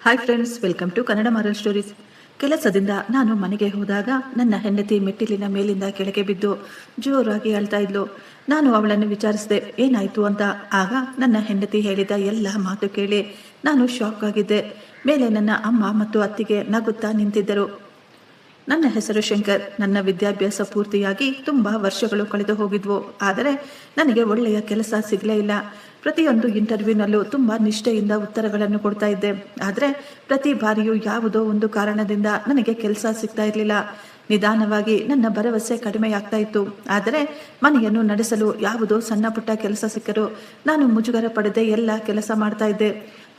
Hi friends, welcome to Kannada moral stories. ಕೆಲಸದಿಂದ ನಾನು ಮನೆಗೆ ಹೋದಾಗ ನನ್ನ ಹೆಂಡತಿ ಮೆಟ್ಟಿಲಿನ ಮೇಲಿಂದ ಕೆಳಗೆ ಬಿದ್ದು ಜೋರಾಗಿ ಅಳ್ತಾ ಇದ್ಲು. ನಾನು ಅವಳನ್ನು ವಿಚಾರಿಸಿದೆ, ಏನಾಯ್ತು ಅಂತ. ಆಗ ನನ್ನ ಹೆಂಡತಿ ಹೇಳಿದ ಎಲ್ಲ ಮಾತು ಕೇಳಿ ನಾನು ಶಾಕ್ ಆಗಿದ್ದೆ. ಮೇಲೆ ನನ್ನ ಅಮ್ಮ ಮತ್ತು ಅತ್ತಿಗೆ ನಗುತ್ತಾ ನಿಂತಿದ್ದರು. ನನ್ನ ಹೆಸರು ಶಂಕರ್. ನನ್ನ ವಿದ್ಯಾಭ್ಯಾಸ ಪೂರ್ತಿಯಾಗಿ ತುಂಬ ವರ್ಷಗಳು ಕಳೆದು ಹೋಗಿದ್ವು. ಆದರೆ ನನಗೆ ಒಳ್ಳೆಯ ಕೆಲಸ ಸಿಗಲೇ ಇಲ್ಲ. ಪ್ರತಿಯೊಂದು ಇಂಟರ್ವ್ಯೂನಲ್ಲೂ ತುಂಬ ನಿಷ್ಠೆಯಿಂದ ಉತ್ತರಗಳನ್ನು ಕೊಡ್ತಾ ಇದ್ದೆ. ಆದರೆ ಪ್ರತಿ ಬಾರಿಯೂ ಯಾವುದೋ ಒಂದು ಕಾರಣದಿಂದ ನನಗೆ ಕೆಲಸ ಸಿಗ್ತಾ ಇರಲಿಲ್ಲ. ನಿಧಾನವಾಗಿ ನನ್ನ ಭರವಸೆ ಕಡಿಮೆಯಾಗ್ತಾ ಇತ್ತು. ಆದರೆ ಮನೆಯನ್ನು ನಡೆಸಲು ಯಾವುದೋ ಸಣ್ಣ ಪುಟ್ಟ ಕೆಲಸ ಸಿಕ್ಕರೂ ನಾನು ಮುಜುಗರ ಪಡೆದೇ ಎಲ್ಲ ಕೆಲಸ ಮಾಡ್ತಾ ಇದ್ದೆ.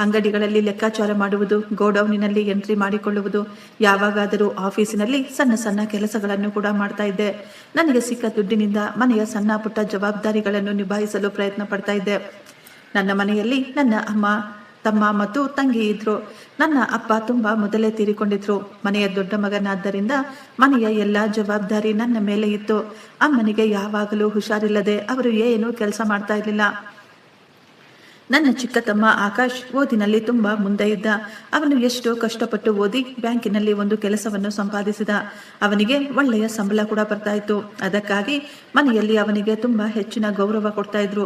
ಅಂಗಡಿಗಳಲ್ಲಿ ಲೆಕ್ಕಾಚಾರ ಮಾಡುವುದು, ಗೋಡೌನಿನಲ್ಲಿ ಎಂಟ್ರಿ ಮಾಡಿಕೊಳ್ಳುವುದು, ಯಾವಾಗಾದರೂ ಆಫೀಸಿನಲ್ಲಿ ಸಣ್ಣ ಸಣ್ಣ ಕೆಲಸಗಳನ್ನು ಕೂಡ ಮಾಡ್ತಾ ಇದ್ದೆ. ನನಗೆ ಸಿಕ್ಕ ದುಡ್ಡಿನಿಂದ ಮನೆಯ ಸಣ್ಣ ಪುಟ್ಟ ಜವಾಬ್ದಾರಿಗಳನ್ನು ನಿಭಾಯಿಸಲು ಪ್ರಯತ್ನ ಪಡ್ತಾ ಇದ್ದೆ. ನನ್ನ ಮನೆಯಲ್ಲಿ ನನ್ನ ಅಮ್ಮ, ತಮ್ಮ ಮತ್ತು ತಂಗಿ ಇದ್ರು. ನನ್ನ ಅಪ್ಪ ತುಂಬ ಮೊದಲೇ ತೀರಿಕೊಂಡಿದ್ರು. ಮನೆಯ ದೊಡ್ಡ ಮಗನಾದ್ದರಿಂದ ಮನೆಯ ಎಲ್ಲ ಜವಾಬ್ದಾರಿ ನನ್ನ ಮೇಲೆ ಇತ್ತು. ಅಮ್ಮನಿಗೆ ಯಾವಾಗಲೂ ಹುಷಾರಿಲ್ಲದೆ ಅವರು ಏನೂ ಕೆಲಸ ಮಾಡ್ತಾ ಇರಲಿಲ್ಲ. ನನ್ನ ಚಿಕ್ಕ ತಮ್ಮ ಆಕಾಶ್ ಓದಿನಲ್ಲಿ ತುಂಬ ಮುಂದೆ ಇದ್ದ. ಅವನು ಎಷ್ಟೋ ಕಷ್ಟಪಟ್ಟು ಓದಿ ಬ್ಯಾಂಕಿನಲ್ಲಿ ಒಂದು ಕೆಲಸವನ್ನು ಸಂಪಾದಿಸಿದ. ಅವನಿಗೆ ಒಳ್ಳೆಯ ಸಂಬಳ ಕೂಡ ಬರ್ತಾ ಇತ್ತು. ಅದಕ್ಕಾಗಿ ಮನೆಯಲ್ಲಿ ಅವನಿಗೆ ತುಂಬ ಹೆಚ್ಚಿನ ಗೌರವ ಕೊಡ್ತಾ ಇದ್ರು.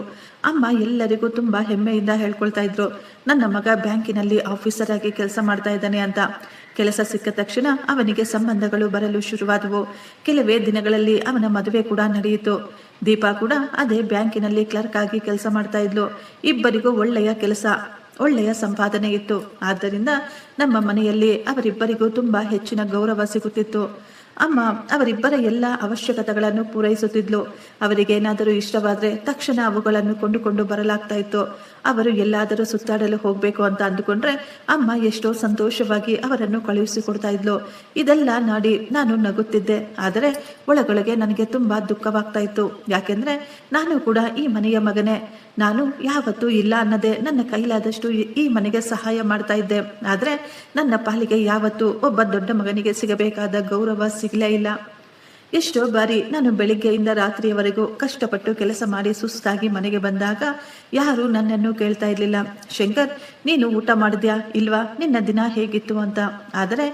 ಅಮ್ಮ ಎಲ್ಲರಿಗೂ ತುಂಬ ಹೆಮ್ಮೆಯಿಂದ ಹೇಳ್ಕೊಳ್ತಾ ಇದ್ರು, ನನ್ನ ಮಗ ಬ್ಯಾಂಕಿನಲ್ಲಿ ಆಫೀಸರ್ ಆಗಿ ಕೆಲಸ ಮಾಡ್ತಾ ಇದ್ದಾನೆ ಅಂತ. ಕೆಲಸ ಸಿಕ್ಕ ತಕ್ಷಣ ಅವನಿಗೆ ಸಂಬಂಧಗಳು ಬರಲು ಶುರುವಾದವು. ಕೆಲವೇ ದಿನಗಳಲ್ಲಿ ಅವನ ಮದುವೆ ಕೂಡ ನಡೆಯಿತು. ದೀಪಾ ಕೂಡ ಅದೇ ಬ್ಯಾಂಕಿನಲ್ಲಿ ಕ್ಲರ್ಕ್ ಆಗಿ ಕೆಲಸ ಮಾಡ್ತಾ ಇದ್ಲು. ಇಬ್ಬರಿಗೂ ಒಳ್ಳೆಯ ಕೆಲಸ, ಒಳ್ಳೆಯ ಸಂಪಾದನೆ ಇತ್ತು. ಆದ್ದರಿಂದ ನಮ್ಮ ಮನೆಯಲ್ಲಿ ಅವರಿಬ್ಬರಿಗೂ ತುಂಬ ಹೆಚ್ಚಿನ ಗೌರವ ಸಿಗುತ್ತಿತ್ತು. ಅಮ್ಮ ಅವರಿಬ್ಬರ ಎಲ್ಲ ಅವಶ್ಯಕತೆಗಳನ್ನು ಪೂರೈಸುತ್ತಿದ್ಲು. ಅವರಿಗೇನಾದರೂ ಇಷ್ಟವಾದರೆ ತಕ್ಷಣ ಅವುಗಳನ್ನು ಕೊಂಡುಕೊಂಡು ಬರಲಾಗ್ತಾ ಇತ್ತು. ಅವರು ಎಲ್ಲಾದರೂ ಸುತ್ತಾಡಲು ಹೋಗಬೇಕು ಅಂತ ಅಂದುಕೊಂಡ್ರೆ ಅಮ್ಮ ಎಷ್ಟೋ ಸಂತೋಷವಾಗಿ ಅವರನ್ನು ಕಳುಹಿಸಿಕೊಡ್ತಾ ಇದ್ಲು. ಇದೆಲ್ಲ ನೋಡಿ ನಾನು ನಗುತ್ತಿದ್ದೆ. ಆದರೆ ಒಳಗೊಳಗೆ ನನಗೆ ತುಂಬ ದುಃಖವಾಗ್ತಾ ಇತ್ತು. ಯಾಕೆಂದರೆ ನಾನು ಕೂಡ ಈ ಮನೆಯ ಮಗನೇ. ನಾನು ಯಾವತ್ತೂ ಇಲ್ಲ ಅನ್ನದೇ ನನ್ನ ಕೈಲಾದಷ್ಟು ಈ ಮನೆಗೆ ಸಹಾಯ ಮಾಡ್ತಾ ಇದ್ದೆ. ಆದರೆ ನನ್ನ ಪಾಲಿಗೆ ಯಾವತ್ತೂ ಒಬ್ಬ ದೊಡ್ಡ ಮಗನಿಗೆ ಸಿಗಬೇಕಾದ ಗೌರವ ಸಿಗಲೇ ಇಲ್ಲ. ಎಷ್ಟೋ ಬಾರಿ ನಾನು ಬೆಳಿಗ್ಗೆಯಿಂದ ರಾತ್ರಿಯವರೆಗೂ ಕಷ್ಟಪಟ್ಟು ಕೆಲಸ ಮಾಡಿ ಸುಸ್ತಾಗಿ ಮನೆಗೆ ಬಂದಾಗ ಯಾರೂ ನನ್ನನ್ನು ಕೇಳ್ತಾ ಇರಲಿಲ್ಲ, ಶಂಕರ್ ನೀನು ಊಟ ಮಾಡಿದ್ಯಾ ಇಲ್ವಾ, ನಿನ್ನ ದಿನ ಹೇಗಿತ್ತು ಅಂತ. ಆದರೆ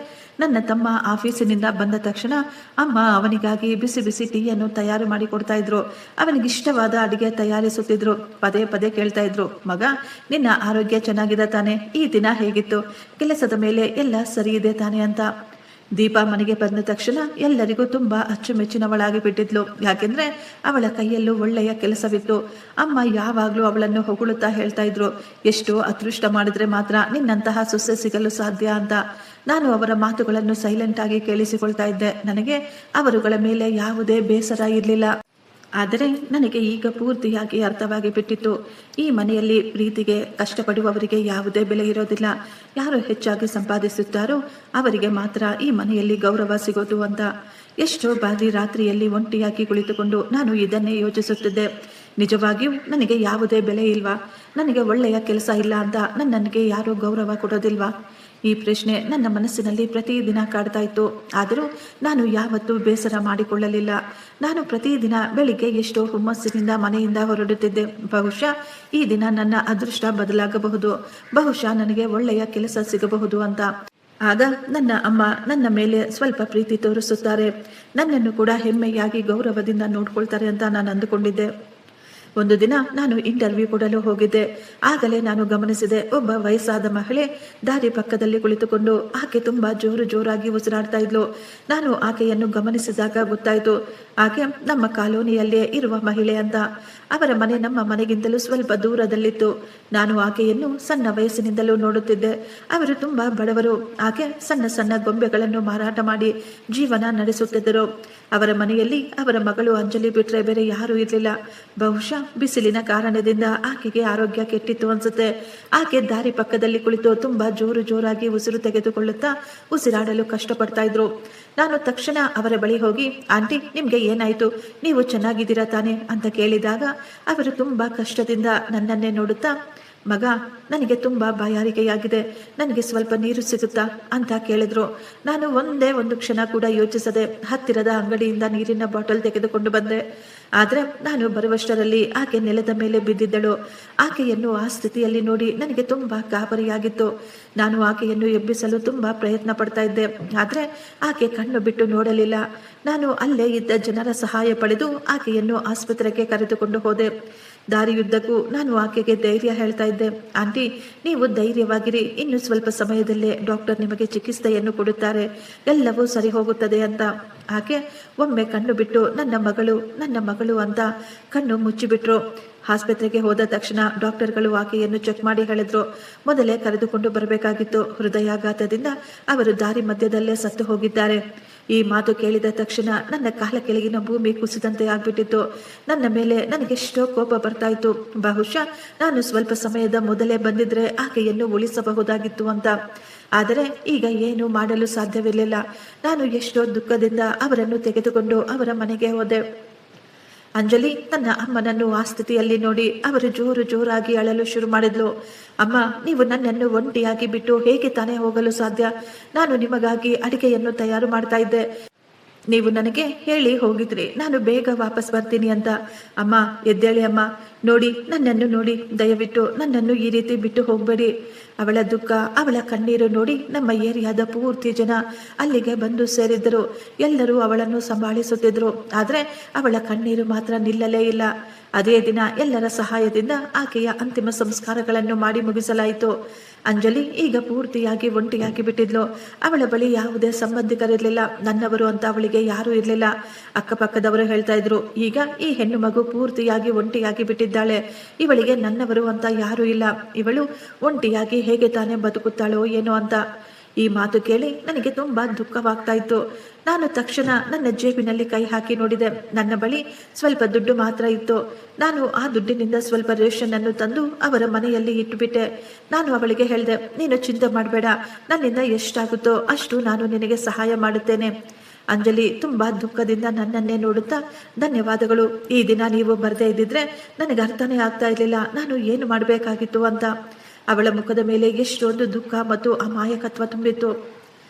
ನನ್ನ ತಮ್ಮ ಆಫೀಸಿನಿಂದ ಬಂದ ತಕ್ಷಣ ಅಮ್ಮ ಅವನಿಗಾಗಿ ಬಿಸಿ ಬಿಸಿ ಟೀಯನ್ನು ತಯಾರು ಮಾಡಿ ಕೊಡ್ತಾ ಇದ್ರು. ಅವನಿಗಿಷ್ಟವಾದ ಅಡಿಗೆ ತಯಾರಿಸುತ್ತಿದ್ರು. ಪದೇ ಪದೇ ಕೇಳ್ತಾ ಇದ್ರು, ಮಗ ನಿನ್ನ ಆರೋಗ್ಯ ಚೆನ್ನಾಗಿದೆ ತಾನೆ, ಈ ದಿನ ಹೇಗಿತ್ತು, ಕೆಲಸದ ಮೇಲೆ ಎಲ್ಲ ಸರಿ ಇದೆ ತಾನೆ ಅಂತ. ದೀಪಾ ಮನೆಗೆ ಬಂದ ತಕ್ಷಣ ಎಲ್ಲರಿಗೂ ತುಂಬ ಅಚ್ಚುಮೆಚ್ಚಿನವಳಾಗಿ ಬಿಟ್ಟಿದ್ಲು. ಯಾಕೆಂದ್ರೆ ಅವಳ ಕೈಯಲ್ಲೂ ಒಳ್ಳೆಯ ಕೆಲಸವಿತ್ತು. ಅಮ್ಮ ಯಾವಾಗಲೂ ಅವಳನ್ನು ಹೊಗಳುತ್ತಾ ಹೇಳ್ತಾ ಇದ್ರು, ಎಷ್ಟೋ ಅದೃಷ್ಟ ಮಾಡಿದ್ರೆ ಮಾತ್ರ ನಿನ್ನಂತಹ ಸೊಸೆ ಸಿಗಲು ಸಾಧ್ಯ ಅಂತ. ನಾನು ಅವರ ಮಾತುಗಳನ್ನು ಸೈಲೆಂಟ್ ಆಗಿ ಕೇಳಿಸಿಕೊಳ್ತಾ ಇದ್ದೆ. ನನಗೆ ಅವರುಗಳ ಮೇಲೆ ಯಾವುದೇ ಬೇಸರ ಇರಲಿಲ್ಲ. ಆದರೆ ನನಗೆ ಈಗ ಪೂರ್ತಿಯಾಗಿ ಅರ್ಥವಾಗಿ ಬಿಟ್ಟಿತ್ತು, ಈ ಮನೆಯಲ್ಲಿ ಪ್ರೀತಿಗೆ ಕಷ್ಟಪಡುವವರಿಗೆ ಯಾವುದೇ ಬೆಲೆ ಇರೋದಿಲ್ಲ. ಯಾರು ಹೆಚ್ಚಾಗಿ ಸಂಪಾದಿಸುತ್ತಾರೋ ಅವರಿಗೆ ಮಾತ್ರ ಈ ಮನೆಯಲ್ಲಿ ಗೌರವ ಸಿಗೋದು ಅಂತ. ಎಷ್ಟೋ ಬಾರಿ ರಾತ್ರಿಯಲ್ಲಿ ಒಂಟಿಯಾಗಿ ಕುಳಿತುಕೊಂಡು ನಾನು ಇದನ್ನೇ ಯೋಚಿಸುತ್ತಿದ್ದೆ. ನಿಜವಾಗಿಯೂ ನನಗೆ ಯಾವುದೇ ಬೆಲೆ ಇಲ್ವಾ? ನನಗೆ ಒಳ್ಳೆಯ ಕೆಲಸ ಇಲ್ಲ ಅಂತ ನನಗೆ ಯಾರೂ ಗೌರವ ಕೊಡೋದಿಲ್ವಾ? ಈ ಪ್ರಶ್ನೆ ನನ್ನ ಮನಸ್ಸಿನಲ್ಲಿ ಪ್ರತಿದಿನ ಕಾಡ್ತಾ ಇತ್ತು. ಆದರೂ ನಾನು ಯಾವತ್ತೂ ಬೇಸರ ಮಾಡಿಕೊಳ್ಳಲಿಲ್ಲ. ನಾನು ಪ್ರತಿದಿನ ಬೆಳಿಗ್ಗೆ ಎಷ್ಟೋ ಹುಮ್ಮಸ್ಸಿನಿಂದ ಮನೆಯಿಂದ ಹೊರಡುತ್ತಿದ್ದೆ. ಬಹುಶಃ ಈ ದಿನ ನನ್ನ ಅದೃಷ್ಟ ಬದಲಾಗಬಹುದು, ಬಹುಶಃ ನನಗೆ ಒಳ್ಳೆಯ ಕೆಲಸ ಸಿಗಬಹುದು ಅಂತ. ಆಗ ನನ್ನ ಅಮ್ಮ ನನ್ನ ಮೇಲೆ ಸ್ವಲ್ಪ ಪ್ರೀತಿ ತೋರಿಸುತ್ತಾರೆ, ನನ್ನನ್ನು ಕೂಡ ಹೆಮ್ಮೆಯಾಗಿ ಗೌರವದಿಂದ ನೋಡ್ಕೊಳ್ತಾರೆ ಅಂತ ನಾನು ಅಂದುಕೊಂಡಿದ್ದೆ. ಒಂದು ದಿನ ನಾನು ಇಂಟರ್ವ್ಯೂ ಕೊಡಲು ಹೋಗಿದ್ದೆ. ಆಗಲೇ ನಾನು ಗಮನಿಸಿದೆ, ಒಬ್ಬ ವಯಸ್ಸಾದ ಮಹಿಳೆ ದಾರಿ ಪಕ್ಕದಲ್ಲಿ ಕುಳಿತುಕೊಂಡು ಆಕೆ ತುಂಬಾ ಜೋರಾಗಿ ಉಸಿರಾಡ್ತಾ ಇದ್ಲು. ನಾನು ಆಕೆಯನ್ನು ಗಮನಿಸಿದಾಗ ಗೊತ್ತಾಯಿತು, ಆಕೆ ನಮ್ಮ ಕಾಲೋನಿಯಲ್ಲೇ ಇರುವ ಮಹಿಳೆ ಅಂತ. ಅವರ ಮನೆ ನಮ್ಮ ಮನೆಗಿಂತಲೂ ಸ್ವಲ್ಪ ದೂರದಲ್ಲಿತ್ತು. ನಾನು ಆಕೆಯನ್ನು ಸಣ್ಣ ವಯಸ್ಸಿನಿಂದಲೂ ನೋಡುತ್ತಿದ್ದೆ. ಅವರು ತುಂಬಾ ಬಡವರು. ಆಕೆ ಸಣ್ಣ ಸಣ್ಣ ಗೊಂಬೆಗಳನ್ನು ಮಾರಾಟ ಮಾಡಿ ಜೀವನ ನಡೆಸುತ್ತಿದ್ದರು. ಅವರ ಮನೆಯಲ್ಲಿ ಅವರ ಮಗಳು ಅಂಜಲಿ ಬಿಟ್ರೆ ಬೇರೆ ಯಾರೂ ಇರಲಿಲ್ಲ. ಬಹುಶಃ ಬಿಸಿಲಿನ ಕಾರಣದಿಂದ ಆಕೆಗೆ ಆರೋಗ್ಯ ಕೆಟ್ಟಿತ್ತು ಅನ್ಸುತ್ತೆ. ಆಕೆ ದಾರಿ ಪಕ್ಕದಲ್ಲಿ ಕುಳಿತು ತುಂಬಾ ಜೋರಾಗಿ ಉಸಿರು ತೆಗೆದುಕೊಳ್ಳುತ್ತಾ ಉಸಿರಾಡಲು ಕಷ್ಟಪಡ್ತಾ ಇದ್ರು. ನಾನು ತಕ್ಷಣ ಅವರ ಬಳಿ ಹೋಗಿ, ಆಂಟಿ ನಿಮ್ಗೆ ಏನಾಯ್ತು, ನೀವು ಚೆನ್ನಾಗಿದ್ದೀರಾ ತಾನೆ ಅಂತ ಕೇಳಿದಾಗ ಅವರು ತುಂಬಾ ಕಷ್ಟದಿಂದ ನನ್ನನ್ನೇ ನೋಡುತ್ತಾ, ಮಗ ನನಗೆ ತುಂಬ ಬಾಯಾರಿಕೆಯಾಗಿದೆ, ನನಗೆ ಸ್ವಲ್ಪ ನೀರು ಸಿಗುತ್ತಾ ಅಂತ ಕೇಳಿದ್ರು. ನಾನು ಒಂದೇ ಒಂದು ಕ್ಷಣ ಕೂಡ ಯೋಚಿಸದೆ ಹತ್ತಿರದ ಅಂಗಡಿಯಿಂದ ನೀರಿನ ಬಾಟಲ್ ತೆಗೆದುಕೊಂಡು ಬಂದೆ. ಆದರೆ ನಾನು ಬರುವಷ್ಟರಲ್ಲಿ ಆಕೆ ನೆಲದ ಮೇಲೆ ಬಿದ್ದಿದ್ದಳು. ಆಕೆಯನ್ನು ಆ ಸ್ಥಿತಿಯಲ್ಲಿ ನೋಡಿ ನನಗೆ ತುಂಬ ಗಾಬರಿಯಾಗಿತ್ತು. ನಾನು ಆಕೆಯನ್ನು ಎಬ್ಬಿಸಲು ತುಂಬ ಪ್ರಯತ್ನ ಪಡ್ತಾ ಇದ್ದೆ. ಆದರೆ ಆಕೆ ಕಣ್ಣು ಬಿಟ್ಟು ನೋಡಲಿಲ್ಲ. ನಾನು ಅಲ್ಲೇ ಇದ್ದ ಜನರ ಸಹಾಯ ಪಡೆದು ಆಕೆಯನ್ನು ಆಸ್ಪತ್ರೆಗೆ ಕರೆದುಕೊಂಡು ಹೋದೆ. ದಾರಿಯುದ್ದಕ್ಕೂ ನಾನು ಆಕೆಗೆ ಧೈರ್ಯ ಹೇಳ್ತಾ ಇದ್ದೆ. ಆಂಟಿ, ನೀವು ಧೈರ್ಯವಾಗಿರಿ, ಇನ್ನು ಸ್ವಲ್ಪ ಸಮಯದಲ್ಲೇ ಡಾಕ್ಟರ್ ನಿಮಗೆ ಚಿಕಿತ್ಸೆಯನ್ನು ಕೊಡುತ್ತಾರೆ, ಎಲ್ಲವೂ ಸರಿ ಹೋಗುತ್ತದೆ ಅಂತ. ಆಕೆ ಒಮ್ಮೆ ಕಣ್ಣು ಬಿಟ್ಟು ನನ್ನ ಮಗಳು ಅಂತ ಕಣ್ಣು ಮುಚ್ಚಿಬಿಟ್ರು. ಆಸ್ಪತ್ರೆಗೆ ಹೋದ ತಕ್ಷಣ ಡಾಕ್ಟರ್ಗಳು ಆಕೆಯನ್ನು ಚೆಕ್ ಮಾಡಿ ಹೇಳಿದ್ರು, ಮೊದಲೇ ಕರೆದುಕೊಂಡು ಬರಬೇಕಾಗಿತ್ತು, ಹೃದಯಾಘಾತದಿಂದ ಅವರು ದಾರಿ ಮಧ್ಯದಲ್ಲೇ ಸತ್ತು ಹೋಗಿದ್ದಾರೆ. ಈ ಮಾತು ಕೇಳಿದ ತಕ್ಷಣ ನನ್ನ ಕಾಲ ಕೆಳಗಿನ ಭೂಮಿ ಕುಸಿದಂತೆ ಆಗ್ಬಿಟ್ಟಿತ್ತು. ನನ್ನ ಮೇಲೆ ನನಗೆಷ್ಟೋ ಕೋಪ ಬರ್ತಾ ಇತ್ತು. ಬಹುಶಃ ನಾನು ಸ್ವಲ್ಪ ಸಮಯದ ಮೊದಲೇ ಬಂದಿದ್ರೆ ಆಕೆಯನ್ನು ಉಳಿಸಬಹುದಾಗಿತ್ತು ಅಂತ. ಆದರೆ ಈಗ ಏನು ಮಾಡಲು ಸಾಧ್ಯವಿರಲಿಲ್ಲ. ನಾನು ಎಷ್ಟೋ ದುಃಖದಿಂದ ಅವರನ್ನು ತೆಗೆದುಕೊಂಡು ಅವರ ಮನೆಗೆ ಹೋದೆ. ಅಂಜಲಿ ತನ್ನ ಅಮ್ಮನನ್ನು ಆ ಸ್ಥಿತಿಯಲ್ಲಿ ನೋಡಿ ಅವರು ಜೋರಾಗಿ ಅಳಲು ಶುರು ಮಾಡಿದ್ಲು. ಅಮ್ಮ, ನೀವು ನನ್ನನ್ನು ಒಂಟಿಯಾಗಿ ಬಿಟ್ಟು ಹೇಗೆ ತಾನೇ ಹೋಗಲು ಸಾಧ್ಯ? ನಾನು ನಿಮಗಾಗಿ ಅಡಿಗೆಯನ್ನು ತಯಾರು ಮಾಡ್ತಾ ಇದ್ದೆ. ನೀವು ನನಗೆ ಹೇಳಿ ಹೋಗಿದ್ರಿ ನಾನು ಬೇಗ ವಾಪಸ್ ಬರ್ತೀನಿ ಅಂತ. ಅಮ್ಮ, ಎದ್ದೇಳಿ ಅಮ್ಮ, ನನ್ನನ್ನು ನೋಡಿ, ದಯವಿಟ್ಟು ನನ್ನನ್ನು ಈ ರೀತಿ ಬಿಟ್ಟು ಹೋಗಬೇಡಿ. ಅವಳ ದುಃಖ, ಅವಳ ಕಣ್ಣೀರು ನೋಡಿ ನಮ್ಮ ಏರಿಯಾದ ಪೂರ್ತಿ ಜನ ಅಲ್ಲಿಗೆ ಬಂದು ಸೇರಿದ್ದರು. ಎಲ್ಲರೂ ಅವಳನ್ನು ಸಂಭಾಳಿಸುತ್ತಿದ್ರು. ಆದರೆ ಅವಳ ಕಣ್ಣೀರು ಮಾತ್ರ ನಿಲ್ಲಲೇ ಇಲ್ಲ. ಅದೇ ದಿನ ಎಲ್ಲರ ಸಹಾಯದಿಂದ ಆಕೆಯ ಅಂತಿಮ ಸಂಸ್ಕಾರಗಳನ್ನು ಮಾಡಿ ಮುಗಿಸಲಾಯಿತು. ಅಂಜಲಿ ಈಗ ಪೂರ್ತಿಯಾಗಿ ಒಂಟಿಯಾಗಿ ಬಿಟ್ಟಿದ್ಲು. ಅವಳ ಬಳಿ ಯಾವುದೇ ಸಂಬಂಧಿಕರಿರಲಿಲ್ಲ, ನನ್ನವರು ಅಂತ ಅವಳಿಗೆ ಯಾರೂ ಇರಲಿಲ್ಲ. ಅಕ್ಕಪಕ್ಕದವರು ಹೇಳ್ತಾ ಇದ್ರು, ಈಗ ಈ ಹೆಣ್ಣು ಮಗು ಪೂರ್ತಿಯಾಗಿ ಒಂಟಿಯಾಗಿ ಬಿಟ್ಟಿದ್ದಾಳೆ, ಇವಳಿಗೆ ನನ್ನವರು ಅಂತ ಯಾರೂ ಇಲ್ಲ, ಇವಳು ಒಂಟಿಯಾಗಿ ಹೇಗೆ ತಾನೇ ಬದುಕುತ್ತಾಳೋ ಏನೋ ಅಂತ. ಈ ಮಾತು ಕೇಳಿ ನನಗೆ ತುಂಬಾ ದುಃಖವಾಗ್ತಾ ಇತ್ತು. ನಾನು ತಕ್ಷಣ ನನ್ನ ಜೇಬಿನಲ್ಲಿ ಕೈ ಹಾಕಿ ನೋಡಿದೆ. ನನ್ನ ಬಳಿ ಸ್ವಲ್ಪ ದುಡ್ಡು ಮಾತ್ರ ಇತ್ತು. ನಾನು ಆ ದುಡ್ಡಿನಿಂದ ಸ್ವಲ್ಪ ರೇಷನ್ ಅನ್ನು ತಂದು ಅವರ ಮನೆಯಲ್ಲಿ ಇಟ್ಟುಬಿಟ್ಟೆ. ನಾನು ಅವಳಿಗೆ ಹೇಳಿದೆ, ನೀನು ಚಿಂತೆ ಮಾಡಬೇಡ, ನನ್ನಿಂದ ಎಷ್ಟಾಗುತ್ತೋ ಅಷ್ಟು ನಾನು ನಿನಗೆ ಸಹಾಯ ಮಾಡುತ್ತೇನೆ. ಅಂಜಲಿ ತುಂಬಾ ದುಃಖದಿಂದ ನನ್ನನ್ನೇ ನೋಡುತ್ತಾ, ಧನ್ಯವಾದಗಳು, ಈ ದಿನ ನೀವು ಬರದೇ ಇದ್ದಿದ್ರೆ ನನಗೆ ಅರ್ಥನೇ ಆಗ್ತಾ ಇರಲಿಲ್ಲ ನಾನು ಏನು ಮಾಡಬೇಕಾಗಿತ್ತು ಅಂತ. ಅವಳ ಮುಖದ ಮೇಲೆ ಎಷ್ಟೊಂದು ದುಃಖ ಮತ್ತು ಅಮಾಯಕತ್ವ ತುಂಬಿತ್ತು.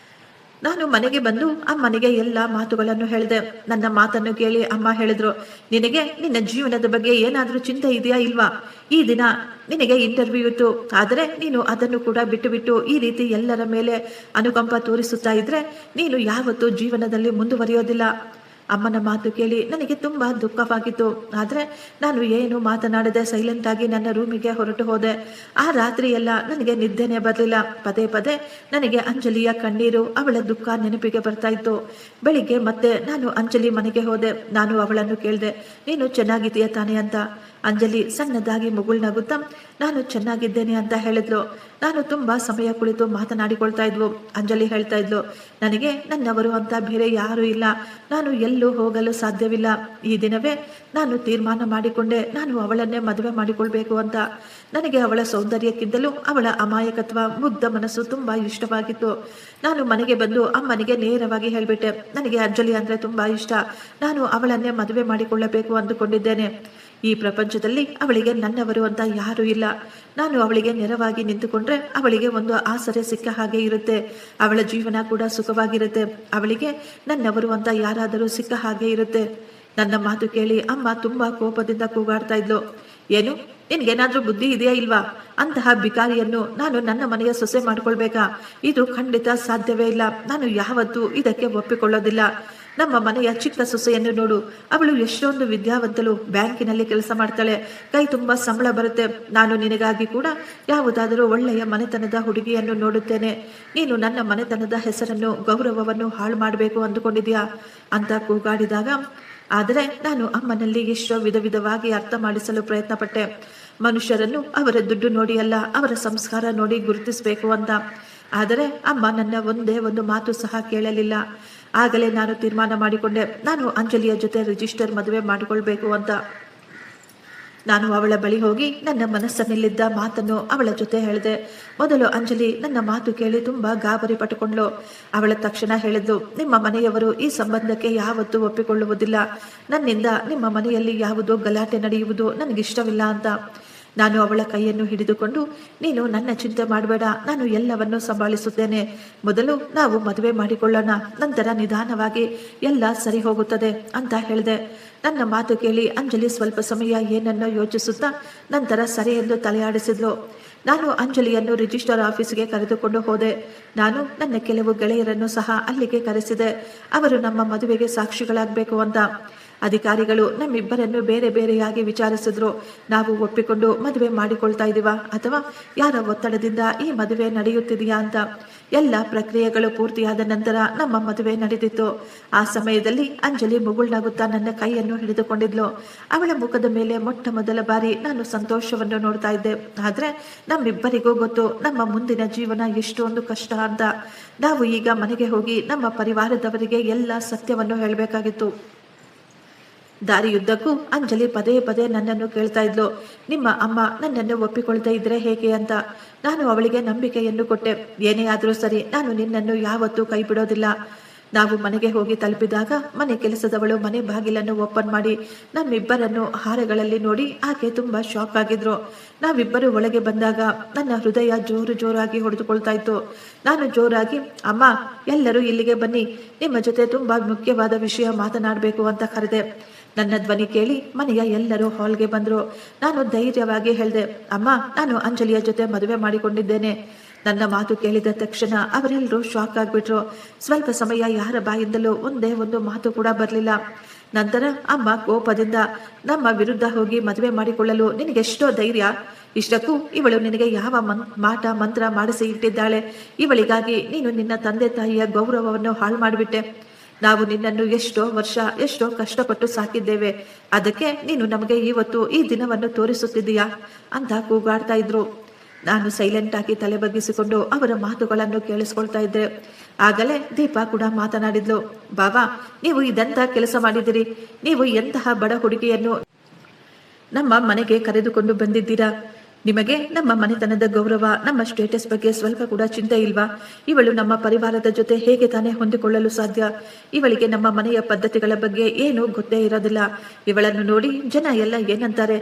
ನಾನು ಮನೆಗೆ ಬಂದು ಅಮ್ಮನಿಗೆ ಎಲ್ಲ ಮಾತುಗಳನ್ನು ಹೇಳಿದೆ. ನನ್ನ ಮಾತನ್ನು ಕೇಳಿ ಅಮ್ಮ ಹೇಳಿದ್ರು, ನಿನಗೆ ನಿನ್ನ ಜೀವನದ ಬಗ್ಗೆ ಏನಾದರೂ ಚಿಂತೆ ಇದೆಯಾ ಇಲ್ವಾ? ಈ ದಿನ ನಿನಗೆ ಇಂಟರ್ವ್ಯೂ ಇತ್ತು, ಆದರೆ ನೀನು ಅದನ್ನು ಕೂಡ ಬಿಟ್ಟು ಈ ರೀತಿ ಎಲ್ಲರ ಮೇಲೆ ಅನುಕಂಪ ತೋರಿಸುತ್ತಾ ಇದ್ರೆ ನೀನು ಯಾವತ್ತೂ ಜೀವನದಲ್ಲಿ ಮುಂದುವರಿಯೋದಿಲ್ಲ. ಅಮ್ಮನ ಮಾತು ಕೇಳಿ ನನಗೆ ತುಂಬಾ ದುಃಖವಾಗಿತ್ತು. ಆದರೆ ನಾನು ಏನು ಮಾತನಾಡದೆ ಸೈಲೆಂಟ್ ಆಗಿ ನನ್ನ ರೂಮಿಗೆ ಹೊರಟು ಹೋದೆ. ಆ ರಾತ್ರಿ ಎಲ್ಲ ನನಗೆ ನಿದ್ದೆನೆ ಬರಲಿಲ್ಲ. ಪದೇ ನನಗೆ ಅಂಜಲಿಯ ಕಣ್ಣೀರು, ಅವಳ ದುಃಖ ನೆನಪಿಗೆ ಬರ್ತಾ ಇತ್ತು. ಬೆಳಿಗ್ಗೆ ಮತ್ತೆ ನಾನು ಅಂಜಲಿ ಮನೆಗೆ ಹೋದೆ. ನಾನು ಅವಳನ್ನು ಕೇಳಿದೆ, ನೀನು ಚೆನ್ನಾಗಿದೆಯಾ ತಾನೆ ಅಂತ. ಅಂಜಲಿ ಸಣ್ಣದಾಗಿ ಮುಗುಳ್ನಗುತ್ತಾ ನಾನು ಚೆನ್ನಾಗಿದ್ದೇನೆ ಅಂತ ಹೇಳಿದ್ಲು. ನಾನು ತುಂಬಾ ಸಮಯ ಕುಳಿತು ಮಾತನಾಡಿಕೊಳ್ತಾ ಇದ್ವು. ಅಂಜಲಿ ಹೇಳ್ತಾ ಇದ್ಲು, ನನಗೆ ನನ್ನವರು ಅಂತ ಬೇರೆ ಯಾರೂ ಇಲ್ಲ, ನಾನು ಎಲ್ಲೂ ಹೋಗಲು ಸಾಧ್ಯವಿಲ್ಲ. ಈ ದಿನವೇ ನಾನು ತೀರ್ಮಾನ ಮಾಡಿಕೊಂಡೆ, ನಾನು ಅವಳನ್ನೇ ಮದುವೆ ಮಾಡಿಕೊಳ್ಬೇಕು ಅಂತ. ನನಗೆ ಅವಳ ಸೌಂದರ್ಯಕ್ಕಿಂತಲೂ ಅವಳ ಅಮಾಯಕತ್ವ, ಮುಗ್ಧ ಮನಸ್ಸು ತುಂಬಾ ಇಷ್ಟವಾಗಿತ್ತು. ನಾನು ಮನೆಗೆ ಬಂದು ಅಮ್ಮನಿಗೆ ನೇರವಾಗಿ ಹೇಳಿಬಿಟ್ಟೆ, ನನಗೆ ಅಂಜಲಿ ಅಂದ್ರೆ ತುಂಬಾ ಇಷ್ಟ, ನಾನು ಅವಳನ್ನೇ ಮದುವೆ ಮಾಡಿಕೊಳ್ಳಬೇಕು ಅಂದುಕೊಂಡಿದ್ದೇನೆ. ಈ ಪ್ರಪಂಚದಲ್ಲಿ ಅವಳಿಗೆ ನನ್ನವರು ಅಂತ ಯಾರೂ ಇಲ್ಲ. ನಾನು ಅವಳಿಗೆ ನೆರವಾಗಿ ನಿಂತುಕೊಂಡ್ರೆ ಅವಳಿಗೆ ಒಂದು ಆಸರೆ ಸಿಕ್ಕ ಹಾಗೆ ಇರುತ್ತೆ, ಅವಳ ಜೀವನ ಕೂಡ ಸುಖವಾಗಿರುತ್ತೆ, ಅವಳಿಗೆ ನನ್ನವರು ಅಂತ ಯಾರಾದರೂ ಸಿಕ್ಕ ಹಾಗೆ ಇರುತ್ತೆ. ನನ್ನ ಮಾತು ಕೇಳಿ ಅಮ್ಮ ತುಂಬಾ ಕೋಪದಿಂದ ಕೂಗಾಡ್ತಾ ಇದ್ಲು. ಏನು, ನಿನ್ಗೇನಾದ್ರೂ ಬುದ್ಧಿ ಇದೆಯಾ ಇಲ್ವಾ? ಅಂತಹ ಬಿಕಾರಿಯನ್ನು ನಾನು ನನ್ನ ಮನೆಯ ಸೊಸೆ ಮಾಡ್ಕೊಳ್ಬೇಕಾ? ಇದು ಖಂಡಿತ ಸಾಧ್ಯವೇ ಇಲ್ಲ. ನಾನು ಯಾವತ್ತೂ ಇದಕ್ಕೆ ಒಪ್ಪಿಕೊಳ್ಳೋದಿಲ್ಲ. ನಮ್ಮ ಮನೆಯ ಚಿಕ್ಕ ಸೊಸೆಯನ್ನು ನೋಡು, ಅವಳು ಎಷ್ಟೊಂದು ವಿದ್ಯಾವಂತಳು, ಬ್ಯಾಂಕಿನಲ್ಲಿ ಕೆಲಸ ಮಾಡ್ತಾಳೆ, ಕೈ ತುಂಬಾ ಸಂಬಳ ಬರುತ್ತೆ. ನಾನು ನಿನಗಾಗಿ ಕೂಡ ಯಾವುದಾದರೂ ಒಳ್ಳೆಯ ಮನೆತನದ ಹುಡುಗಿಯನ್ನು ನೋಡುತ್ತೇನೆ. ನೀನು ನನ್ನ ಮನೆತನದ ಹೆಸರನ್ನು, ಗೌರವವನ್ನು ಹಾಳು ಮಾಡಬೇಕು ಅಂದುಕೊಂಡಿದ್ಯಾ ಅಂತ ಕೂಗಾಡಿದಾಗ, ಆದರೆ ನಾನು ಅಮ್ಮನಲ್ಲಿ ಎಷ್ಟೋ ವಿಧವಾಗಿ ಅರ್ಥ ಮಾಡಿಸಲು ಪ್ರಯತ್ನ ಪಟ್ಟೆ. ಮನುಷ್ಯರನ್ನು ಅವರ ದುಡ್ಡು ನೋಡಿ ಅಲ್ಲ, ಅವರ ಸಂಸ್ಕಾರ ನೋಡಿ ಗುರುತಿಸಬೇಕು ಅಂತ. ಆದರೆ ಅಮ್ಮ ನನ್ನ ಒಂದೇ ಒಂದು ಮಾತು ಸಹ ಕೇಳಲಿಲ್ಲ. ಆಗಲೇ ನಾನು ತೀರ್ಮಾನ ಮಾಡಿಕೊಂಡೆ, ನಾನು ಅಂಜಲಿಯ ಜೊತೆ ರಿಜಿಸ್ಟರ್ ಮದುವೆ ಮಾಡಿಕೊಳ್ಬೇಕು ಅಂತ. ನಾನು ಅವಳ ಬಳಿ ಹೋಗಿ ನನ್ನ ಮನಸ್ಸನ್ನಲ್ಲಿದ್ದ ಮಾತನ್ನು ಅವಳ ಜೊತೆ ಹೇಳಿದೆ. ಮೊದಲು ಅಂಜಲಿ ನನ್ನ ಮಾತು ಕೇಳಿ ತುಂಬಾ ಗಾಬರಿ ಪಟ್ಟುಕೊಂಡ್ಳು. ಅವಳ ತಕ್ಷಣ ಹೇಳಿದ್ದು, ನಿಮ್ಮ ಮನೆಯವರು ಈ ಸಂಬಂಧಕ್ಕೆ ಯಾವತ್ತೂ ಒಪ್ಪಿಕೊಳ್ಳುವುದಿಲ್ಲ, ನನ್ನಿಂದ ನಿಮ್ಮ ಮನೆಯಲ್ಲಿ ಯಾವುದೋ ಗಲಾಟೆ ನಡೆಯುವುದು ನನಗಿಷ್ಟವಿಲ್ಲ ಅಂತ. ನಾನು ಅವಳ ಕೈಯನ್ನು ಹಿಡಿದುಕೊಂಡು, ನೀನು ನನ್ನ ಚಿಂತೆ ಮಾಡಬೇಡ, ನಾನು ಎಲ್ಲವನ್ನೂ ಸಂಭಾಳಿಸುತ್ತೇನೆ. ಮೊದಲು ನಾವು ಮದುವೆ ಮಾಡಿಕೊಳ್ಳೋಣ, ನಂತರ ನಿಧಾನವಾಗಿ ಎಲ್ಲ ಸರಿ ಹೋಗುತ್ತದೆ ಅಂತ ಹೇಳಿದೆ. ನನ್ನ ಮಾತು ಕೇಳಿ ಅಂಜಲಿ ಸ್ವಲ್ಪ ಸಮಯ ಏನನ್ನೋ ಯೋಚಿಸುತ್ತಾ ನಂತರ ಸರಿ ಎಂದು ತಲೆಯಾಡಿಸಿದ್ಲು. ನಾನು ಅಂಜಲಿಯನ್ನು ರಿಜಿಸ್ಟರ್ ಆಫೀಸ್ಗೆ ಕರೆದುಕೊಂಡು ಹೋದೆ. ನಾನು ನನ್ನ ಕೆಲವು ಗೆಳೆಯರನ್ನು ಸಹ ಅಲ್ಲಿಗೆ ಕರೆಸಿದೆ. ಅವರು ನಮ್ಮ ಮದುವೆಗೆ ಸಾಕ್ಷಿಗಳಾಗಬೇಕು ಅಂತ. ಅಧಿಕಾರಿಗಳು ನಮ್ಮಿಬ್ಬರನ್ನು ಬೇರೆ ಬೇರೆಯಾಗಿ ವಿಚಾರಿಸಿದ್ರು. ನಾವು ಒಪ್ಪಿಕೊಂಡು ಮದುವೆ ಮಾಡಿಕೊಳ್ತಾ ಇದ್ದೀವಾ ಅಥವಾ ಯಾರ ಒತ್ತಡದಿಂದ ಈ ಮದುವೆ ನಡೆಯುತ್ತಿದೆಯಾ ಅಂತ. ಎಲ್ಲ ಪ್ರಕ್ರಿಯೆಗಳು ಪೂರ್ತಿಯಾದ ನಂತರ ನಮ್ಮ ಮದುವೆ ನಡೆದಿತ್ತು. ಆ ಸಮಯದಲ್ಲಿ ಅಂಜಲಿ ಮುಗುಳ್ನಾಗುತ್ತಾ ನನ್ನ ಕೈಯನ್ನು ಹಿಡಿದುಕೊಂಡಿದ್ಲು. ಅವಳ ಮುಖದ ಮೇಲೆ ಮೊಟ್ಟ ಮೊದಲ ಬಾರಿ ನಾನು ಸಂತೋಷವನ್ನು ನೋಡ್ತಾ ಇದ್ದೆ. ಆದ್ರೆ ನಮ್ಮಿಬ್ಬರಿಗೂ ಗೊತ್ತು ನಮ್ಮ ಮುಂದಿನ ಜೀವನ ಎಷ್ಟೊಂದು ಕಷ್ಟ ಅಂತ. ನಾವು ಈಗ ಮನೆಗೆ ಹೋಗಿ ನಮ್ಮ ಪರಿವಾರದವರಿಗೆ ಎಲ್ಲ ಸತ್ಯವನ್ನು ಹೇಳಬೇಕಾಗಿತ್ತು. ದಾರಿಯುದ್ದಕ್ಕೂ ಅಂಜಲಿ ಪದೇ ಪದೇ ನನ್ನನ್ನು ಕೇಳ್ತಾ ಇದ್ಲು, ನಿಮ್ಮ ಅಮ್ಮ ನನ್ನನ್ನು ಒಪ್ಪಿಕೊಳ್ತಾ ಇದ್ರೆ ಹೇಗೆ ಅಂತ. ನಾನು ಅವಳಿಗೆ ನಂಬಿಕೆಯನ್ನು ಕೊಟ್ಟೆ. ಏನೇ ಆದರೂ ಸರಿ, ನಾನು ನಿನ್ನನ್ನು ಯಾವತ್ತೂ ಕೈ ಬಿಡೋದಿಲ್ಲ. ನಾವು ಮನೆಗೆ ಹೋಗಿ ತಲುಪಿದಾಗ ಮನೆ ಕೆಲಸದವಳು ಮನೆ ಬಾಗಿಲನ್ನು ಓಪನ್ ಮಾಡಿ ನಮ್ಮಿಬ್ಬರನ್ನು ಹಾರಗಳಲ್ಲಿ ನೋಡಿ ಆಕೆ ತುಂಬಾ ಶಾಕ್ ಆಗಿದ್ರು. ನಾವಿಬ್ಬರು ಒಳಗೆ ಬಂದಾಗ ನನ್ನ ಹೃದಯ ಜೋರು ಜೋರಾಗಿ ಹೊಡೆದುಕೊಳ್ತಾ ಇತ್ತು. ನಾನು ಜೋರಾಗಿ, ಅಮ್ಮ, ಎಲ್ಲರೂ ಇಲ್ಲಿಗೆ ಬನ್ನಿ, ನಿಮ್ಮ ಜೊತೆ ತುಂಬಾ ಮುಖ್ಯವಾದ ವಿಷಯ ಮಾತನಾಡಬೇಕು ಅಂತ ಕರೆದೆ. ನನ್ನ ಧ್ವನಿ ಕೇಳಿ ಮನೆಯ ಎಲ್ಲರೂ ಹಾಲ್ಗೆ ಬಂದ್ರು. ನಾನು ಧೈರ್ಯವಾಗಿ ಹೇಳಿದೆ, ಅಮ್ಮ, ನಾನು ಅಂಜಲಿಯ ಜೊತೆ ಮದುವೆ ಮಾಡಿಕೊಂಡಿದ್ದೇನೆ. ನನ್ನ ಮಾತು ಕೇಳಿದ ತಕ್ಷಣ ಅವರೆಲ್ಲರೂ ಶಾಕ್ ಆಗ್ಬಿಟ್ರು. ಸ್ವಲ್ಪ ಸಮಯ ಯಾರ ಬಾಯಿಂದಲೂ ಒಂದೇ ಒಂದು ಮಾತು ಕೂಡ ಬರಲಿಲ್ಲ. ನಂತರ ಅಮ್ಮ ಕೋಪದಿಂದ, ನಮ್ಮ ವಿರುದ್ಧ ಹೋಗಿ ಮದುವೆ ಮಾಡಿಕೊಳ್ಳಲು ನಿನಗೆಷ್ಟೋ ಧೈರ್ಯ? ಇಷ್ಟಕ್ಕೂ ಇವಳು ನಿನಗೆ ಯಾವ ಮಾಟ ಮಂತ್ರ ಮಾಡಿಸಿ ಇಟ್ಟಿದ್ದಾಳೆ? ಇವಳಿಗಾಗಿ ನೀನು ನಿನ್ನ ತಂದೆ ತಾಯಿಯ ಗೌರವವನ್ನು ಹಾಳು ಮಾಡಿಬಿಟ್ಟೆ. ನಾವು ನಿನ್ನನ್ನು ಎಷ್ಟೋ ವರ್ಷ ಎಷ್ಟೋ ಕಷ್ಟಪಟ್ಟು ಸಾಕಿದ್ದೇವೆ. ಅದಕ್ಕೆ ನೀನು ನಮಗೆ ಇವತ್ತು ಈ ದಿನವನ್ನು ತೋರಿಸುತ್ತಿದ್ದೀಯಾ ಅಂತ ಕೂಗಾಡ್ತಾ ಇದ್ರು. ನಾನು ಸೈಲೆಂಟ್ ಆಗಿ ತಲೆ ಬಗ್ಗಿಸಿಕೊಂಡು ಅವರ ಮಾತುಗಳನ್ನು ಕೇಳಿಸ್ಕೊಳ್ತಾ ಇದ್ದೆ. ಆಗಲೇ ದೀಪಾ ಕೂಡ ಮಾತನಾಡಿದ್ಲು. ಬಾಬಾ, ನೀವು ಇದೆಂತ ಕೆಲಸ ಮಾಡಿದಿರಿ? ನೀವು ಎಂತಹ ಬಡ ಹುಡುಗಿಯನ್ನು ನಮ್ಮ ಮನೆಗೆ ಕರೆದುಕೊಂಡು ಬಂದಿದ್ದೀರಾ? ನಿಮಗೆ ನಮ್ಮ ಮನೆತನದ ಗೌರವ, ನಮ್ಮ ಸ್ಟೇಟಸ್ ಬಗ್ಗೆ ಸ್ವಲ್ಪ ಕೂಡ ಚಿಂತೆ ಇಲ್ವಾ? ಇವಳು ನಮ್ಮ ಪರಿವಾರದ ಜೊತೆ ಹೇಗೆ ತಾನೇ ಹೊಂದಿಕೊಳ್ಳಲು ಸಾಧ್ಯ? ಇವಳಿಗೆ ನಮ್ಮ ಮನೆಯ ಪದ್ಧತಿಗಳ ಬಗ್ಗೆ ಏನೂ ಗೊತ್ತೇ ಇರೋದಿಲ್ಲ. ಇವಳನ್ನು ನೋಡಿ ಜನ ಎಲ್ಲ ಏನಂತಾರೆ?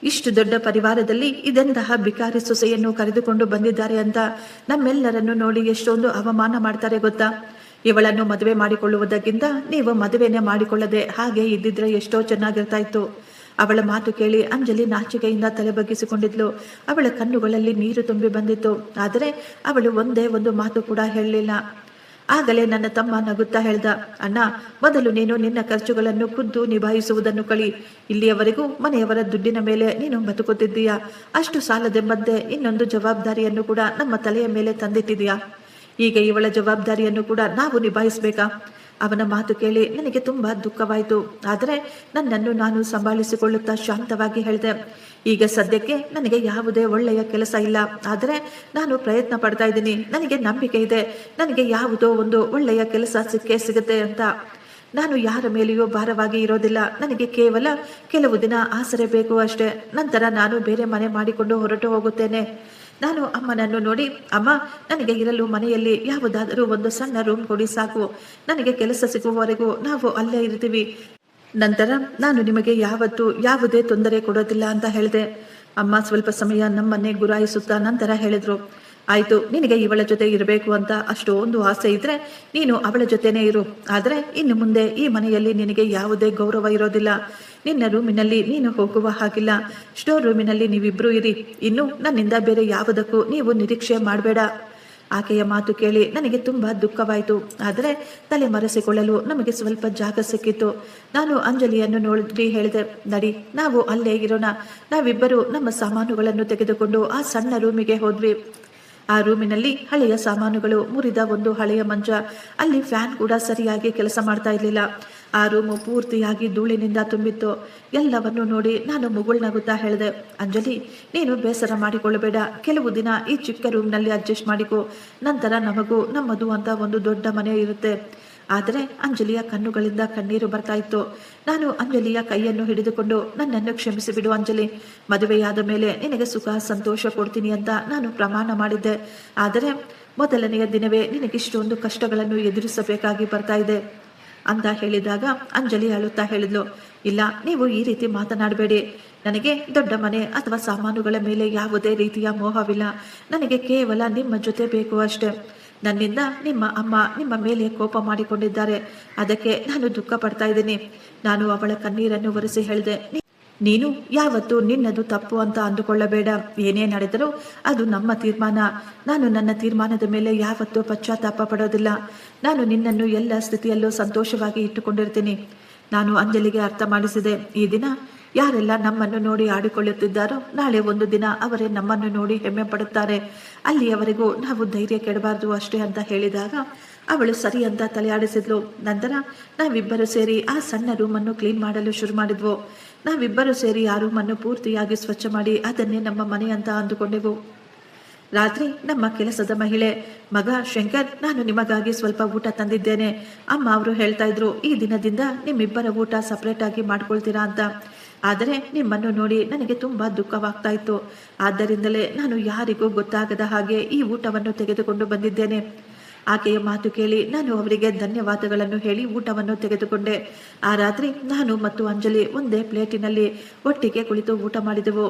ಇಷ್ಟು ದೊಡ್ಡ ಪರಿವಾರದಲ್ಲಿ ಇದೆಂತಹ ಬಿಕಾರಿ ಸೊಸೆಯನ್ನು ಕರೆದುಕೊಂಡು ಬಂದಿದ್ದಾರೆ ಅಂತ ನಮ್ಮೆಲ್ಲರನ್ನು ನೋಡಿ ಎಷ್ಟೊಂದು ಅವಮಾನ ಮಾಡ್ತಾರೆ ಗೊತ್ತಾ? ಇವಳನ್ನು ಮದುವೆ ಮಾಡಿಕೊಳ್ಳುವುದಕ್ಕಿಂತ ನೀವು ಮದುವೆನೇ ಮಾಡಿಕೊಳ್ಳದೆ ಹಾಗೆ ಇದ್ದಿದ್ರೆ ಎಷ್ಟೋ ಚೆನ್ನಾಗಿರ್ತಾ ಇತ್ತು. ಅವಳ ಮಾತು ಕೇಳಿ ಅಂಜಲಿ ನಾಚಿಕೆಯಿಂದ ತಲೆ ಬಗ್ಗಿಸಿಕೊಂಡಿದ್ಲು. ಅವಳ ಕಣ್ಣುಗಳಲ್ಲಿ ನೀರು ತುಂಬಿ ಬಂದಿತ್ತು. ಆದರೆ ಅವಳು ಒಂದೇ ಒಂದು ಮಾತು ಕೂಡ ಹೇಳಲಿಲ್ಲ. ಆಗಲೇ ನನ್ನ ತಮ್ಮ ನಗುತ್ತಾ ಹೇಳ್ದ, ಅಣ್ಣ, ಮೊದಲು ನೀನು ನಿನ್ನ ಖರ್ಚುಗಳನ್ನು ಖುದ್ದು ನಿಭಾಯಿಸುವುದನ್ನು ಕಲಿ. ಇಲ್ಲಿಯವರೆಗೂ ಮನೆಯವರ ದುಡ್ಡಿನ ಮೇಲೆ ನೀನು ಬದುಕುತ್ತಿದ್ದೀಯಾ. ಅಷ್ಟು ಸಾಲದೆಂಬಂತೆ ಇನ್ನೊಂದು ಜವಾಬ್ದಾರಿಯನ್ನು ಕೂಡ ನಮ್ಮ ತಲೆಯ ಮೇಲೆ ತಂದಿಟ್ಟಿದೀಯಾ. ಈಗ ಇವಳ ಜವಾಬ್ದಾರಿಯನ್ನು ಕೂಡ ನಾವು ನಿಭಾಯಿಸಬೇಕಾ? ಅವನ ಮಾತು ಕೇಳಿ ನನಗೆ ತುಂಬಾ ದುಃಖವಾಯಿತು. ಆದರೆ ನನ್ನನ್ನು ನಾನು ಸಂಭಾಳಿಸಿಕೊಳ್ಳುತ್ತಾ ಶಾಂತವಾಗಿ ಹೇಳಿದೆ, ಈಗ ಸದ್ಯಕ್ಕೆ ನನಗೆ ಯಾವುದೇ ಒಳ್ಳೆಯ ಕೆಲಸ ಇಲ್ಲ. ಆದರೆ ನಾನು ಪ್ರಯತ್ನ ಪಡ್ತಾ ಇದ್ದೀನಿ. ನನಗೆ ನಂಬಿಕೆ ಇದೆ, ನನಗೆ ಯಾವುದೋ ಒಂದು ಒಳ್ಳೆಯ ಕೆಲಸ ಸಿಕ್ಕೇ ಸಿಗುತ್ತೆ ಅಂತ. ನಾನು ಯಾರ ಮೇಲೆಯೂ ಭಾರವಾಗಿ ಇರೋದಿಲ್ಲ. ನನಗೆ ಕೇವಲ ಕೆಲವು ದಿನ ಆಸರೆ ಬೇಕು ಅಷ್ಟೇ. ನಂತರ ನಾನು ಬೇರೆ ಮನೆ ಮಾಡಿಕೊಂಡು ಹೊರಟು ಹೋಗುತ್ತೇನೆ. ನಾನು ಅಮ್ಮನನ್ನು ನೋಡಿ, ಅಮ್ಮ, ನನಗೆ ಇರಲು ಮನೆಯಲ್ಲಿ ಯಾವುದಾದರೂ ಒಂದು ಸಣ್ಣ ರೂಮ್ ಕೊಡಿ ಸಾಕು. ನನಗೆ ಕೆಲಸ ಸಿಗುವವರೆಗೂ ನಾವು ಅಲ್ಲೇ ಇರ್ತೀವಿ. ನಂತರ ನಾನು ನಿಮಗೆ ಯಾವತ್ತೂ ಯಾವುದೇ ತೊಂದರೆ ಕೊಡೋದಿಲ್ಲ ಅಂತ ಹೇಳಿದೆ. ಅಮ್ಮ ಸ್ವಲ್ಪ ಸಮಯ ನಮ್ಮನ್ನೇ ಗುರಾಯಿಸುತ್ತಾ ನಂತರ ಹೇಳಿದ್ರು, ಆಯ್ತು, ನಿನಗೆ ಇವಳ ಜೊತೆ ಇರಬೇಕು ಅಂತ ಅಷ್ಟೊಂದು ಆಸೆ ಇದ್ರೆ ನೀನು ಅವಳ ಜೊತೆನೇ ಇರು. ಆದರೆ ಇನ್ನು ಮುಂದೆ ಈ ಮನೆಯಲ್ಲಿ ನಿನಗೆ ಯಾವುದೇ ಗೌರವ ಇರೋದಿಲ್ಲ. ನಿನ್ನ ರೂಮಿನಲ್ಲಿ ನೀನು ಹೋಗುವ ಹಾಗಿಲ್ಲ. ಸ್ಟೋರ್ ರೂಮಿನಲ್ಲಿ ನೀವಿಬ್ರು ಇರಿ. ಇನ್ನು ನನ್ನಿಂದ ಬೇರೆ ಯಾವುದಕ್ಕೂ ನೀವು ನಿರೀಕ್ಷೆ ಮಾಡಬೇಡ. ಆಕೆಯ ಮಾತು ಕೇಳಿ ನನಗೆ ತುಂಬಾ ದುಃಖವಾಯಿತು. ಆದರೆ ತಲೆ ಮರೆಸಿಕೊಳ್ಳಲು ನಮಗೆ ಸ್ವಲ್ಪ ಜಾಗ ಸಿಕ್ಕಿತ್ತು. ನಾನು ಅಂಜಲಿಯನ್ನು ನೋಡಿ ಹೇಳಿದೆ, ನಡಿ, ನಾವು ಅಲ್ಲೇ ಇರೋಣ. ನಾವಿಬ್ಬರು ನಮ್ಮ ಸಾಮಾನುಗಳನ್ನು ತೆಗೆದುಕೊಂಡು ಆ ಸಣ್ಣ ರೂಮಿಗೆ ಹೋದ್ವಿ. ಆ ರೂಮಿನಲ್ಲಿ ಹಳೆಯ ಸಾಮಾನುಗಳು, ಮುರಿದ ಒಂದು ಹಳೆಯ ಮಂಚ, ಅಲ್ಲಿ ಫ್ಯಾನ್ ಕೂಡ ಸರಿಯಾಗಿ ಕೆಲಸ ಮಾಡ್ತಾ ಇರಲಿಲ್ಲ. ಆ ರೂಮು ಪೂರ್ತಿಯಾಗಿ ಧೂಳಿನಿಂದ ತುಂಬಿತ್ತು. ಎಲ್ಲವನ್ನು ನೋಡಿ ನಾನು ಮುಗುಳ್ನಗುತ್ತಾ ಹೇಳಿದೆ, ಅಂಜಲಿ, ನೀನು ಬೇಸರ ಮಾಡಿಕೊಳ್ಳಬೇಡ. ಕೆಲವು ದಿನ ಈ ಚಿಕ್ಕ ರೂಮ್ನಲ್ಲಿ ಅಡ್ಜಸ್ಟ್ ಮಾಡಿಕೊ. ನಂತರ ನಮಗೂ ನಮ್ಮದು ಅಂತ ಒಂದು ದೊಡ್ಡ ಮನೆ ಇರುತ್ತೆ. ಆದರೆ ಅಂಜಲಿಯ ಕಣ್ಣುಗಳಿಂದ ಕಣ್ಣೀರು ಬರ್ತಾ ಇತ್ತು. ನಾನು ಅಂಜಲಿಯ ಕೈಯನ್ನು ಹಿಡಿದುಕೊಂಡು, ನನ್ನನ್ನು ಕ್ಷಮಿಸಿಬಿಡು ಅಂಜಲಿ. ಮದುವೆಯಾದ ಮೇಲೆ ನಿನಗೆ ಸುಖ ಸಂತೋಷ ಕೊಡ್ತೀನಿ ಅಂತ ನಾನು ಪ್ರಮಾಣ ಮಾಡಿದ್ದೆ. ಆದರೆ ಮೊದಲನೆಯ ದಿನವೇ ನಿನಗಿಷ್ಟೊಂದು ಕಷ್ಟಗಳನ್ನು ಎದುರಿಸಬೇಕಾಗಿ ಬರ್ತಾ ಇದೆ. ಅಂತ ಹೇಳಿದಾಗ ಅಂಜಲಿ ಅಳುತ್ತಾ ಹೇಳಿದ್ಲು, ಇಲ್ಲ, ನೀವು ಈ ರೀತಿ ಮಾತನಾಡಬೇಡಿ. ನನಗೆ ದೊಡ್ಡ ಮನೆ ಅಥವಾ ಸಾಮಾನುಗಳ ಮೇಲೆ ಯಾವುದೇ ರೀತಿಯ ಮೋಹವಿಲ್ಲ. ನನಗೆ ಕೇವಲ ನಿಮ್ಮ ಜೊತೆ ಬೇಕು ಅಷ್ಟೇ. ನನ್ನಿಂದ ನಿಮ್ಮ ಅಮ್ಮ ನಿಮ್ಮ ಮೇಲೆ ಕೋಪ ಮಾಡಿಕೊಂಡಿದ್ದಾರೆ. ಅದಕ್ಕೆ ನಾನು ದುಃಖ ಪಡ್ತಾ ಇದ್ದೀನಿ. ನಾನು ಅವಳ ಕಣ್ಣೀರನ್ನು ಒರೆಸಿ ಹೇಳಿದೆ, ನೀನು ಯಾವತ್ತೂ ನಿನ್ನದು ತಪ್ಪು ಅಂತ ಅಂದುಕೊಳ್ಳಬೇಡ. ಏನೇ ನಡೆದರೂ ಅದು ನಮ್ಮ ತೀರ್ಮಾನ. ನಾನು ನನ್ನ ತೀರ್ಮಾನದ ಮೇಲೆ ಯಾವತ್ತೂ ಪಶ್ಚಾತ್ತಾಪ ಪಡೋದಿಲ್ಲ. ನಾನು ನಿನ್ನನ್ನು ಎಲ್ಲ ಸ್ಥಿತಿಯಲ್ಲೂ ಸಂತೋಷವಾಗಿ ಇಟ್ಟುಕೊಂಡಿರ್ತೀನಿ. ನಾನು ಅಂಜಲಿಗೆ ಅರ್ಥ ಮಾಡಿಸಿದೆ, ಈ ದಿನ ಯಾರೆಲ್ಲ ನಮ್ಮನ್ನು ನೋಡಿ ಆಡಿಕೊಳ್ಳುತ್ತಿದ್ದಾರೋ ನಾಳೆ ಒಂದು ದಿನ ಅವರೇ ನಮ್ಮನ್ನು ನೋಡಿ ಹೆಮ್ಮೆ ಪಡುತ್ತಾರೆ. ಅಲ್ಲಿಯವರೆಗೂ ನಾವು ಧೈರ್ಯ ಕೆಡಬಾರ್ದು ಅಷ್ಟೇ ಅಂತ ಹೇಳಿದಾಗ ಅವಳು ಸರಿ ಅಂತ ತಲೆಯಾಡಿಸಿದ್ಲು. ನಂತರ ನಾವಿಬ್ಬರು ಸೇರಿ ಆ ಸಣ್ಣ ರೂಮನ್ನು ಕ್ಲೀನ್ ಮಾಡಲು ಶುರು ಮಾಡಿದ್ವು. ನಾವಿಬ್ಬರು ಸೇರಿ ಆ ರೂಮನ್ನು ಪೂರ್ತಿಯಾಗಿ ಸ್ವಚ್ಛ ಮಾಡಿ ಅದನ್ನೇ ನಮ್ಮ ಮನೆ ಅಂತ ಅಂದುಕೊಂಡೆವು. ರಾತ್ರಿ ನಮ್ಮ ಕೆಲಸದ ಮಹಿಳೆ ಮಗ ಶಂಕರ್, ನಾನು ನಿಮಗಾಗಿ ಸ್ವಲ್ಪ ಊಟ ತಂದಿದ್ದೇನೆ. ಅಮ್ಮ ಅವರು ಹೇಳ್ತಾ ಇದ್ರು, ಈ ದಿನದಿಂದ ನಿಮ್ಮಿಬ್ಬರ ಊಟ ಸಪ್ರೇಟ್ ಆಗಿ ಮಾಡ್ಕೊಳ್ತೀರಾ ಅಂತ. ಆದರೆ ನಿಮ್ಮನ್ನು ನೋಡಿ ನನಗೆ ತುಂಬಾ ದುಃಖವಾಗ್ತಾ ಇತ್ತು. ಆದ್ದರಿಂದಲೇ ನಾನು ಯಾರಿಗೂ ಗೊತ್ತಾಗದ ಹಾಗೆ ಈ ಊಟವನ್ನು ತೆಗೆದುಕೊಂಡು ಬಂದಿದ್ದೇನೆ. ಆಕೆಯ ಮಾತು ಕೇಳಿ ನಾನು ಅವರಿಗೆ ಧನ್ಯವಾದಗಳನ್ನು ಹೇಳಿ ಊಟವನ್ನು ತೆಗೆದುಕೊಂಡೆ. ಆ ರಾತ್ರಿ ನಾನು ಮತ್ತು ಅಂಜಲಿ ಒಂದೇ ಪ್ಲೇಟಿನಲ್ಲಿ ಒಟ್ಟಿಗೆ ಕುಳಿತು ಊಟ ಮಾಡಿದೆವು.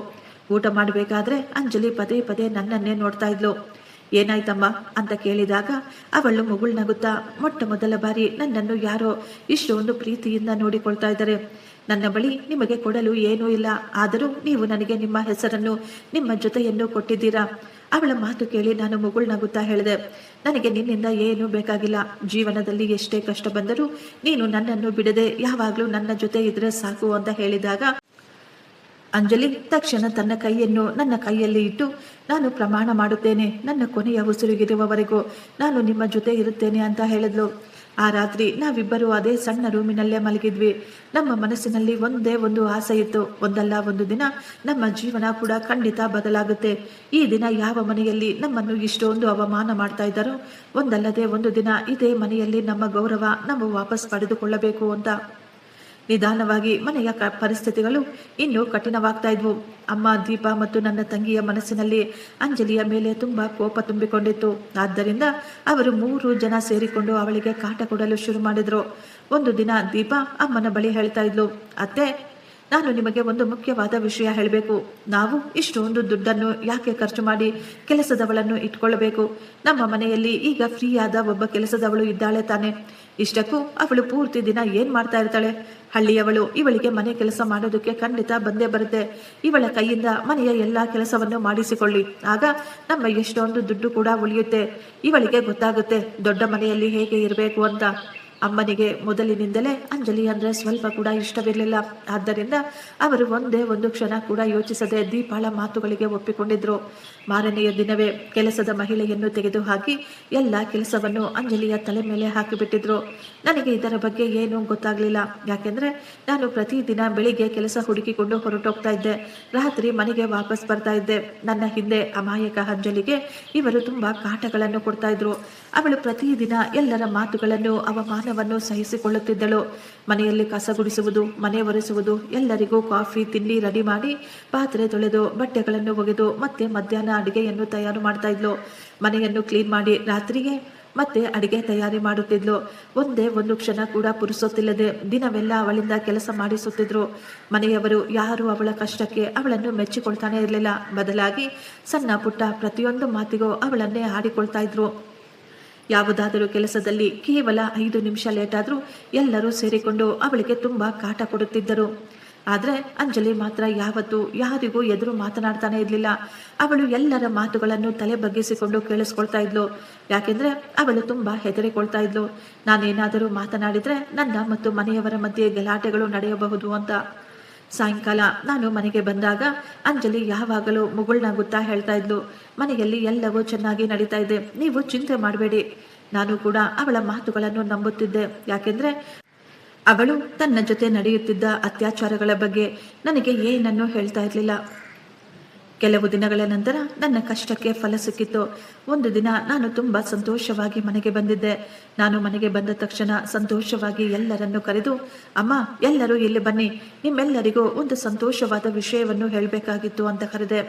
ಊಟ ಮಾಡಬೇಕಾದ್ರೆ ಅಂಜಲಿ ಪದೇ ಪದೇ ನನ್ನನ್ನೇ ನೋಡ್ತಾ ಇದ್ಲು. ಏನಾಯ್ತಮ್ಮ ಅಂತ ಕೇಳಿದಾಗ ಅವಳು ಮುಗುಳ್ನಗುತ್ತಾ, ಮೊಟ್ಟ ಮೊದಲ ಬಾರಿ ನನ್ನನ್ನು ಯಾರೋ ಇಷ್ಟೊಂದು ಪ್ರೀತಿಯಿಂದ ನೋಡಿಕೊಳ್ತಾ ಇದ್ದಾರೆ. ನನ್ನ ಬಳಿ ನಿಮಗೆ ಕೊಡಲು ಏನೂ ಇಲ್ಲ, ಆದರೂ ನೀವು ನನಗೆ ನಿಮ್ಮ ಹೆಸರನ್ನು ನಿಮ್ಮ ಜೊತೆಯನ್ನು ಕೊಟ್ಟಿದ್ದೀರಾ. ಅವಳ ಮಾತು ಕೇಳಿ ನಾನು ಮುಗುಳ್ನಗುತ್ತಾ ಹೇಳಿದೆ, ನನಗೆ ನಿನ್ನಿಂದ ಏನೂ ಬೇಕಾಗಿಲ್ಲ. ಜೀವನದಲ್ಲಿ ಎಷ್ಟೇ ಕಷ್ಟ ಬಂದರೂ ನೀನು ನನ್ನನ್ನು ಬಿಡದೆ ಯಾವಾಗಲೂ ನನ್ನ ಜೊತೆ ಇದ್ರೆ ಸಾಕು ಅಂತ ಹೇಳಿದಾಗ ಅಂಜಲಿ ತಕ್ಷಣ ತನ್ನ ಕೈಯನ್ನು ನನ್ನ ಕೈಯಲ್ಲಿ ಇಟ್ಟು, ನಾನು ಪ್ರಮಾಣ ಮಾಡುತ್ತೇನೆ, ನನ್ನ ಕೊನೆಯ ಉಸಿರಿಗಿರುವವರೆಗೂ ನಾನು ನಿಮ್ಮ ಜೊತೆ ಇರುತ್ತೇನೆ ಅಂತ ಹೇಳಿದ್ಲು. ಆ ರಾತ್ರಿ ನಾವಿಬ್ಬರು ಅದೇ ಸಣ್ಣ ರೂಮಿನಲ್ಲೇ ಮಲಗಿದ್ವಿ. ನಮ್ಮ ಮನಸ್ಸಿನಲ್ಲಿ ಒಂದೇ ಒಂದು ಆಸೆ ಇತ್ತು, ಒಂದಲ್ಲ ಒಂದು ದಿನ ನಮ್ಮ ಜೀವನ ಕೂಡ ಖಂಡಿತ ಬದಲಾಗುತ್ತೆ. ಈ ದಿನ ಯಾವ ಮನೆಯಲ್ಲಿ ನಮ್ಮನ್ನು ಇಷ್ಟೊಂದು ಅವಮಾನ ಮಾಡ್ತಾ ಇದ್ದಾರೋ ಒಂದಲ್ಲದೆ ಒಂದು ದಿನ ಇದೇ ಮನೆಯಲ್ಲಿ ನಮ್ಮ ಗೌರವ ನಾವು ವಾಪಸ್ ಪಡೆದುಕೊಳ್ಳಬೇಕು ಅಂತ. ನಿಧಾನವಾಗಿ ಮನೆಯ ಪರಿಸ್ಥಿತಿಗಳು ಇನ್ನೂ ಕಠಿಣವಾಗ್ತಾ ಇದ್ವು. ಅಮ್ಮ, ದೀಪ ಮತ್ತು ನನ್ನ ತಂಗಿಯ ಮನಸ್ಸಿನಲ್ಲಿ ಅಂಜಲಿಯ ಮೇಲೆ ತುಂಬ ಕೋಪ ತುಂಬಿಕೊಂಡಿತ್ತು. ಆದ್ದರಿಂದ ಅವರು 3 ಜನ ಸೇರಿಕೊಂಡು ಅವಳಿಗೆ ಕಾಟ ಕೊಡಲು ಶುರು ಮಾಡಿದ್ರು. ಒಂದು ದಿನ ದೀಪ ಅಮ್ಮನ ಬಳಿ ಹೇಳ್ತಾ ಇದ್ಲು, ಅತ್ತೆ, ನಾನು ನಿಮಗೆ ಒಂದು ಮುಖ್ಯವಾದ ವಿಷಯ ಹೇಳಬೇಕು. ನಾವು ಇಷ್ಟೊಂದು ದುಡ್ಡನ್ನು ಯಾಕೆ ಖರ್ಚು ಮಾಡಿ ಕೆಲಸದವಳನ್ನು ಇಟ್ಕೊಳ್ಬೇಕು? ನಮ್ಮ ಮನೆಯಲ್ಲಿ ಈಗ ಫ್ರೀ ಆದ ಒಬ್ಬ ಕೆಲಸದವಳು ಇದ್ದಾಳೆ ತಾನೆ. ಇಷ್ಟಕ್ಕೂ ಅವಳು ಪೂರ್ತಿ ದಿನ ಏನ್ ಮಾಡ್ತಾ ಇರ್ತಾಳೆ? ಹಳ್ಳಿಯವಳು, ಇವಳಿಗೆ ಮನೆ ಕೆಲಸ ಮಾಡೋದಕ್ಕೆ ಖಂಡಿತ ಬಂದೇ ಬರುತ್ತೆ. ಇವಳ ಕೈಯಿಂದ ಮನೆಯ ಎಲ್ಲ ಕೆಲಸವನ್ನು ಮಾಡಿಸಿಕೊಳ್ಳಿ, ಆಗ ನಮ್ಮ ಎಷ್ಟೊಂದು ದುಡ್ಡು ಕೂಡ ಉಳಿಯುತ್ತೆ. ಇವಳಿಗೆ ಗೊತ್ತಾಗುತ್ತೆ ದೊಡ್ಡ ಮನೆಯಲ್ಲಿ ಹೇಗೆ ಇರಬೇಕು ಅಂತ. ಅಮ್ಮನಿಗೆ ಮೊದಲಿನಿಂದಲೇ ಅಂಜಲಿ ಅಂದರೆ ಸ್ವಲ್ಪ ಕೂಡ ಇಷ್ಟವಿರಲಿಲ್ಲ. ಆದ್ದರಿಂದ ಅವರು ಒಂದೇ ಒಂದು ಕ್ಷಣ ಕೂಡ ಯೋಚಿಸದೆ ದೀಪಾಳ ಮಾತುಗಳಿಗೆ ಒಪ್ಪಿಕೊಂಡಿದ್ರು. ಮಾರನೆಯ ದಿನವೇ ಕೆಲಸದ ಮಹಿಳೆಯನ್ನು ತೆಗೆದುಹಾಕಿ ಎಲ್ಲ ಕೆಲಸವನ್ನು ಅಂಜಲಿಯ ತಲೆ ಮೇಲೆ ಹಾಕಿಬಿಟ್ಟಿದ್ರು. ನನಗೆ ಇದರ ಬಗ್ಗೆ ಏನೂ ಗೊತ್ತಾಗಲಿಲ್ಲ. ಯಾಕೆಂದರೆ ನಾನು ಪ್ರತಿದಿನ ಬೆಳಿಗ್ಗೆ ಕೆಲಸ ಹುಡುಕಿಕೊಂಡು ಹೊರಟೋಗ್ತಾ ಇದ್ದೆ, ರಾತ್ರಿ ಮನೆಗೆ ವಾಪಸ್ ಬರ್ತಾ ಇದ್ದೆ. ನನ್ನ ಹಿಂದೆ ಅಮಾಯಕ ಅಂಜಲಿಗೆ ಇವರು ತುಂಬ ಕಾಟಗಳನ್ನು ಕೊಡ್ತಾ ಇದ್ರು. ಅವಳು ಪ್ರತಿದಿನ ಎಲ್ಲರ ಮಾತುಗಳನ್ನು ಅವಮಾನವನ್ನು ಸಹಿಸಿಕೊಳ್ಳುತ್ತಿದ್ದಳು. ಮನೆಯಲ್ಲಿ ಕಸ ಗುಡಿಸುವುದು, ಮನೆ ಒರೆಸುವುದು, ಎಲ್ಲರಿಗೂ ಕಾಫಿ ತಿಂಡಿ ರೆಡಿ ಮಾಡಿ ಪಾತ್ರೆ ತೊಳೆದು ಬಟ್ಟೆಗಳನ್ನು ಒಗೆದು ಮತ್ತೆ ಮಧ್ಯಾಹ್ನ ಅಡಿಗೆಯನ್ನು ತಯಾರು ಮಾಡ್ತಾ ಇದ್ಲು. ಮನೆಯನ್ನು ಕ್ಲೀನ್ ಮಾಡಿ ರಾತ್ರಿಗೆ ಮತ್ತೆ ಅಡಿಗೆ ತಯಾರಿ ಮಾಡುತ್ತಿದ್ಲು. ಒಂದೇ ಒಂದು ಕ್ಷಣ ಕೂಡ ಪುರುಸೊತ್ತಿಲ್ಲದೆ ದಿನವೆಲ್ಲ ಅವಳಿಂದ ಕೆಲಸ ಮಾಡಿಸುತ್ತಿದ್ರು. ಮನೆಯವರು ಯಾರು ಅವಳ ಕಷ್ಟಕ್ಕೆ ಅವಳನ್ನು ಮೆಚ್ಚಿಕೊಳ್ತಾನೆ ಇರಲಿಲ್ಲ. ಬದಲಾಗಿ ಸಣ್ಣ ಪುಟ್ಟ ಪ್ರತಿಯೊಂದು ಮಾತಿಗೂ ಅವಳನ್ನೇ ಆಡಿಕೊಳ್ತಾ ಇದ್ರು. ಯಾವುದಾದರೂ ಕೆಲಸದಲ್ಲಿ ಕೇವಲ 5 ನಿಮಿಷ ಲೇಟಾದರೂ ಎಲ್ಲರೂ ಸೇರಿಕೊಂಡು ಅವಳಿಗೆ ತುಂಬ ಕಾಟ ಕೊಡುತ್ತಿದ್ದರು. ಆದರೆ ಅಂಜಲಿ ಮಾತ್ರ ಯಾವತ್ತೂ ಯಾರಿಗೂ ಎದುರು ಮಾತನಾಡ್ತಾನೆ ಇರಲಿಲ್ಲ. ಅವಳು ಎಲ್ಲರ ಮಾತುಗಳನ್ನು ತಲೆ ಬಗ್ಗಿಸಿಕೊಂಡು ಕೇಳಿಸ್ಕೊಳ್ತಾ ಇದ್ಲು. ಯಾಕೆಂದರೆ ಅವಳು ತುಂಬ ಹೆದರಿಕೊಳ್ತಾ ಇದ್ಲು, ನಾನೇನಾದರೂ ಮಾತನಾಡಿದರೆ ನನ್ನ ಮತ್ತು ಮನೆಯವರ ಮಧ್ಯೆ ಗಲಾಟೆಗಳು ನಡೆಯಬಹುದು ಅಂತ. ಸಾಯಂಕಾಲ ನಾನು ಮನೆಗೆ ಬಂದಾಗ ಅಂಜಲಿ ಯಾವಾಗಲೂ ಮುಗುಳ್ನಗುತ್ತಾ ಹೇಳ್ತಾ ಇದ್ಲು, ಮನೆಯಲ್ಲಿ ಎಲ್ಲವೂ ಚೆನ್ನಾಗಿ ನಡೀತಾ ಇದೆ, ನೀವು ಚಿಂತೆ ಮಾಡಬೇಡಿ. ನಾನು ಕೂಡ ಅವಳ ಮಾತುಗಳನ್ನು ನಂಬುತ್ತಿದ್ದೆ. ಯಾಕೆಂದರೆ ಅವಳು ತನ್ನ ಜೊತೆ ನಡೆಯುತ್ತಿದ್ದ ಅತ್ಯಾಚಾರಗಳ ಬಗ್ಗೆ ನನಗೆ ಏನನ್ನೂ ಹೇಳ್ತಾ ಇರಲಿಲ್ಲ. ಕೆಲವು ದಿನಗಳ ನಂತರ ನನ್ನ ಕಷ್ಟಕ್ಕೆ ಫಲ ಸಿಕ್ಕಿತ್ತು. ಒಂದು ದಿನ ನಾನು ತುಂಬ ಸಂತೋಷವಾಗಿ ಮನೆಗೆ ಬಂದಿದ್ದೆ. ನಾನು ಮನೆಗೆ ಬಂದ ತಕ್ಷಣ ಸಂತೋಷವಾಗಿ ಎಲ್ಲರನ್ನು ಕರೆದು, ಅಮ್ಮ, ಎಲ್ಲರೂ ಇಲ್ಲಿ ಬನ್ನಿ, ನಿಮ್ಮೆಲ್ಲರಿಗೂ ಒಂದು ಸಂತೋಷವಾದ ವಿಷಯವನ್ನು ಹೇಳಬೇಕಾಗಿತ್ತು ಅಂತ ಕರೆದೆ.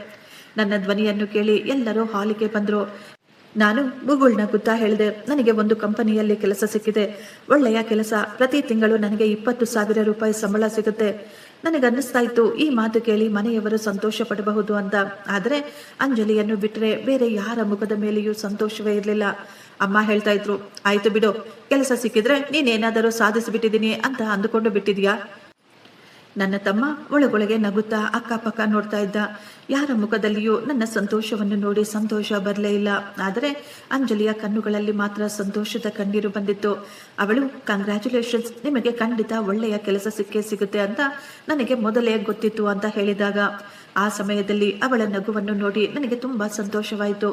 ನನ್ನ ಧ್ವನಿಯನ್ನು ಕೇಳಿ ಎಲ್ಲರೂ ಹಾಲಿಗೆ ಬಂದರು. ನಾನು ಮುಗುಳ್ನಗುತ್ತಾ ಹೇಳಿದೆ, ನನಗೆ ಒಂದು ಕಂಪನಿಯಲ್ಲಿ ಕೆಲಸ ಸಿಕ್ಕಿದೆ, ಒಳ್ಳೆಯ ಕೆಲಸ, ಪ್ರತಿ ತಿಂಗಳು ನನಗೆ 20,000 ರೂಪಾಯಿ ಸಂಬಳ ಸಿಗುತ್ತೆ. ನನಗನ್ನಿಸ್ತಾ ಇತ್ತು ಈ ಮಾತು ಕೇಳಿ ಮನೆಯವರು ಸಂತೋಷ ಪಡಬಹುದು ಅಂತ. ಆದರೆ ಅಂಜಲಿಯನ್ನು ಬಿಟ್ಟರೆ ಬೇರೆ ಯಾರ ಮುಖದ ಮೇಲೆಯೂ ಸಂತೋಷವೇ ಇರಲಿಲ್ಲ. ಅಮ್ಮ ಹೇಳ್ತಾ ಇದ್ರು, ಆಯ್ತು ಬಿಡು, ಕೆಲಸ ಸಿಕ್ಕಿದ್ರೆ ನೀನೇನಾದರೂ ಸಾಧಿಸಿಬಿಟ್ಟಿದ್ದೀನಿ ಅಂತ ಅಂದುಕೊಂಡು ಬಿಟ್ಟಿದ್ಯಾ? ನನ್ನ ತಮ್ಮ ಒಳಗೊಳಗೆ ನಗುತ್ತಾ ಅಕ್ಕಪಕ್ಕ ನೋಡ್ತಾ ಇದ್ದ. ಯಾರ ಮುಖದಲ್ಲಿಯೂ ನನ್ನ ಸಂತೋಷವನ್ನು ನೋಡಿ ಸಂತೋಷ ಬರಲೇ ಇಲ್ಲ. ಆದರೆ ಅಂಜಲಿಯ ಕಣ್ಣುಗಳಲ್ಲಿ ಮಾತ್ರ ಸಂತೋಷದ ಕಣ್ಣೀರು ಬಂದಿತ್ತು. ಅವಳು, ಕಂಗ್ರ್ಯಾಚುಲೇಷನ್ಸ್, ನಿಮಗೆ ಖಂಡಿತ ಒಳ್ಳೆಯ ಕೆಲಸ ಸಿಕ್ಕೇ ಸಿಗುತ್ತೆ ಅಂತ ನನಗೆ ಮೊದಲೇ ಗೊತ್ತಿತ್ತು ಅಂತ ಹೇಳಿದಾಗ ಆ ಸಮಯದಲ್ಲಿ ಅವಳ ನಗುವನ್ನು ನೋಡಿ ನನಗೆ ತುಂಬಾ ಸಂತೋಷವಾಯಿತು.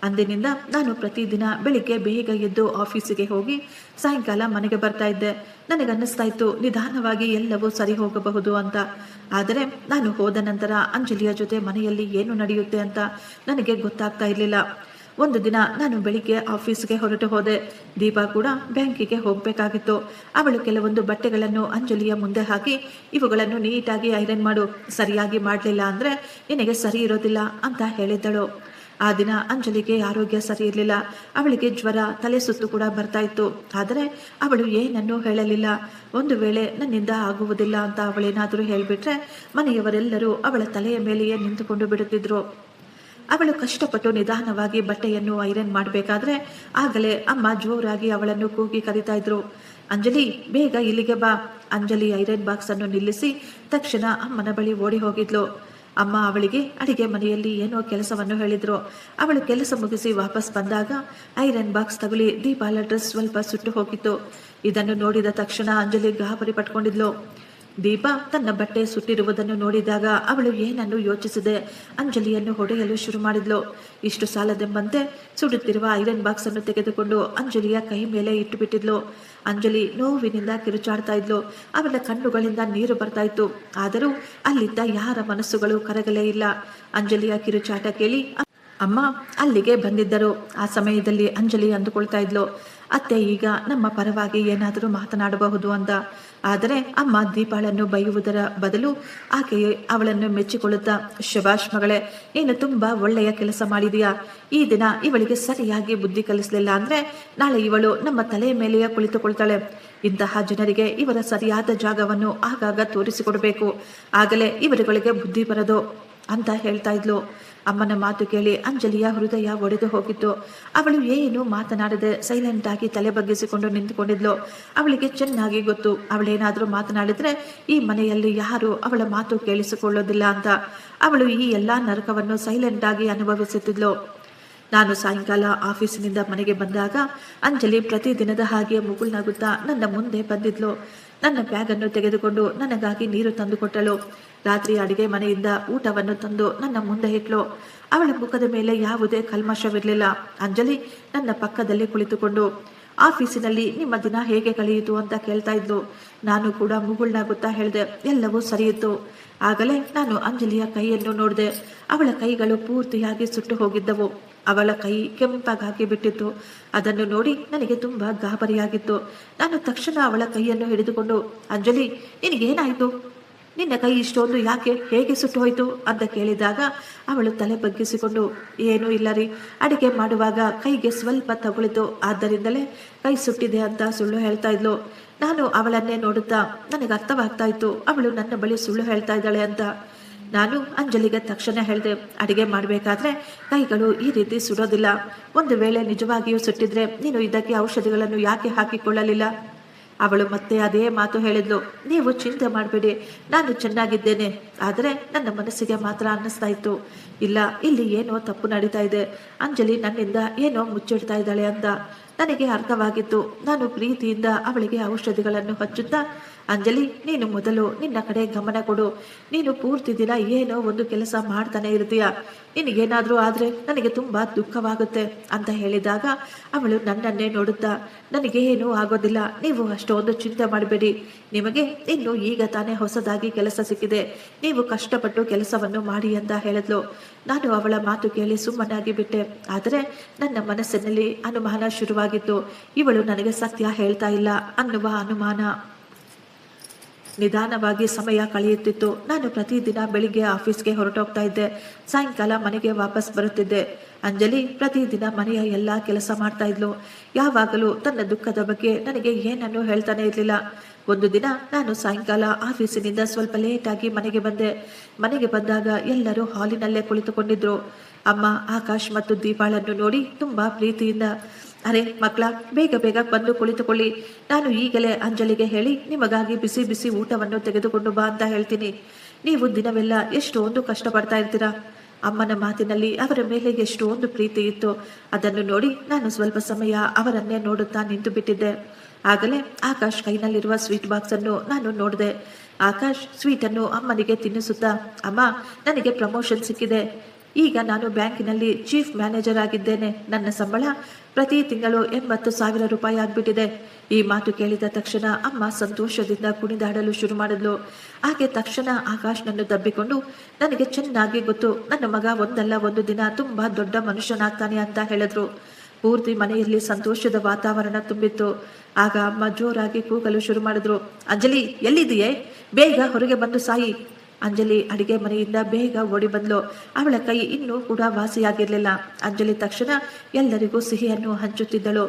ಅಂದಿನಿಂದ ನಾನು ಪ್ರತಿದಿನ ಬೆಳಿಗ್ಗೆ ಬೇಗ ಎದ್ದು ಆಫೀಸಿಗೆ ಹೋಗಿ ಸಾಯಂಕಾಲ ಮನೆಗೆ ಬರ್ತಾ ಇದ್ದೆ. ನನಗನ್ನಿಸ್ತಾ ಇತ್ತು ನಿಧಾನವಾಗಿ ಎಲ್ಲವೂ ಸರಿ ಹೋಗಬಹುದು ಅಂತ. ಆದರೆ ನಾನು ಹೋದ ನಂತರ ಅಂಜಲಿಯ ಜೊತೆ ಮನೆಯಲ್ಲಿ ಏನು ನಡೆಯುತ್ತೆ ಅಂತ ನನಗೆ ಗೊತ್ತಾಗ್ತಾ ಇರಲಿಲ್ಲ. ಒಂದು ದಿನ ನಾನು ಬೆಳಿಗ್ಗೆ ಆಫೀಸ್ಗೆ ಹೊರಟು ಹೋದೆ. ದೀಪಾ ಕೂಡ ಬ್ಯಾಂಕಿಗೆ ಹೋಗಬೇಕಾಗಿತ್ತು. ಅವಳು ಕೆಲವೊಂದು ಬಟ್ಟೆಗಳನ್ನು ಅಂಜಲಿಯ ಮುಂದೆ ಹಾಕಿ, ಇವುಗಳನ್ನು ನೀಟಾಗಿ ಐರನ್ ಮಾಡು, ಸರಿಯಾಗಿ ಮಾಡಲಿಲ್ಲ ಅಂದರೆ ನಿನಗೆ ಸರಿ ಇರೋದಿಲ್ಲ ಅಂತ ಹೇಳಿದ್ದಳು. ಆ ದಿನ ಅಂಜಲಿಗೆ ಆರೋಗ್ಯ ಸರಿ ಇರಲಿಲ್ಲ. ಅವಳಿಗೆ ಜ್ವರ, ತಲೆ ಸುತ್ತು ಕೂಡ ಬರ್ತಾ ಇತ್ತು. ಆದರೆ ಅವಳು ಏನನ್ನೂ ಹೇಳಲಿಲ್ಲ. ಒಂದು ವೇಳೆ ನನ್ನಿಂದ ಆಗುವುದಿಲ್ಲ ಅಂತ ಅವಳೇನಾದರೂ ಹೇಳಿಬಿಟ್ರೆ ಮನೆಯವರೆಲ್ಲರೂ ಅವಳ ತಲೆಯ ಮೇಲೆಯೇ ನಿಂತುಕೊಂಡು ಬಿಡುತ್ತಿದ್ರು. ಅವಳು ಕಷ್ಟಪಟ್ಟು ನಿಧಾನವಾಗಿ ಬಟ್ಟೆಯನ್ನು ಐರನ್ ಮಾಡಬೇಕಾದ್ರೆ ಆಗಲೇ ಅಮ್ಮ ಜೋರಾಗಿ ಅವಳನ್ನು ಕೂಗಿ ಕರೀತಾ ಇದ್ರು, ಅಂಜಲಿ, ಬೇಗ ಇಲ್ಲಿಗೆ ಬಾ. ಅಂಜಲಿ ಐರನ್ ಬಾಕ್ಸ್ ಅನ್ನು ನಿಲ್ಲಿಸಿ ತಕ್ಷಣ ಅಮ್ಮನ ಬಳಿ ಓಡಿ ಹೋಗಿದ್ಲು. ಅಮ್ಮ ಅವಳಿಗೆ ಅಡಿಗೆ ಮನೆಯಲ್ಲಿ ಏನೋ ಕೆಲಸವನ್ನು ಹೇಳಿದ್ರು. ಅವಳು ಕೆಲಸ ಮುಗಿಸಿ ವಾಪಸ್ ಬಂದಾಗ ಐರನ್ ಬಾಕ್ಸ್ ತಗುಲಿ ದೀಪಾಲ ಡ್ರೆಸ್ ಸ್ವಲ್ಪ ಸುಟ್ಟು ಹೋಗಿತ್ತು. ಇದನ್ನು ನೋಡಿದ ತಕ್ಷಣ ಅಂಜಲಿ ಗಾಬರಿ ಪಟ್ಕೊಂಡಿದ್ಲು. ದೀಪಾ ತನ್ನ ಬಟ್ಟೆ ಸುಟ್ಟಿರುವುದನ್ನು ನೋಡಿದಾಗ ಅವಳು ಏನನ್ನು ಯೋಚಿಸದೆ ಅಂಜಲಿಯನ್ನು ಹೊಡೆಯಲು ಶುರು ಮಾಡಿದ್ಲು. ಇಷ್ಟು ಸಾಲದೆಂಬಂತೆ ಸುಡುತ್ತಿರುವ ಐರನ್ ಬಾಕ್ಸ್ ಅನ್ನು ತೆಗೆದುಕೊಂಡು ಅಂಜಲಿಯ ಕೈ ಮೇಲೆ ಇಟ್ಟು ಬಿಟ್ಟಿದ್ಲು. ಅಂಜಲಿ ನೋವಿನಿಂದ ಕಿರುಚಾಡ್ತಾ ಇದ್ಲು. ಅವಳ ಕಣ್ಣುಗಳಿಂದ ನೀರು ಬರ್ತಾ ಇತ್ತು. ಆದರೂ ಅಲ್ಲಿದ್ದ ಯಾರ ಮನಸ್ಸುಗಳು ಕರಗಲೇ ಇಲ್ಲ. ಅಂಜಲಿಯ ಕಿರುಚಾಟ ಕೇಳಿ ಅಮ್ಮ ಅಲ್ಲಿಗೆ ಬಂದಿದ್ದರು. ಆ ಸಮಯದಲ್ಲಿ ಅಂಜಲಿ ಅಂದುಕೊಳ್ತಾ ಇದ್ಲು, ಅತ್ತೆ ಈಗ ನಮ್ಮ ಪರವಾಗಿ ಏನಾದರೂ ಮಾತನಾಡಬಹುದು ಅಂತ. ಆದರೆ ಅಮ್ಮ ದೀಪಾಳನ್ನು ಬೈಯುವುದರ ಬದಲು ಆಕೆಯೇ ಅವಳನ್ನು ಮೆಚ್ಚಿಕೊಳ್ಳುತ್ತಾ, ಶಬಾಷ್ ಮಗಳೇ, ನೀನು ತುಂಬಾ ಒಳ್ಳೆಯ ಕೆಲಸ ಮಾಡಿದೀಯಾ. ಈ ದಿನ ಇವಳಿಗೆ ಸರಿಯಾಗಿ ಬುದ್ಧಿ ಕಲಿಸಲಿಲ್ಲ ಅಂದ್ರೆ ನಾಳೆ ಇವಳು ನಮ್ಮ ತಲೆಯ ಮೇಲೆಯೇ ಕುಳಿತುಕೊಳ್ತಾಳೆ. ಇಂತಹ ಜನರಿಗೆ ಇವರ ಸರಿಯಾದ ಜಾಗವನ್ನು ಆಗಾಗ ತೋರಿಸಿಕೊಡಬೇಕು, ಆಗಲೇ ಇವರುಗಳಿಗೆ ಬುದ್ಧಿ ಬರದು ಅಂತ ಹೇಳ್ತಾ ಇದ್ಲು. ಅಮ್ಮನ ಮಾತು ಕೇಳಿ ಅಂಜಲಿಯ ಹೃದಯ ಒಡೆದು ಹೋಗಿತ್ತು. ಅವಳು ಏನು ಮಾತನಾಡದೆ ಸೈಲೆಂಟ್ ಆಗಿ ತಲೆ ಬಗ್ಗಿಸಿಕೊಂಡು ನಿಂತುಕೊಂಡಿದ್ಲು. ಅವಳಿಗೆ ಚೆನ್ನಾಗಿ ಗೊತ್ತು, ಅವಳೇನಾದರೂ ಮಾತನಾಡಿದ್ರೆ ಈ ಮನೆಯಲ್ಲಿ ಯಾರು ಅವಳ ಮಾತು ಕೇಳಿಸಿಕೊಳ್ಳೋದಿಲ್ಲ ಅಂತ. ಅವಳು ಈ ಎಲ್ಲಾ ನರಕವನ್ನು ಸೈಲೆಂಟ್ ಆಗಿ ಅನುಭವಿಸುತ್ತಿದ್ಲು. ನಾನು ಸಾಯಂಕಾಲ ಆಫೀಸಿನಿಂದ ಮನೆಗೆ ಬಂದಾಗ ಅಂಜಲಿ ಪ್ರತಿದಿನದ ಹಾಗೆ ಮುಗುಳ್ನಗುತ್ತಾ ನನ್ನ ಮುಂದೆ ಬಂದಿದ್ಲು. ನನ್ನ ಬ್ಯಾಗನ್ನು ತೆಗೆದುಕೊಂಡು ನನಗಾಗಿ ನೀರು ತಂದುಕೊಟ್ಟಳು. ರಾತ್ರಿ ಅಡಿಗೆ ಮನೆಯಿಂದ ಊಟವನ್ನು ತಂದು ನನ್ನ ಮುಂದೆ ಇಟ್ಲು. ಅವಳ ಮುಖದ ಮೇಲೆ ಯಾವುದೇ ಕಲ್ಮಶವಿರಲಿಲ್ಲ. ಅಂಜಲಿ ನನ್ನ ಪಕ್ಕದಲ್ಲಿ ಕುಳಿತುಕೊಂಡು, ಆಫೀಸಿನಲ್ಲಿ ನಿಮ್ಮ ದಿನ ಹೇಗೆ ಕಳೆಯಿತು ಅಂತ ಕೇಳ್ತಾ ಇದ್ಲು. ನಾನು ಕೂಡ ಮುಗುಳ್ನಗುತ್ತಾ ಹೇಳಿದೆ, ಎಲ್ಲವೂ ಸರಿಯಿತ್ತು. ಆಗಲೇ ನಾನು ಅಂಜಲಿಯ ಕೈಯನ್ನು ನೋಡಿದೆ. ಅವಳ ಕೈಗಳು ಪೂರ್ತಿಯಾಗಿ ಸುಟ್ಟು ಹೋಗಿದ್ದವು. ಅವಳ ಕೈ ಕೆಂಪಾಗಿ ಬಿಟ್ಟಿತ್ತು. ಅದನ್ನು ನೋಡಿ ನನಗೆ ತುಂಬಾ ಗಾಬರಿಯಾಗಿತ್ತು. ನಾನು ತಕ್ಷಣ ಅವಳ ಕೈಯನ್ನು ಹಿಡಿದುಕೊಂಡು, ಅಂಜಲಿ, ನಿನಗೇನಾಯಿತು? ನಿನ್ನ ಕೈ ಇಷ್ಟೊಂದು ಯಾಕೆ, ಹೇಗೆ ಸುಟ್ಟು ಹೋಯ್ತು ಅಂತ ಕೇಳಿದಾಗ ಅವಳು ತಲೆ ಬಗ್ಗಿಸಿಕೊಂಡು, ಏನೂ ಇಲ್ಲ ರೀ, ಅಡಿಗೆ ಮಾಡುವಾಗ ಕೈಗೆ ಸ್ವಲ್ಪ ತಗುಲಿತು, ಆದ್ದರಿಂದಲೇ ಕೈ ಸುಟ್ಟಿದೆ ಅಂತ ಸುಳ್ಳು ಹೇಳ್ತಾ ಇದ್ಲು. ನಾನು ಅವಳನ್ನೇ ನೋಡುತ್ತಾ ನನಗೆ ಅರ್ಥವಾಗ್ತಾ ಇತ್ತು ಅವಳು ನನ್ನ ಬಳಿ ಸುಳ್ಳು ಹೇಳ್ತಾ ಇದ್ದಾಳೆ ಅಂತ. ನಾನು ಅಂಜಲಿಗೆ ತಕ್ಷಣ ಹೇಳಿದೆ, ಅಡಿಗೆ ಮಾಡಬೇಕಾದ್ರೆ ಕೈಗಳು ಈ ರೀತಿ ಸುಡೋದಿಲ್ಲ. ಒಂದು ವೇಳೆ ನಿಜವಾಗಿಯೂ ಸುಟ್ಟಿದ್ರೆ ನೀನು ಇದಕ್ಕೆ ಔಷಧಿಗಳನ್ನು ಯಾಕೆ ಹಾಕಿಕೊಳ್ಳಲಿಲ್ಲ? ಅವಳು ಮತ್ತೆ ಅದೇ ಮಾತು ಹೇಳಿದ್ಲು, ನೀವು ಚಿಂತೆ ಮಾಡಬೇಡಿ, ನಾನು ಚೆನ್ನಾಗಿದ್ದೇನೆ. ಆದರೆ ನನ್ನ ಮನಸ್ಸಿಗೆ ಮಾತ್ರ ಅನ್ನಿಸ್ತಾ ಇತ್ತು, ಇಲ್ಲ, ಇಲ್ಲಿ ಏನೋ ತಪ್ಪು ನಡೀತಾ ಇದೆ, ಅಂಜಲಿ ನನ್ನಿಂದ ಏನೋ ಮುಚ್ಚಿಡ್ತಾ ಇದ್ದಾಳೆ ಅಂತ. ನನಗೆ ಅರ್ಥವಾಗಿತ್ತು. ನಾನು ಪ್ರೀತಿಯಿಂದ ಅವಳಿಗೆ ಔಷಧಿಗಳನ್ನು ಹಚ್ಚುತ್ತಾ, ಅಂಜಲಿ, ನೀನು ಮೊದಲು ನಿನ್ನ ಕಡೆ ಗಮನ ಕೊಡು. ನೀನು ಪೂರ್ತಿ ದಿನ ಏನೋ ಒಂದು ಕೆಲಸ ಮಾಡ್ತಾನೆ ಇರ್ತೀಯ. ನಿನಗೇನಾದರೂ ಆದರೆ ನನಗೆ ತುಂಬ ದುಃಖವಾಗುತ್ತೆ ಅಂತ ಹೇಳಿದಾಗ ಅವಳು ನನ್ನನ್ನೇ ನೋಡುತ್ತಾ, ನನಗೆ ಏನೂ ಆಗೋದಿಲ್ಲ, ನೀವು ಅಷ್ಟೊಂದು ಚಿಂತೆ ಮಾಡಬೇಡಿ. ನಿಮಗೆ ಇನ್ನು ಈಗ ತಾನೇ ಹೊಸದಾಗಿ ಕೆಲಸ ಸಿಕ್ಕಿದೆ, ನೀವು ಕಷ್ಟಪಟ್ಟು ಕೆಲಸವನ್ನು ಮಾಡಿ ಅಂತ ಹೇಳಿದ್ಲು. ನಾನು ಅವಳ ಮಾತು ಕೇಳಿ ಸುಮ್ಮನಾಗಿ ಬಿಟ್ಟೆ. ಆದರೆ ನನ್ನ ಮನಸ್ಸಿನಲ್ಲಿ ಅನುಮಾನ ಶುರುವಾಗಿತ್ತು. ಇವಳು ನನಗೆ ಸತ್ಯ ಹೇಳ್ತಾ ಇಲ್ಲ ಅನ್ನುವ ಅನುಮಾನ. ನಿಧಾನವಾಗಿ ಸಮಯ ಕಳೆಯುತ್ತಿತ್ತು. ನಾನು ಪ್ರತಿದಿನ ಬೆಳಿಗ್ಗೆ ಆಫೀಸ್ಗೆ ಹೊರಟೋಗ್ತಾ ಇದ್ದೆ, ಸಾಯಂಕಾಲ ಮನೆಗೆ ವಾಪಸ್ ಬರುತ್ತಿದ್ದೆ. ಅಂಜಲಿ ಪ್ರತಿದಿನ ಮನೆಯ ಎಲ್ಲ ಕೆಲಸ ಮಾಡ್ತಾ ಇದ್ಲು. ಯಾವಾಗಲೂ ತನ್ನ ದುಃಖದ ಬಗ್ಗೆ ನನಗೆ ಏನನ್ನೂ ಹೇಳ್ತಾನೆ ಇರಲಿಲ್ಲ. ಒಂದು ದಿನ ನಾನು ಸಾಯಂಕಾಲ ಆಫೀಸಿನಿಂದ ಸ್ವಲ್ಪ ಲೇಟಾಗಿ ಮನೆಗೆ ಬಂದೆ. ಮನೆಗೆ ಬಂದಾಗ ಎಲ್ಲರೂ ಹಾಲಿನಲ್ಲೇ ಕುಳಿತುಕೊಂಡಿದ್ರು. ಅಮ್ಮ ಆಕಾಶ್ ಮತ್ತು ದೀಪಾಳನ್ನು ನೋಡಿ ತುಂಬಾ ಪ್ರೀತಿಯಿಂದ, ಅರೆ ಮಕ್ಕಳ, ಬೇಗ ಬೇಗ ಬಂದು ಕುಳಿತುಕೊಳ್ಳಿ. ನಾನು ಈಗಲೇ ಅಂಜಲಿಗೆ ಹೇಳಿ ನಿಮಗಾಗಿ ಬಿಸಿ ಬಿಸಿ ಊಟವನ್ನು ತೆಗೆದುಕೊಂಡು ಬಾ ಅಂತ ಹೇಳ್ತೀನಿ. ನೀವು ದಿನವೆಲ್ಲ ಎಷ್ಟೊಂದು ಕಷ್ಟಪಡ್ತಾ ಇರ್ತೀರಾ. ಅಮ್ಮನ ಮಾತಿನಲ್ಲಿ ಅವರ ಮೇಲೆ ಎಷ್ಟೊಂದು ಪ್ರೀತಿ ಇತ್ತು. ಅದನ್ನು ನೋಡಿ ನಾನು ಸ್ವಲ್ಪ ಸಮಯ ಅವರನ್ನೇ ನೋಡುತ್ತಾ ನಿಂತು ಬಿಟ್ಟಿದ್ದೆ. ಆಗಲೇ ಆಕಾಶ್ ಕೈನಲ್ಲಿರುವ ಸ್ವೀಟ್ ಬಾಕ್ಸ್ ಅನ್ನು ನಾನು ನೋಡಿದೆ. ಆಕಾಶ್ ಸ್ವೀಟನ್ನು ಅಮ್ಮನಿಗೆ ತಿನ್ನಿಸುತ್ತಾ, ಅಮ್ಮ, ನನಗೆ ಪ್ರಮೋಷನ್ ಸಿಕ್ಕಿದೆ. ಈಗ ನಾನು ಬ್ಯಾಂಕಿನಲ್ಲಿ ಚೀಫ್ ಮ್ಯಾನೇಜರ್ ಆಗಿದ್ದೇನೆ. ನನ್ನ ಸಂಬಳ ಪ್ರತಿ ತಿಂಗಳು 80,000 ರೂಪಾಯಿ ಆಗ್ಬಿಟ್ಟಿದೆ. ಈ ಮಾತು ಕೇಳಿದ ತಕ್ಷಣ ಅಮ್ಮ ಸಂತೋಷದಿಂದ ಕುಣಿದಾಡಲು ಶುರು ಮಾಡಿದ್ಲು. ಹಾಗೆ ತಕ್ಷಣ ಆಕಾಶ್ನನ್ನು ದಬ್ಬಿಕೊಂಡು, ನನಗೆ ಚೆನ್ನಾಗಿ ಗೊತ್ತು, ನನ್ನ ಮಗ ಒಂದಲ್ಲ ಒಂದು ದಿನ ತುಂಬಾ ದೊಡ್ಡ ಮನುಷ್ಯನಾಗ್ತಾನೆ ಅಂತ ಹೇಳಿದ್ರು. ಪೂರ್ತಿ ಮನೆಯಲ್ಲಿ ಸಂತೋಷದ ವಾತಾವರಣ ತುಂಬಿತ್ತು. ಆಗ ಅಮ್ಮ ಜೋರಾಗಿ ಕೂಗಲು ಶುರು ಮಾಡಿದ್ರು, ಅಂಜಲಿ ಎಲ್ಲಿದೆಯೇ? ಬೇಗ ಹೊರಗೆ ಬಂದು ಸಾಯಿ. ಅಂಜಲಿ ಅಡಿಗೆ ಮನೆಯಿಂದ ಬೇಗ ಓಡಿ ಬಂದ್ಲು. ಅವಳ ಕೈ ಇನ್ನೂ ಕೂಡ ವಾಸಿಯಾಗಿರ್ಲಿಲ್ಲ. ಅಂಜಲಿ ತಕ್ಷಣ ಎಲ್ಲರಿಗೂ ಸಿಹಿಯನ್ನು ಹಂಚುತ್ತಿದ್ದಳು.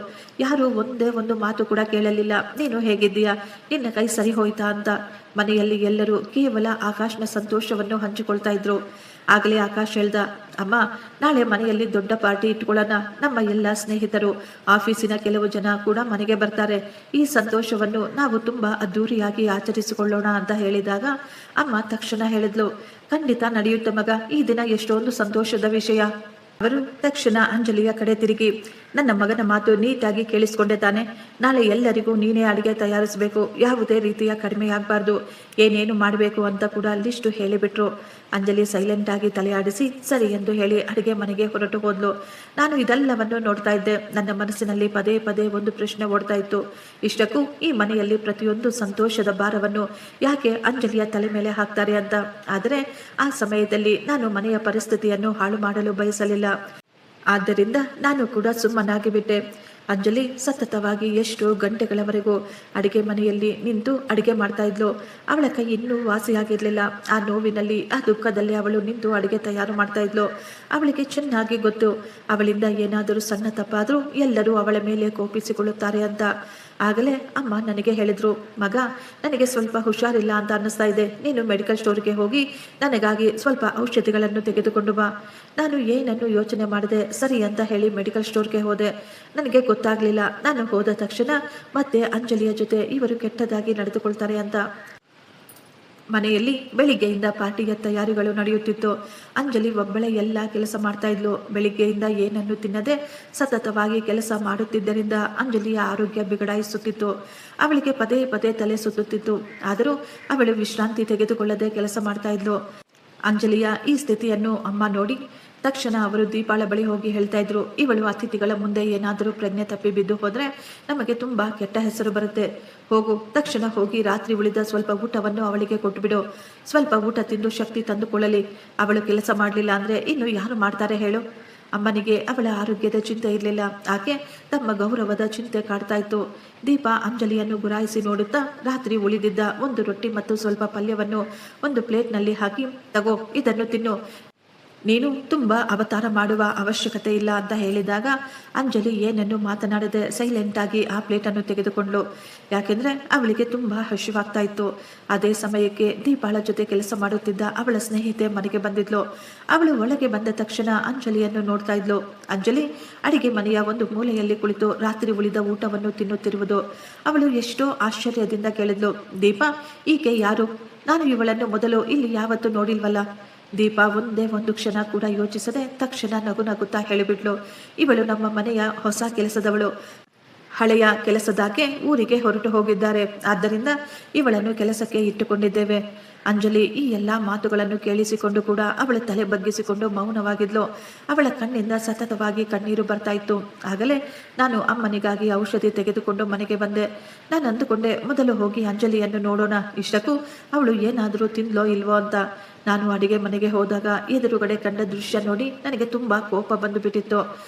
ಯಾರು ಒಂದೇ ಒಂದು ಮಾತು ಕೂಡ ಕೇಳಲಿಲ್ಲ. ನೀನು ಹೇಗಿದ್ದೀಯಾ, ನಿನ್ನ ಕೈ ಸರಿ ಹೋಯ್ತಾ ಅಂತ. ಮನೆಯಲ್ಲಿ ಎಲ್ಲರೂ ಕೇವಲ ಆಕಾಶ್ನ ಸಂತೋಷವನ್ನು ಹಂಚಿಕೊಳ್ತಾ ಇದ್ರು. ಆಗಲೇ ಆಕಾಶ್ ಹೇಳ್ದ, ಅಮ್ಮ, ನಾಳೆ ಮನೆಯಲ್ಲಿ ದೊಡ್ಡ ಪಾರ್ಟಿ ಇಟ್ಕೊಳ್ಳೋಣ. ನಮ್ಮ ಎಲ್ಲ ಸ್ನೇಹಿತರು, ಆಫೀಸಿನ ಕೆಲವು ಜನ ಕೂಡ ಮನೆಗೆ ಬರ್ತಾರೆ. ಈ ಸಂತೋಷವನ್ನು ನಾವು ತುಂಬಾ ಅದ್ದೂರಿಯಾಗಿ ಆಚರಿಸಿಕೊಳ್ಳೋಣ ಅಂತ ಹೇಳಿದಾಗ ಅಮ್ಮ ತಕ್ಷಣ ಹೇಳಿದ್ಲು, ಖಂಡಿತ ನಡೆಯುತ್ತೆ ಮಗ, ಈ ದಿನ ಎಷ್ಟೊಂದು ಸಂತೋಷದ ವಿಷಯ. ಅವರು ತಕ್ಷಣ ಅಂಜಲಿಯ ಕಡೆ ತಿರುಗಿ, ನನ್ನ ಮಗನ ಮಾತು ನೀಟಾಗಿ ಕೇಳಿಸ್ಕೊಂಡೆ ತಾನೆ. ನಾಳೆ ಎಲ್ಲರಿಗೂ ನೀನೇ ಅಡಿಗೆ ತಯಾರಿಸಬೇಕು, ಯಾವುದೇ ರೀತಿಯ ಕಡಿಮೆಯಾಗಬಾರ್ದು, ಏನೇನು ಮಾಡಬೇಕು ಅಂತ ಕೂಡ ಲಿಸ್ಟು ಹೇಳಿಬಿಟ್ರು. ಅಂಜಲಿ ಸೈಲೆಂಟ್ ಆಗಿ ತಲೆಯಾಡಿಸಿ ಸರಿ ಎಂದು ಹೇಳಿ ಅಡಿಗೆ ಮನೆಗೆ ಹೊರಟು ಹೋದ್ಲು. ನಾನು ಇದೆಲ್ಲವನ್ನು ನೋಡ್ತಾ ಇದ್ದೆ. ನನ್ನ ಮನಸ್ಸಿನಲ್ಲಿ ಪದೇ ಪದೇ ಒಂದು ಪ್ರಶ್ನೆ ಓಡ್ತಾ ಇತ್ತು, ಇಷ್ಟಕ್ಕೂ ಈ ಮನೆಯಲ್ಲಿ ಪ್ರತಿಯೊಂದು ಸಂತೋಷದ ಭಾರವನ್ನು ಯಾಕೆ ಅಂಜಲಿಯ ತಲೆ ಮೇಲೆ ಹಾಕ್ತಾರೆ ಅಂತ. ಆದರೆ ಆ ಸಮಯದಲ್ಲಿ ನಾನು ಮನೆಯ ಪರಿಸ್ಥಿತಿಯನ್ನು ಹಾಳು ಮಾಡಲು ಬಯಸಲಿಲ್ಲ. ಆದ್ದರಿಂದ ನಾನು ಕೂಡ ಸುಮ್ಮನಾಗಿ ಬಿಟ್ಟೆ. ಅಂಜಲಿ ಸತತವಾಗಿ ಎಷ್ಟು ಗಂಟೆಗಳವರೆಗೂ ಅಡಿಗೆ ಮನೆಯಲ್ಲಿ ನಿಂತು ಅಡಿಗೆ ಮಾಡ್ತಾ ಇದ್ಲು. ಅವಳ ಕೈ ಇನ್ನೂ ವಾಸಿಯಾಗಿರಲಿಲ್ಲ. ಆ ನೋವಿನಲ್ಲಿ, ಆ ದುಃಖದಲ್ಲಿ ಅವಳು ನಿಂತು ಅಡಿಗೆ ತಯಾರು ಮಾಡ್ತಾ ಇದ್ಲು. ಅವಳಿಗೆ ಚೆನ್ನಾಗಿ ಗೊತ್ತು, ಅವಳಿಂದ ಏನಾದರೂ ಸಣ್ಣ ತಪ್ಪಾದರೂ ಎಲ್ಲರೂ ಅವಳ ಮೇಲೆ ಕೋಪಿಸಿಕೊಳ್ಳುತ್ತಾರೆ ಅಂತ. ಆಗಲೇ ಅಮ್ಮ ನನಗೆ ಹೇಳಿದ್ರು, ಮಗ, ನನಗೆ ಸ್ವಲ್ಪ ಹುಷಾರಿಲ್ಲ ಅಂತ ಅನ್ನಿಸ್ತಾ ಇದೆ, ನೀನು ಮೆಡಿಕಲ್ ಸ್ಟೋರ್ಗೆ ಹೋಗಿ ನನಗಾಗಿ ಸ್ವಲ್ಪ ಔಷಧಿಗಳನ್ನು ತೆಗೆದುಕೊಂಡು ಬಾ. ನಾನು ಏನನ್ನು ಯೋಚನೆ ಮಾಡಿದೆ, ಸರಿ ಅಂತ ಹೇಳಿ ಮೆಡಿಕಲ್ ಸ್ಟೋರ್ಗೆ ಹೋದೆ. ನನಗೆ ಗೊತ್ತಾಗಲಿಲ್ಲ, ನಾನು ಹೋದ ತಕ್ಷಣ ಮತ್ತೆ ಅಂಜಲಿಯ ಜೊತೆ ಇವರು ಕೆಟ್ಟದಾಗಿ ನಡೆದುಕೊಳ್ತಾರೆ ಅಂತ. ಮನೆಯಲ್ಲಿ ಬೆಳಿಗ್ಗೆಯಿಂದ ಪಾರ್ಟಿಯ ತಯಾರಿಗಳು ನಡೆಯುತ್ತಿತ್ತು. ಅಂಜಲಿ ಒಬ್ಬಳೇ ಎಲ್ಲ ಕೆಲಸ ಮಾಡ್ತಾ ಇದ್ಲು. ಬೆಳಿಗ್ಗೆಯಿಂದ ಏನನ್ನು ತಿನ್ನದೆ ಸತತವಾಗಿ ಕೆಲಸ ಮಾಡುತ್ತಿದ್ದರಿಂದ ಅಂಜಲಿಯ ಆರೋಗ್ಯ ಬಿಗಡಾಯಿಸುತ್ತಿತ್ತು. ಅವಳಿಗೆ ಪದೇ ಪದೇ ತಲೆ ಸುತ್ತುತ್ತಿತ್ತು. ಆದರೂ ಅವಳು ವಿಶ್ರಾಂತಿ ತೆಗೆದುಕೊಳ್ಳದೆ ಕೆಲಸ ಮಾಡ್ತಾ ಇದ್ಲು. ಅಂಜಲಿಯ ಈ ಸ್ಥಿತಿಯನ್ನು ಅಮ್ಮ ನೋಡಿ ತಕ್ಷಣ ಅವರು ದೀಪಾಳ ಬಳಿ ಹೋಗಿ ಹೇಳ್ತಾ ಇದ್ರು, ಇವಳು ಅತಿಥಿಗಳ ಮುಂದೆ ಏನಾದರೂ ಪ್ರಜ್ಞೆ ತಪ್ಪಿ ಬಿದ್ದು ಹೋದರೆ ನಮಗೆ ತುಂಬಾ ಕೆಟ್ಟ ಹೆಸರು ಬರುತ್ತೆ. ಹೋಗು, ತಕ್ಷಣ ಹೋಗಿ ರಾತ್ರಿ ಉಳಿದ ಸ್ವಲ್ಪ ಊಟವನ್ನು ಅವಳಿಗೆ ಕೊಟ್ಟುಬಿಡು. ಸ್ವಲ್ಪ ಊಟ ತಿಂದು ಶಕ್ತಿ ತಂದುಕೊಳ್ಳಲಿ. ಅವಳು ಕೆಲಸ ಮಾಡಲಿಲ್ಲ ಅಂದರೆ ಇನ್ನು ಯಾರು ಮಾಡ್ತಾರೆ ಹೇಳು. ಅಮ್ಮನಿಗೆ ಅವಳ ಆರೋಗ್ಯದ ಚಿಂತೆ ಇರಲಿಲ್ಲ, ಆಕೆ ತಮ್ಮ ಗೌರವದ ಚಿಂತೆ ಕಾಡ್ತಾ ಇತ್ತು. ದೀಪ ಅಂಜಲಿಯನ್ನು ಗುರಾಯಿಸಿ ನೋಡುತ್ತಾ ರಾತ್ರಿ ಉಳಿದಿದ್ದ ಒಂದು ರೊಟ್ಟಿ ಮತ್ತು ಸ್ವಲ್ಪ ಪಲ್ಯವನ್ನು ಒಂದು ಪ್ಲೇಟ್ನಲ್ಲಿ ಹಾಕಿ, ತಗೋ, ಇದನ್ನು ತಿನ್ನು, ನೀನು ತುಂಬಾ ಅವತಾರ ಮಾಡುವ ಅವಶ್ಯಕತೆ ಇಲ್ಲ ಅಂತ ಹೇಳಿದಾಗ ಅಂಜಲಿ ಏನನ್ನು ಮಾತನಾಡದೆ ಸೈಲೆಂಟ್ ಆಗಿ ಆ ಪ್ಲೇಟನ್ನು ತೆಗೆದುಕೊಂಡ್ಳು. ಯಾಕೆಂದ್ರೆ ಅವಳಿಗೆ ತುಂಬಾ ಹಸಿವಾಗ್ತಾ ಇತ್ತು. ಅದೇ ಸಮಯಕ್ಕೆ ದೀಪಾಳ ಜೊತೆ ಕೆಲಸ ಮಾಡುತ್ತಿದ್ದ ಅವಳ ಸ್ನೇಹಿತೆ ಮನೆಗೆ ಬಂದಿದ್ಲು. ಅವಳು ಒಳಗೆ ಬಂದ ತಕ್ಷಣ ಅಂಜಲಿಯನ್ನು ನೋಡ್ತಾ ಇದ್ಲು. ಅಂಜಲಿ ಅಡಿಗೆ ಮನೆಯ ಒಂದು ಮೂಲೆಯಲ್ಲಿ ಕುಳಿತು ರಾತ್ರಿ ಉಳಿದ ಊಟವನ್ನು ತಿನ್ನುತ್ತಿರುವುದು ಅವಳು ಎಷ್ಟೋ ಆಶ್ಚರ್ಯದಿಂದ ಕೇಳಿದ್ಲು, ದೀಪಾ, ಈಕೆ ಯಾರು? ನಾನು ಇವಳನ್ನು ಮೊದಲು ಇಲ್ಲಿ ಯಾವತ್ತೂ ನೋಡಿಲ್ವಲ್ಲ. ದೀಪಾ ಒಂದೇ ಒಂದು ಕ್ಷಣ ಕೂಡ ಯೋಚಿಸದೆ ತಕ್ಷಣ ನಗು ನಗುತ್ತಾ ಹೇಳಿಬಿಟ್ಲು, ಇವಳು ನಮ್ಮ ಮನೆಯ ಹೊಸ ಕೆಲಸದವಳು. ಹಳೆಯ ಕೆಲಸದಾಕೆ ಊರಿಗೆ ಹೊರಟು ಹೋಗಿದ್ದಾರೆ, ಆದ್ದರಿಂದ ಇವಳನ್ನು ಕೆಲಸಕ್ಕೆ ಇಟ್ಟುಕೊಂಡಿದ್ದೇವೆ. ಅಂಜಲಿ ಈ ಎಲ್ಲ ಮಾತುಗಳನ್ನು ಕೇಳಿಸಿಕೊಂಡು ಕೂಡ ಅವಳ ತಲೆ ಬಗ್ಗಿಸಿಕೊಂಡು ಮೌನವಾಗಿದ್ಲು. ಅವಳ ಕಣ್ಣಿಂದ ಸತತವಾಗಿ ಕಣ್ಣೀರು ಬರ್ತಾ ಇತ್ತು. ಆಗಲೇ ನಾನು ಅಮ್ಮನಿಗಾಗಿ ಔಷಧಿ ತೆಗೆದುಕೊಂಡು ಮನೆಗೆ ಬಂದೆ. ನಾನು ಅಂದುಕೊಂಡೆ ಮೊದಲು ಹೋಗಿ ಅಂಜಲಿಯನ್ನು ನೋಡೋಣ, ಇಷ್ಟಕ್ಕೂ ಅವಳು ಏನಾದರೂ ತಿಂದ್ಲೋ ಇಲ್ವೋ ಅಂತ. ನಾನು ಅಡಿಗೆ ಮನೆಗೆ ಹೋದಾಗ ಎದುರುಗಡೆ ಕಂಡ ದೃಶ್ಯ ನೋಡಿ ನನಗೆ ತುಂಬಾ ಕೋಪ ಬಂದು ಬಿಟ್ಟಿತ್ತು.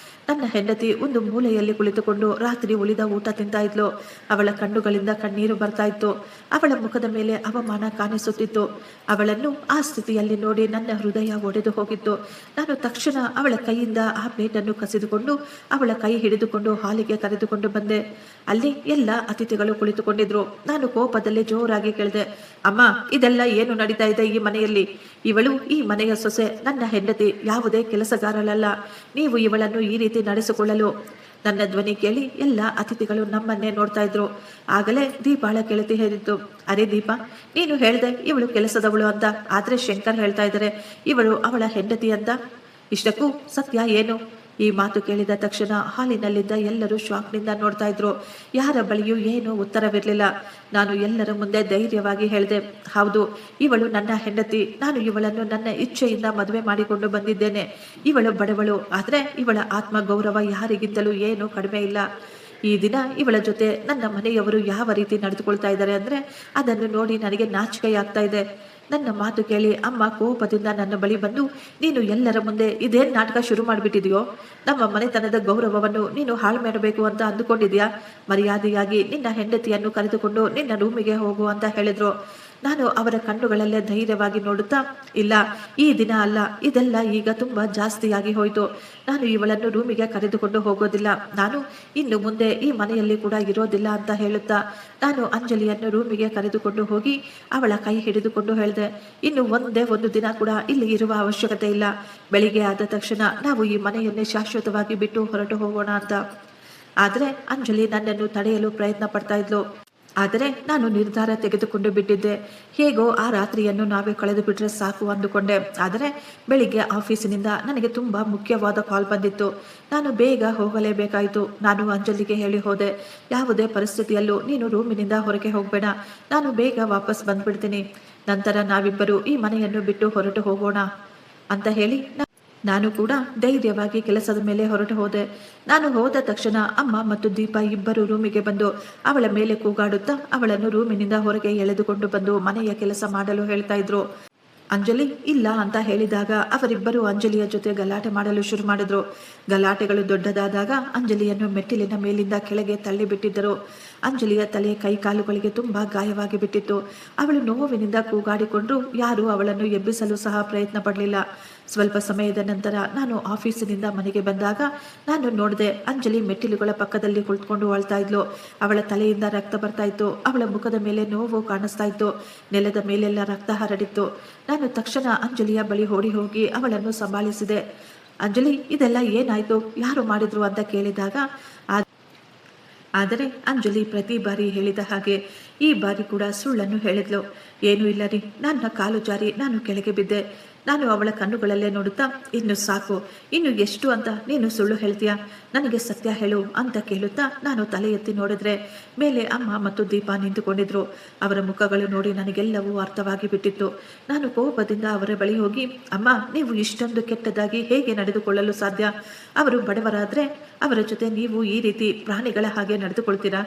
ನನ್ನ ಹೆಂಡತಿ ಒಂದು ಮೂಲೆಯಲ್ಲಿ ಕುಳಿತುಕೊಂಡು ರಾತ್ರಿ ಉಳಿದ ಊಟ ತಿಂತಾ ಇದ್ಲು. ಅವಳ ಕಣ್ಣುಗಳಿಂದ ಕಣ್ಣೀರು ಬರ್ತಾ ಇತ್ತು. ಅವಳ ಮುಖದ ಮೇಲೆ ಅವಮಾನ ಕಾಣಿಸುತ್ತಿತ್ತು. ಅವಳನ್ನು ಆ ಸ್ಥಿತಿಯಲ್ಲಿ ನೋಡಿ ನನ್ನ ಹೃದಯ ಒಡೆದು ಹೋಗಿತ್ತು. ನಾನು ತಕ್ಷಣ ಅವಳ ಕೈಯಿಂದ ಆ ಪ್ಲೇಟನ್ನು ಕಸಿದುಕೊಂಡು ಅವಳ ಕೈ ಹಿಡಿದುಕೊಂಡು ಹಾಲಿಗೆ ಕರೆದುಕೊಂಡು ಬಂದೆ. ಅಲ್ಲಿ ಎಲ್ಲ ಅತಿಥಿಗಳು ಕುಳಿತುಕೊಂಡಿದ್ರು. ನಾನು ಕೋಪದಲ್ಲಿ ಜೋರಾಗಿ ಕೇಳಿದೆ, ಅಮ್ಮ, ಇದೆಲ್ಲ ಏನು ನಡೀತಾ ಇದೆ ಈ ಮನೆಯಲ್ಲಿ? ಇವಳು ಈ ಮನೆಯ ಸೊಸೆ, ನನ್ನ ಹೆಂಡತಿ, ಯಾವುದೇ ಕೆಲಸಗಾರಳಲ್ಲ. ನೀವು ಇವಳನ್ನು ಈ ರೀತಿ ನಡೆಸಿಕೊಳ್ಳಲು. ನನ್ನ ಧ್ವನಿ ಕೇಳಿ ಎಲ್ಲ ಅತಿಥಿಗಳು ನಮ್ಮನ್ನೇ ನೋಡ್ತಾ ಇದ್ರು. ಆಗಲೇ ದೀಪಾಳ ಗೆಳತಿ ಹೇಳಿದ್ದು, ಅರೆ ದೀಪ, ನೀನು ಹೇಳ್ದೆ ಇವಳು ಕೆಲಸದವಳು ಅಂತ, ಆದ್ರೆ ಶಂಕರ್ ಹೇಳ್ತಾ ಇದ್ದಾರೆ ಇವಳು ಅವಳ ಹೆಂಡತಿ ಅಂತ. ಇಷ್ಟಕ್ಕೂ ಸತ್ಯ ಏನು? ಈ ಮಾತು ಕೇಳಿದ ತಕ್ಷಣ ಹಾಲಿನಲ್ಲಿದ್ದ ಎಲ್ಲರೂ ಶಾಕ್ನಿಂದ ನೋಡ್ತಾ ಇದ್ರು. ಯಾರ ಬಳಿಯೂ ಏನೂ ಉತ್ತರವಿರಲಿಲ್ಲ. ನಾನು ಎಲ್ಲರ ಮುಂದೆ ಧೈರ್ಯವಾಗಿ ಹೇಳಿದೆ, ಹೌದು, ಇವಳು ನನ್ನ ಹೆಂಡತಿ. ನಾನು ಇವಳನ್ನು ನನ್ನ ಇಚ್ಛೆಯಿಂದ ಮದುವೆ ಮಾಡಿಕೊಂಡು ಬಂದಿದ್ದೇನೆ. ಇವಳು ಬಡವಳು, ಆದರೆ ಇವಳ ಆತ್ಮ ಗೌರವ ಯಾರಿಗಿಂತಲೂ ಏನೂ ಕಡಿಮೆ ಇಲ್ಲ. ಈ ದಿನ ಇವಳ ಜೊತೆ ನನ್ನ ಮನೆಯವರು ಯಾವ ರೀತಿ ನಡೆದುಕೊಳ್ತಾ ಇದ್ದಾರೆ ಅಂದರೆ ಅದನ್ನು ನೋಡಿ ನನಗೆ ನಾಚಿಕೆಯಾಗ್ತಾ ಇದೆ. ನನ್ನ ಮಾತು ಕೇಳಿ ಅಮ್ಮ ಕೋಪದಿಂದ ನನ್ನ ಬಳಿ ಬಂದು, ನೀನು ಎಲ್ಲರ ಮುಂದೆ ಇದೇನು ನಾಟಕ ಶುರು ಮಾಡಿಬಿಟ್ಟಿದೆಯೋ? ನಮ್ಮ ಮನೆತನದ ಗೌರವವನ್ನು ನೀನು ಹಾಳು ಮಾಡಬೇಕು ಅಂತ ಅಂದುಕೊಂಡಿದ್ಯಾ? ಮರ್ಯಾದೆಯಾಗಿ ನಿನ್ನ ಹೆಂಡತಿಯನ್ನು ಕರೆದುಕೊಂಡು ನಿನ್ನ ರೂಮಿಗೆ ಹೋಗು ಅಂತ ಹೇಳಿದ್ರು. ನಾನು ಅವರ ಕಣ್ಣುಗಳಲ್ಲೇ ಧೈರ್ಯವಾಗಿ ನೋಡುತ್ತಾ, ಇಲ್ಲ, ಈ ದಿನ ಅಲ್ಲ, ಇದೆಲ್ಲ ಈಗ ತುಂಬ ಜಾಸ್ತಿಯಾಗಿ ಹೋಯಿತು. ನಾನು ಇವಳನ್ನು ರೂಮಿಗೆ ಕರೆದುಕೊಂಡು ಹೋಗೋದಿಲ್ಲ. ನಾನು ಇನ್ನು ಮುಂದೆ ಈ ಮನೆಯಲ್ಲಿ ಕೂಡ ಇರೋದಿಲ್ಲ ಅಂತ ಹೇಳುತ್ತಾ ನಾನು ಅಂಜಲಿಯನ್ನು ರೂಮಿಗೆ ಕರೆದುಕೊಂಡು ಹೋಗಿ ಅವಳ ಕೈ ಹಿಡಿದುಕೊಂಡು ಹೇಳಿದೆ, ಇನ್ನು ಒಂದೇ ಒಂದು ದಿನ ಕೂಡ ಇಲ್ಲಿ ಇರುವ ಅವಶ್ಯಕತೆ ಇಲ್ಲ. ಬೆಳಿಗ್ಗೆ ಆದ ತಕ್ಷಣ ನಾವು ಈ ಮನೆಯನ್ನೇ ಶಾಶ್ವತವಾಗಿ ಬಿಟ್ಟು ಹೊರಟು ಹೋಗೋಣ ಅಂತ. ಆದರೆ ಅಂಜಲಿ ನನ್ನನ್ನು ತಡೆಯಲು ಪ್ರಯತ್ನ ಪಡ್ತಾ ಇದ್ಲು. ಆದರೆ ನಾನು ನಿರ್ಧಾರ ತೆಗೆದುಕೊಂಡು ಬಿಟ್ಟಿದ್ದೆ. ಹೇಗೋ ಆ ರಾತ್ರಿಯನ್ನು ನಾವೇ ಕಳೆದು ಬಿಟ್ಟರೆ ಸಾಕು ಅಂದುಕೊಂಡೆ. ಆದರೆ ಬೆಳಿಗ್ಗೆ ಆಫೀಸಿನಿಂದ ನನಗೆ ತುಂಬ ಮುಖ್ಯವಾದ ಕಾಲ್ ಬಂದಿತ್ತು. ನಾನು ಬೇಗ ಹೋಗಲೇಬೇಕಾಯಿತು. ನಾನು ಅಂಜಲಿಗೆ ಹೇಳಿ ಹೋದೆ, ಯಾವುದೇ ಪರಿಸ್ಥಿತಿಯಲ್ಲೂ ನೀನು ರೂಮಿನಿಂದ ಹೊರಗೆ ಹೋಗಬೇಡ, ನಾನು ಬೇಗ ವಾಪಸ್ ಬಂದ್ಬಿಡ್ತೀನಿ. ನಂತರ ನಾವಿಬ್ಬರು ಈ ಮನೆಯನ್ನು ಬಿಟ್ಟು ಹೊರಟು ಹೋಗೋಣ ಅಂತ ಹೇಳಿ ನಾನು ಕೂಡ ಧೈರ್ಯವಾಗಿ ಕೆಲಸದ ಮೇಲೆ ಹೊರಟು ಹೋದೆ. ನಾನು ಹೋದ ತಕ್ಷಣ ಅಮ್ಮ ಮತ್ತು ದೀಪ ಇಬ್ಬರು ರೂಮಿಗೆ ಬಂದು ಅವಳ ಮೇಲೆ ಕೂಗಾಡುತ್ತಾ ಅವಳನ್ನು ರೂಮಿನಿಂದ ಹೊರಗೆ ಎಳೆದುಕೊಂಡು ಬಂದು ಮನೆಯ ಕೆಲಸ ಮಾಡಲು ಹೇಳ್ತಾ ಇದ್ರು. ಅಂಜಲಿ ಇಲ್ಲ ಅಂತ ಹೇಳಿದಾಗ ಅವರಿಬ್ಬರು ಅಂಜಲಿಯ ಜೊತೆ ಗಲಾಟೆ ಮಾಡಲು ಶುರು ಮಾಡಿದ್ರು. ಗಲಾಟೆಗಳು ದೊಡ್ಡದಾದಾಗ ಅಂಜಲಿಯನ್ನು ಮೆಟ್ಟಿಲಿನ ಮೇಲಿಂದ ಕೆಳಗೆ ತಳ್ಳಿಬಿಟ್ಟಿದ್ದರು. ಅಂಜಲಿಯ ತಲೆ ಕೈ ಕಾಲುಗಳಿಗೆ ತುಂಬ ಗಾಯವಾಗಿ ಬಿಟ್ಟಿತ್ತು. ಅವಳು ನೋವಿನಿಂದ ಕೂಗಾಡಿಕೊಂಡ್ರು. ಯಾರೂ ಅವಳನ್ನು ಎಬ್ಬಿಸಲು ಸಹ ಪ್ರಯತ್ನ ಪಡಲಿಲ್ಲ. ಸ್ವಲ್ಪ ಸಮಯದ ನಂತರ ನಾನು ಆಫೀಸಿನಿಂದ ಮನೆಗೆ ಬಂದಾಗ ನಾನು ನೋಡಿದೆ, ಅಂಜಲಿ ಮೆಟ್ಟಿಲುಗಳ ಪಕ್ಕದಲ್ಲಿ ಕುಳಿತುಕೊಂಡು ಅಳ್ತಾ ಇದ್ಲು. ಅವಳ ತಲೆಯಿಂದ ರಕ್ತ ಬರ್ತಾ ಇತ್ತು. ಅವಳ ಮುಖದ ಮೇಲೆ ನೋವು ಕಾಣಿಸ್ತಾ ಇತ್ತು. ನೆಲದ ಮೇಲೆಲ್ಲ ರಕ್ತ ಹರಡಿತ್ತು. ನಾನು ತಕ್ಷಣ ಅಂಜಲಿಯ ಬಳಿ ಓಡಿ ಹೋಗಿ ಅವಳನ್ನು ಸಂಭಾಳಿಸಿದೆ. ಅಂಜಲಿ, ಇದೆಲ್ಲ ಏನಾಯ್ತು, ಯಾರು ಮಾಡಿದ್ರು ಅಂತ ಕೇಳಿದಾಗ ಆದರೆ ಅಂಜಲಿ ಪ್ರತಿ ಬಾರಿ ಹೇಳಿದ ಹಾಗೆ ಈ ಬಾರಿ ಕೂಡ ಸುಳ್ಳನ್ನು ಹೇಳಿದ್ಲು. ಏನೂ ಇಲ್ಲ ರೀ, ನನ್ನ ಕಾಲು ಜಾರಿ ನಾನು ಕೆಳಗೆ ಬಿದ್ದೆ. ನಾನು ಅವಳ ಕಣ್ಣುಗಳಲ್ಲೇ ನೋಡುತ್ತಾ, ಇನ್ನು ಸಾಕು, ಇನ್ನು ಎಷ್ಟು ಅಂತ ನೀನು ಸುಳ್ಳು ಹೇಳ್ತೀಯಾ, ನನಗೆ ಸತ್ಯ ಹೇಳು ಅಂತ ಕೇಳುತ್ತಾ ನಾನು ತಲೆ ಎತ್ತಿ ನೋಡಿದ್ರೆ ಮೇಲೆ ಅಮ್ಮ ಮತ್ತು ದೀಪ ನಿಂತುಕೊಂಡಿದ್ರು. ಅವರ ಮುಖಗಳು ನೋಡಿ ನನಗೆಲ್ಲವೂ ಅರ್ಥವಾಗಿ ಬಿಟ್ಟಿತ್ತು. ನಾನು ಕೋಪದಿಂದ ಅವರ ಬಳಿ ಹೋಗಿ, ಅಮ್ಮ, ನೀವು ಇಷ್ಟೊಂದು ಕೆಟ್ಟದಾಗಿ ಹೇಗೆ ನಡೆದುಕೊಳ್ಳಲು ಸಾಧ್ಯ? ಅವರು ಬಡವರಾದರೆ ಅವರ ಜೊತೆ ನೀವು ಈ ರೀತಿ ಪ್ರಾಣಿಗಳ ಹಾಗೆ ನಡೆದುಕೊಳ್ತೀರಾ?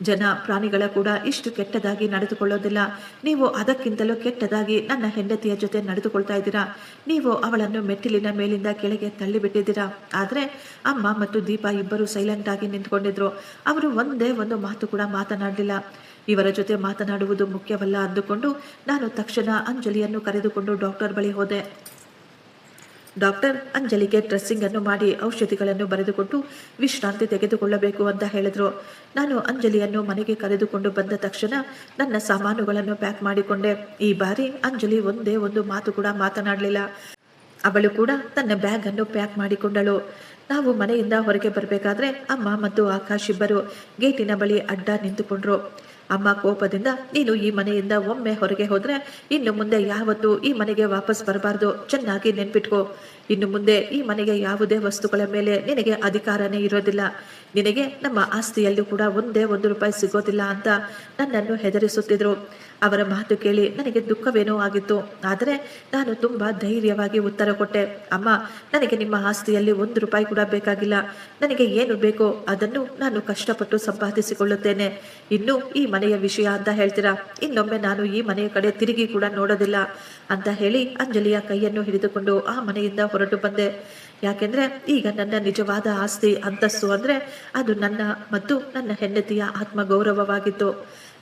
ಜನ ಪ್ರಾಣಿಗಳ ಕೂಡ ಇಷ್ಟು ಕೆಟ್ಟದಾಗಿ ನಡೆದುಕೊಳ್ಳೋದಿಲ್ಲ. ನೀವು ಅದಕ್ಕಿಂತಲೂ ಕೆಟ್ಟದಾಗಿ ನನ್ನ ಹೆಂಡತಿಯ ಜೊತೆ ನಡೆದುಕೊಳ್ತಾ ಇದ್ದೀರಾ. ನೀವು ಅವಳನ್ನು ಮೆಟ್ಟಿಲಿನ ಮೇಲಿಂದ ಕೆಳಗೆ ತಳ್ಳಿಬಿಟ್ಟಿದ್ದೀರಾ. ಆದರೆ ಅಮ್ಮ ಮತ್ತು ದೀಪ ಇಬ್ಬರು ಸೈಲೆಂಟ್ ಆಗಿ ನಿಂತ್ಕೊಂಡಿದ್ರು. ಅವರು ಒಂದೇ ಒಂದು ಮಾತು ಕೂಡ ಮಾತನಾಡಲಿಲ್ಲ. ಇವರ ಜೊತೆ ಮಾತನಾಡುವುದು ಮುಖ್ಯವಲ್ಲ ಅಂದುಕೊಂಡು ನಾನು ತಕ್ಷಣ ಅಂಜಲಿಯನ್ನು ಕರೆದುಕೊಂಡು ಡಾಕ್ಟರ್ ಬಳಿ ಹೋದೆ. ಡಾಕ್ಟರ್ ಅಂಜಲಿಗೆ ಡ್ರೆಸ್ಸಿಂಗ್ ಅನ್ನು ಮಾಡಿ ಔಷಧಿಗಳನ್ನು ಬರೆದುಕೊಟ್ಟು ವಿಶ್ರಾಂತಿ ತೆಗೆದುಕೊಳ್ಳಬೇಕು ಅಂತ ಹೇಳಿದ್ರು. ನಾನು ಅಂಜಲಿಯನ್ನು ಮನೆಗೆ ಕರೆದುಕೊಂಡು ಬಂದ ತಕ್ಷಣ ನನ್ನ ಸಾಮಾನುಗಳನ್ನು ಪ್ಯಾಕ್ ಮಾಡಿಕೊಂಡೆ. ಈ ಬಾರಿ ಅಂಜಲಿ ಒಂದೇ ಒಂದು ಮಾತು ಕೂಡ ಮಾತನಾಡಲಿಲ್ಲ. ಅವಳು ಕೂಡ ತನ್ನ ಬ್ಯಾಗ್ ಅನ್ನು ಪ್ಯಾಕ್ ಮಾಡಿಕೊಂಡಳು. ನಾವು ಮನೆಯಿಂದ ಹೊರಗೆ ಬರಬೇಕಾದ್ರೆ ಅಮ್ಮ ಮತ್ತು ಆಕಾಶ್ ಇಬ್ಬರು ಗೇಟಿನ ಬಳಿ ಅಡ್ಡ ನಿಂತುಕೊಂಡ್ರು. ಅಮ್ಮ ಕೋಪದಿಂದ, ನೀನು ಈ ಮನೆಯಿಂದ ಒಮ್ಮೆ ಹೊರಗೆ ಹೋದರೆ ಇನ್ನು ಮುಂದೆ ಯಾವತ್ತೂ ಈ ಮನೆಗೆ ವಾಪಸ್ ಬರಬಾರ್ದು, ಚೆನ್ನಾಗಿ ನೆನ್ಪಿಟ್ಕೋ. ಇನ್ನು ಮುಂದೆ ಈ ಮನೆಗೆ ಯಾವುದೇ ವಸ್ತುಗಳ ಮೇಲೆ ನಿನಗೆ ಅಧಿಕಾರನೇ ಇರೋದಿಲ್ಲ. ನಿನಗೆ ನಮ್ಮ ಆಸ್ತಿಯಲ್ಲೂ ಕೂಡ ಒಂದೇ ₹1 ಸಿಗೋದಿಲ್ಲ ಅಂತ ನನ್ನನ್ನು ಹೆದರಿಸುತ್ತಿದ್ರು. ಅವರ ಮಾತು ಕೇಳಿ ನನಗೆ ದುಃಖವೇನೋ ಆಗಿತ್ತು. ಆದರೆ ನಾನು ತುಂಬ ಧೈರ್ಯವಾಗಿ ಉತ್ತರ ಕೊಟ್ಟೆ, ಅಮ್ಮ, ನನಗೆ ನಿಮ್ಮ ಆಸ್ತಿಯಲ್ಲಿ ₹1 ಕೂಡ ಬೇಕಾಗಿಲ್ಲ. ನನಗೆ ಏನು ಬೇಕೋ ಅದನ್ನು ನಾನು ಕಷ್ಟಪಟ್ಟು ಸಂಪಾದಿಸಿಕೊಳ್ಳುತ್ತೇನೆ. ಇನ್ನು ಈ ಮನೆಯ ವಿಷಯ ಅಂತ ಹೇಳ್ತೀರಾ, ಇನ್ನೊಮ್ಮೆ ನಾನು ಈ ಮನೆಯ ಕಡೆ ತಿರುಗಿ ಕೂಡ ನೋಡೋದಿಲ್ಲ ಅಂತ ಹೇಳಿ ಅಂಜಲಿಯ ಕೈಯನ್ನು ಹಿಡಿದುಕೊಂಡು ಆ ಮನೆಯಿಂದ ಹೊರಟು ಬಂದೆ. ಯಾಕೆಂದ್ರೆ ಈಗ ನನ್ನ ನಿಜವಾದ ಆಸ್ತಿ ಅಂತಸ್ತು ಅಂದ್ರೆ ಅದು ನನ್ನ ಮತ್ತು ನನ್ನ ಹೆಂಡತಿಯ ಆತ್ಮಗೌರವವಾಗಿತ್ತು.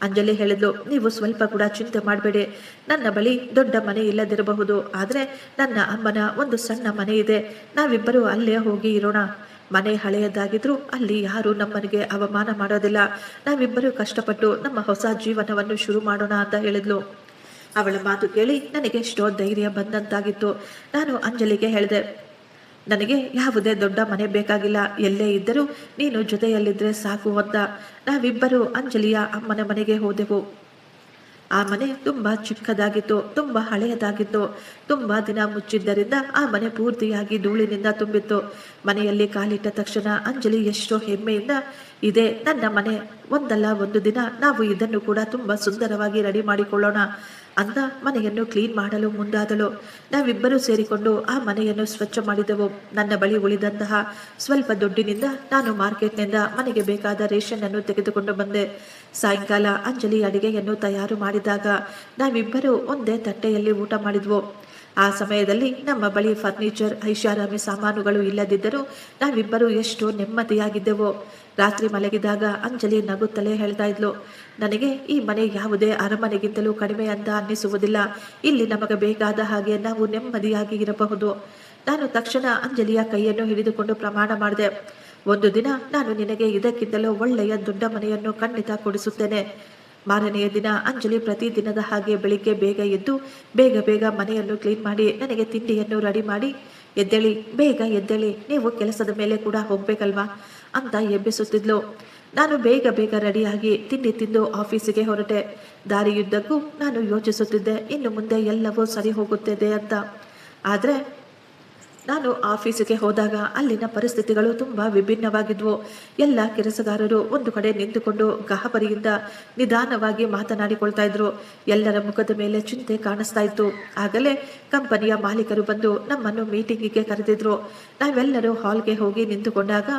ಅಂಜಲಿ ಹೇಳಿದ್ಲು, ನೀವು ಸ್ವಲ್ಪ ಕೂಡ ಚಿಂತೆ ಮಾಡಬೇಡಿ. ನನ್ನ ಬಳಿ ದೊಡ್ಡ ಮನೆ ಇಲ್ಲದಿರಬಹುದು, ಆದ್ರೆ ನನ್ನ ಅಮ್ಮನ ಒಂದು ಸಣ್ಣ ಮನೆ ಇದೆ. ನಾವಿಬ್ಬರು ಅಲ್ಲೇ ಹೋಗಿ ಇರೋಣ. ಮನೆ ಹಳೆಯದಾಗಿದ್ರು ಅಲ್ಲಿ ಯಾರು ನಮ್ಮನಿಗೆ ಅವಮಾನ ಮಾಡೋದಿಲ್ಲ. ನಾವಿಬ್ಬರು ಕಷ್ಟಪಟ್ಟು ನಮ್ಮ ಹೊಸ ಜೀವನವನ್ನು ಶುರು ಮಾಡೋಣ ಅಂತ ಹೇಳಿದ್ಲು. ಅವಳ ಮಾತು ಕೇಳಿ ನನಗೆ ಎಷ್ಟೋ ಧೈರ್ಯ ಬಂದಂತಾಗಿತ್ತು. ನಾನು ಅಂಜಲಿಗೆ ಹೇಳಿದೆ, ನನಗೆ ಯಾವುದೇ ದೊಡ್ಡ ಮನೆ ಬೇಕಾಗಿಲ್ಲ, ಎಲ್ಲೇ ಇದ್ದರೂ ನೀನು ಜೊತೆಯಲ್ಲಿದ್ರೆ ಸಾಕು ಅಂತ. ನಾವಿಬ್ಬರು ಅಂಜಲಿಯ ಅಮ್ಮನ ಮನೆಗೆ ಹೋದೆವು. ಆ ಮನೆ ತುಂಬಾ ಚಿಕ್ಕದಾಗಿತ್ತು, ತುಂಬಾ ಹಳೆಯದಾಗಿತ್ತು. ತುಂಬಾ ದಿನ ಮುಚ್ಚಿದ್ದರಿಂದ ಆ ಮನೆ ಪೂರ್ತಿಯಾಗಿ ಧೂಳಿನಿಂದ ತುಂಬಿತ್ತು. ಮನೆಯಲ್ಲಿ ಕಾಲಿಟ್ಟ ತಕ್ಷಣ ಅಂಜಲಿ ಎಷ್ಟೋ ಹೆಮ್ಮೆಯಿಂದ, ಇದೇ ನನ್ನ ಮನೆ, ಒಂದಲ್ಲ ಒಂದು ದಿನ ನಾವು ಇದನ್ನು ಕೂಡ ತುಂಬಾ ಸುಂದರವಾಗಿ ರೆಡಿ ಮಾಡಿಕೊಳ್ಳೋಣ ಅಂತ ಮನೆಯನ್ನು ಕ್ಲೀನ್ ಮಾಡಲು ಮುಂದಾದಳು. ನಾವಿಬ್ಬರೂ ಸೇರಿಕೊಂಡು ಆ ಮನೆಯನ್ನು ಸ್ವಚ್ಛ ಮಾಡಿದೆವು. ನನ್ನ ಬಳಿ ಉಳಿದಂತಹ ಸ್ವಲ್ಪ ದುಡ್ಡಿನಿಂದ ನಾನು ಮಾರ್ಕೆಟ್ನಿಂದ ಮನೆಗೆ ಬೇಕಾದ ರೇಷನ್ ಅನ್ನು ತೆಗೆದುಕೊಂಡು ಬಂದೆ. ಸಾಯಂಕಾಲ ಅಂಜಲಿ ಅಡಿಗೆಯನ್ನು ತಯಾರು ಮಾಡಿದಾಗ ನಾವಿಬ್ಬರೂ ಒಂದೇ ತಟ್ಟೆಯಲ್ಲಿ ಊಟ ಮಾಡಿದ್ವು. ಆ ಸಮಯದಲ್ಲಿ ನಮ್ಮ ಬಳಿ ಫರ್ನಿಚರ್, ಐಷಾರಾಮಿ ಸಾಮಾನುಗಳು ಇಲ್ಲದಿದ್ದರೂ ನಾವಿಬ್ಬರೂ ಎಷ್ಟು ನೆಮ್ಮದಿಯಾಗಿದ್ದೆವು. ರಾತ್ರಿ ಮಲಗಿದಾಗ ಅಂಜಲಿ ನಗುತ್ತಲೇ ಹೇಳ್ತಾ ಇದ್ಲು, ನನಗೆ ಈ ಮನೆ ಯಾವುದೇ ಅರಮನೆಗಿಂತಲೂ ಕಡಿಮೆ ಅಂತ ಅನ್ನಿಸುವುದಿಲ್ಲ. ಇಲ್ಲಿ ನಮಗೆ ಬೇಕಾದ ಹಾಗೆ ನಾವು ನೆಮ್ಮದಿಯಾಗಿ ಇರಬಹುದು. ನಾನು ತಕ್ಷಣ ಅಂಜಲಿಯ ಕೈಯನ್ನು ಹಿಡಿದುಕೊಂಡು ಪ್ರಮಾಣ ಮಾಡಿದೆ, ಒಂದು ದಿನ ನಾನು ನಿನಗೆ ಇದಕ್ಕಿಂತಲೂ ಒಳ್ಳೆಯ ದೊಡ್ಡ ಮನೆಯನ್ನು ಖಂಡಿತ ಕೊಡಿಸುತ್ತೇನೆ. ಮಾರನೆಯ ದಿನ ಅಂಜಲಿ ಪ್ರತಿದಿನದ ಹಾಗೆ ಬೆಳಿಗ್ಗೆ ಬೇಗ ಎದ್ದು ಬೇಗ ಬೇಗ ಮನೆಯನ್ನು ಕ್ಲೀನ್ ಮಾಡಿ ನನಗೆ ತಿಂಡಿಯನ್ನು ರೆಡಿ ಮಾಡಿ, ಎದ್ದೇಳಿ, ಬೇಗ ಎದ್ದೇಳಿ, ನೀವು ಕೆಲಸದ ಮೇಲೆ ಕೂಡ ಹೋಗ್ಬೇಕಲ್ವಾ ಅಂತ ಎಬ್ಬಿಸುತ್ತಿದ್ಲು. ನಾನು ಬೇಗ ಬೇಗ ರೆಡಿಯಾಗಿ ತಿಂಡಿ ತಿಂದು ಆಫೀಸಿಗೆ ಹೊರಟೆ. ದಾರಿಯುದ್ದಕ್ಕೂ ನಾನು ಯೋಚಿಸುತ್ತಿದ್ದೆ, ಇನ್ನು ಮುಂದೆ ಎಲ್ಲವೂ ಸರಿ ಹೋಗುತ್ತದೆ ಅಂತ. ಆದರೆ ನಾನು ಆಫೀಸಿಗೆ ಹೋದಾಗ ಅಲ್ಲಿನ ಪರಿಸ್ಥಿತಿಗಳು ತುಂಬ ವಿಭಿನ್ನವಾಗಿದ್ವು. ಎಲ್ಲ ಕೆಲಸಗಾರರು ಒಂದು ಕಡೆ ನಿಂತುಕೊಂಡು ಗಾಬರಿಯಿಂದ ನಿಧಾನವಾಗಿ ಮಾತನಾಡಿಕೊಳ್ತಾ ಇದ್ರು. ಎಲ್ಲರ ಮುಖದ ಮೇಲೆ ಚಿಂತೆ ಕಾಣಿಸ್ತಾ ಇತ್ತು. ಆಗಲೇ ಕಂಪನಿಯ ಮಾಲೀಕರು ಬಂದು ನಮ್ಮನ್ನು ಮೀಟಿಂಗಿಗೆ ಕರೆದಿದ್ರು. ನಾವೆಲ್ಲರೂ ಹಾಲ್ಗೆ ಹೋಗಿ ನಿಂತುಕೊಂಡಾಗ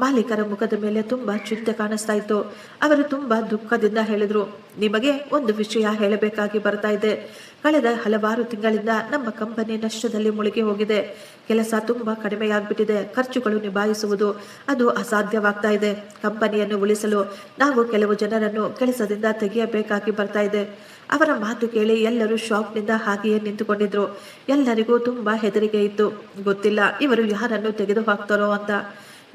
ಮಾಲೀಕರ ಮುಖದ ಮೇಲೆ ತುಂಬ ಚಿಂತೆ ಕಾಣಿಸ್ತಾ ಇತ್ತು. ಅವರು ತುಂಬ ದುಃಖದಿಂದ ಹೇಳಿದ್ರು, ನಿಮಗೆ ಒಂದು ವಿಷಯ ಹೇಳಬೇಕಾಗಿ ಬರ್ತಾ ಇದೆ. ಕಳೆದ ಹಲವಾರು ತಿಂಗಳಿಂದ ನಮ್ಮ ಕಂಪನಿ ನಷ್ಟದಲ್ಲಿ ಮುಳುಗಿ ಹೋಗಿದೆ. ಕೆಲಸ ತುಂಬಾ ಕಡಿಮೆಯಾಗ್ಬಿಟ್ಟಿದೆ. ಖರ್ಚುಗಳು ನಿಭಾಯಿಸುವುದು ಅದು ಅಸಾಧ್ಯವಾಗ್ತಾ ಇದೆ. ಕಂಪನಿಯನ್ನು ಉಳಿಸಲು ನಾವು ಕೆಲವು ಜನರನ್ನು ಕೆಲಸದಿಂದ ತೆಗೆಯಬೇಕಾಗಿ ಬರ್ತಾ ಇದೆ. ಅವರ ಮಾತು ಕೇಳಿ ಎಲ್ಲರೂ ಶಾಕ್ನಿಂದ ಹಾಗೆಯೇ ನಿಂತುಕೊಂಡಿದ್ರು. ಎಲ್ಲರಿಗೂ ತುಂಬಾ ಹೆದರಿಕೆ ಇತ್ತು. ಗೊತ್ತಿಲ್ಲ ಇವರು ಯಾರನ್ನು ತೆಗೆದು ಹಾಕ್ತಾರೋ ಅಂತ.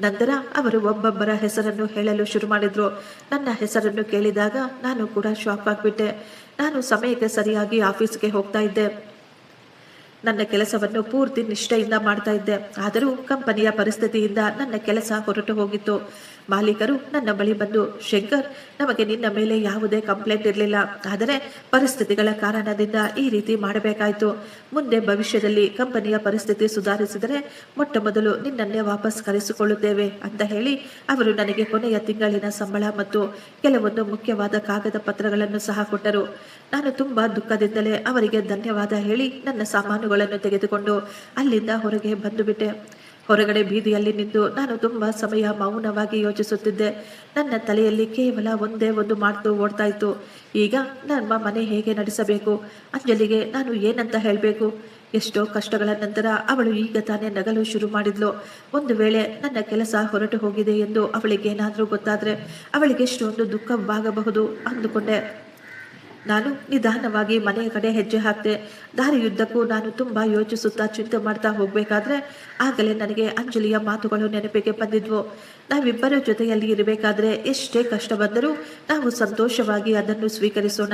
ನಂತರ ಅವರು ಒಬ್ಬೊಬ್ಬರ ಹೆಸರನ್ನು ಹೇಳಲು ಶುರು ಮಾಡಿದ್ರು. ನನ್ನ ಹೆಸರನ್ನು ಕೇಳಿದಾಗ ನಾನು ಕೂಡ ಶಾಕ್ ಆಗಿಬಿಟ್ಟೆ. ನಾನು ಸಮಯಕ್ಕೆ ಸರಿಯಾಗಿ ಆಫೀಸ್ಗೆ ಹೋಗ್ತಾ ಇದ್ದೆ. ನನ್ನ ಕೆಲಸವನ್ನು ಪೂರ್ತಿ ನಿಷ್ಠೆಯಿಂದ ಮಾಡ್ತಾ ಇದ್ದೆ. ಆದರೂ ಕಂಪನಿಯ ಪರಿಸ್ಥಿತಿಯಿಂದ ನನ್ನ ಕೆಲಸ ಹೊರಟು ಹೋಗಿತ್ತು. ಮಾಲೀಕರು ನನ್ನ ಬಳಿ ಬಂದು, ಶಂಕರ್, ನಮಗೆ ನಿನ್ನ ಮೇಲೆ ಯಾವುದೇ ಕಂಪ್ಲೇಂಟ್ ಇರಲಿಲ್ಲ, ಆದರೆ ಪರಿಸ್ಥಿತಿಗಳ ಕಾರಣದಿಂದ ಈ ರೀತಿ ಮಾಡಬೇಕಾಯಿತು. ಮುಂದೆ ಭವಿಷ್ಯದಲ್ಲಿ ಕಂಪನಿಯ ಪರಿಸ್ಥಿತಿ ಸುಧಾರಿಸಿದರೆ ಮೊಟ್ಟ ಮೊದಲು ನಿನ್ನನ್ನೇ ವಾಪಸ್ ಕರೆಸಿಕೊಳ್ಳುತ್ತೇವೆ ಅಂತ ಹೇಳಿ ಅವರು ನನಗೆ ಕೊನೆಯ ತಿಂಗಳಿನ ಸಂಬಳ ಮತ್ತು ಕೆಲವೊಂದು ಮುಖ್ಯವಾದ ಕಾಗದ ಪತ್ರಗಳನ್ನು ಸಹ ಕೊಟ್ಟರು. ನಾನು ತುಂಬ ದುಃಖದಿಂದಲೇ ಅವರಿಗೆ ಧನ್ಯವಾದ ಹೇಳಿ ನನ್ನ ಸಾಮಾನುಗಳನ್ನು ತೆಗೆದುಕೊಂಡು ಅಲ್ಲಿಂದ ಹೊರಗೆ ಬಂದುಬಿಟ್ಟೆ. ಹೊರಗಡೆ ಬೀದಿಯಲ್ಲಿ ನಿಂತು ನಾನು ತುಂಬ ಸಮಯ ಮೌನವಾಗಿ ಯೋಚಿಸುತ್ತಿದ್ದೆ. ನನ್ನ ತಲೆಯಲ್ಲಿ ಕೇವಲ ಒಂದೇ ಒಂದು ಮಾತು ಓಡ್ತಾ ಇತ್ತು. ಈಗ ನಮ್ಮ ಮನೆ ಹೇಗೆ ನಡೆಸಬೇಕು? ಅಂಜಲಿಗೆ ನಾನು ಏನಂತ ಹೇಳಬೇಕು? ಎಷ್ಟೋ ಕಷ್ಟಗಳ ನಂತರ ಅವಳು ಈಗ ತಾನೇ ನಗಲು ಶುರು ಮಾಡಿದ್ಲು. ಒಂದು ವೇಳೆ ನನ್ನ ಕೆಲಸ ಹೊರಟು ಹೋಗಿದೆ ಎಂದು ಅವಳಿಗೇನಾದರೂ ಗೊತ್ತಾದರೆ ಅವಳಿಗೆ ಎಷ್ಟೊಂದು ದುಃಖವಾಗಬಹುದು ಅಂದುಕೊಂಡೆ. ನಾನು ನಿಧಾನವಾಗಿ ಮನೆಯ ಕಡೆ ಹೆಜ್ಜೆ ಹಾಕ್ತೆ. ದಾರಿಯುದ್ದಕ್ಕೂ ನಾನು ತುಂಬ ಯೋಚಿಸುತ್ತಾ ಚಿಂತೆ ಮಾಡ್ತಾ ಹೋಗಬೇಕಾದ್ರೆ ಆಗಲೇ ನನಗೆ ಅಂಜಲಿಯ ಮಾತುಗಳು ನೆನಪಿಗೆ ಬಂದಿದ್ವು. ನಾವಿಬ್ಬರ ಜೊತೆಯಲ್ಲಿ ಇರಬೇಕಾದ್ರೆ ಎಷ್ಟೇ ಕಷ್ಟ ಬಂದರೂ ನಾವು ಸಂತೋಷವಾಗಿ ಅದನ್ನು ಸ್ವೀಕರಿಸೋಣ.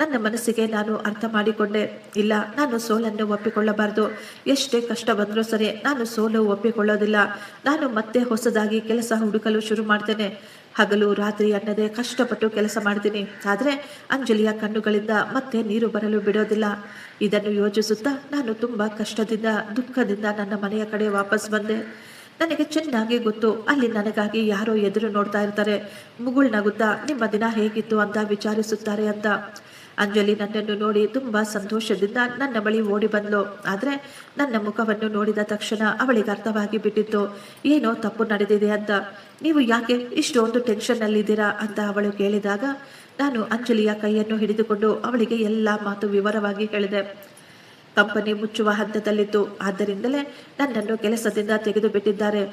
ನನ್ನ ಮನಸ್ಸಿಗೆ ನಾನು ಅರ್ಥ ಮಾಡಿಕೊಂಡೆ, ಇಲ್ಲ, ನಾನು ಸೋಲನ್ನು ಒಪ್ಪಿಕೊಳ್ಳಬಾರ್ದು. ಎಷ್ಟೇ ಕಷ್ಟ ಬಂದರೂ ಸರಿ, ನಾನು ಸೋಲು ಒಪ್ಪಿಕೊಳ್ಳೋದಿಲ್ಲ. ನಾನು ಮತ್ತೆ ಹೊಸದಾಗಿ ಕೆಲಸ ಹುಡುಕಲು ಶುರು ಮಾಡ್ತೇನೆ. ಹಗಲು ರಾತ್ರಿ ಅನ್ನದೇ ಕಷ್ಟಪಟ್ಟು ಕೆಲಸ ಮಾಡ್ತೀನಿ. ಆದರೆ ಅಂಜಲಿಯ ಕಣ್ಣುಗಳಿಂದ ಮತ್ತೆ ನೀರು ಬರಲು ಬಿಡೋದಿಲ್ಲ. ಇದನ್ನು ಯೋಚಿಸುತ್ತಾ ನಾನು ತುಂಬ ಕಷ್ಟದಿಂದ ದುಃಖದಿಂದ ನನ್ನ ಮನೆಯ ಕಡೆ ವಾಪಸ್ ಬಂದೆ. ನನಗೆ ಚೆನ್ನಾಗಿ ಗೊತ್ತು, ಅಲ್ಲಿ ನನಗಾಗಿ ಯಾರೋ ಎದುರು ನೋಡ್ತಾ ಇರ್ತಾರೆ. ಮುಗುಳ್ನಗುತ್ತಾ ನಿಮ್ಮ ದಿನ ಹೇಗಿತ್ತು ಅಂತ ವಿಚಾರಿಸುತ್ತಾರೆ ಅಂತ. ಅಂಜಲಿ ನನ್ನನ್ನು ನೋಡಿ ತುಂಬ ಸಂತೋಷದಿಂದ ನನ್ನ ಬಳಿ ಓಡಿ ಬಂದ್ಲು. ಆದರೆ ನನ್ನ ಮುಖವನ್ನು ನೋಡಿದ ತಕ್ಷಣ ಅವಳಿಗೆ ಅರ್ಥವಾಗಿ ಬಿಟ್ಟಿತ್ತು, ಏನೋ ತಪ್ಪು ನಡೆದಿದೆ ಅಂತ. ನೀವು ಯಾಕೆ ಇಷ್ಟೊಂದು ಟೆನ್ಷನ್ನಲ್ಲಿದ್ದೀರಾ ಅಂತ ಅವಳು ಕೇಳಿದಾಗ ನಾನು ಅಂಜಲಿಯ ಕೈಯನ್ನು ಹಿಡಿದುಕೊಂಡು ಅವಳಿಗೆ ಎಲ್ಲ ಮಾತು ವಿವರವಾಗಿ ಹೇಳಿದೆ. ಕಂಪನಿ ಮುಚ್ಚುವ ಹಂತದಲ್ಲಿತ್ತು. ಆದ್ದರಿಂದಲೇ ನನ್ನನ್ನು ಕೆಲಸದಿಂದ ತೆಗೆದು ಬಿಟ್ಟಿದ್ದಾರೆ.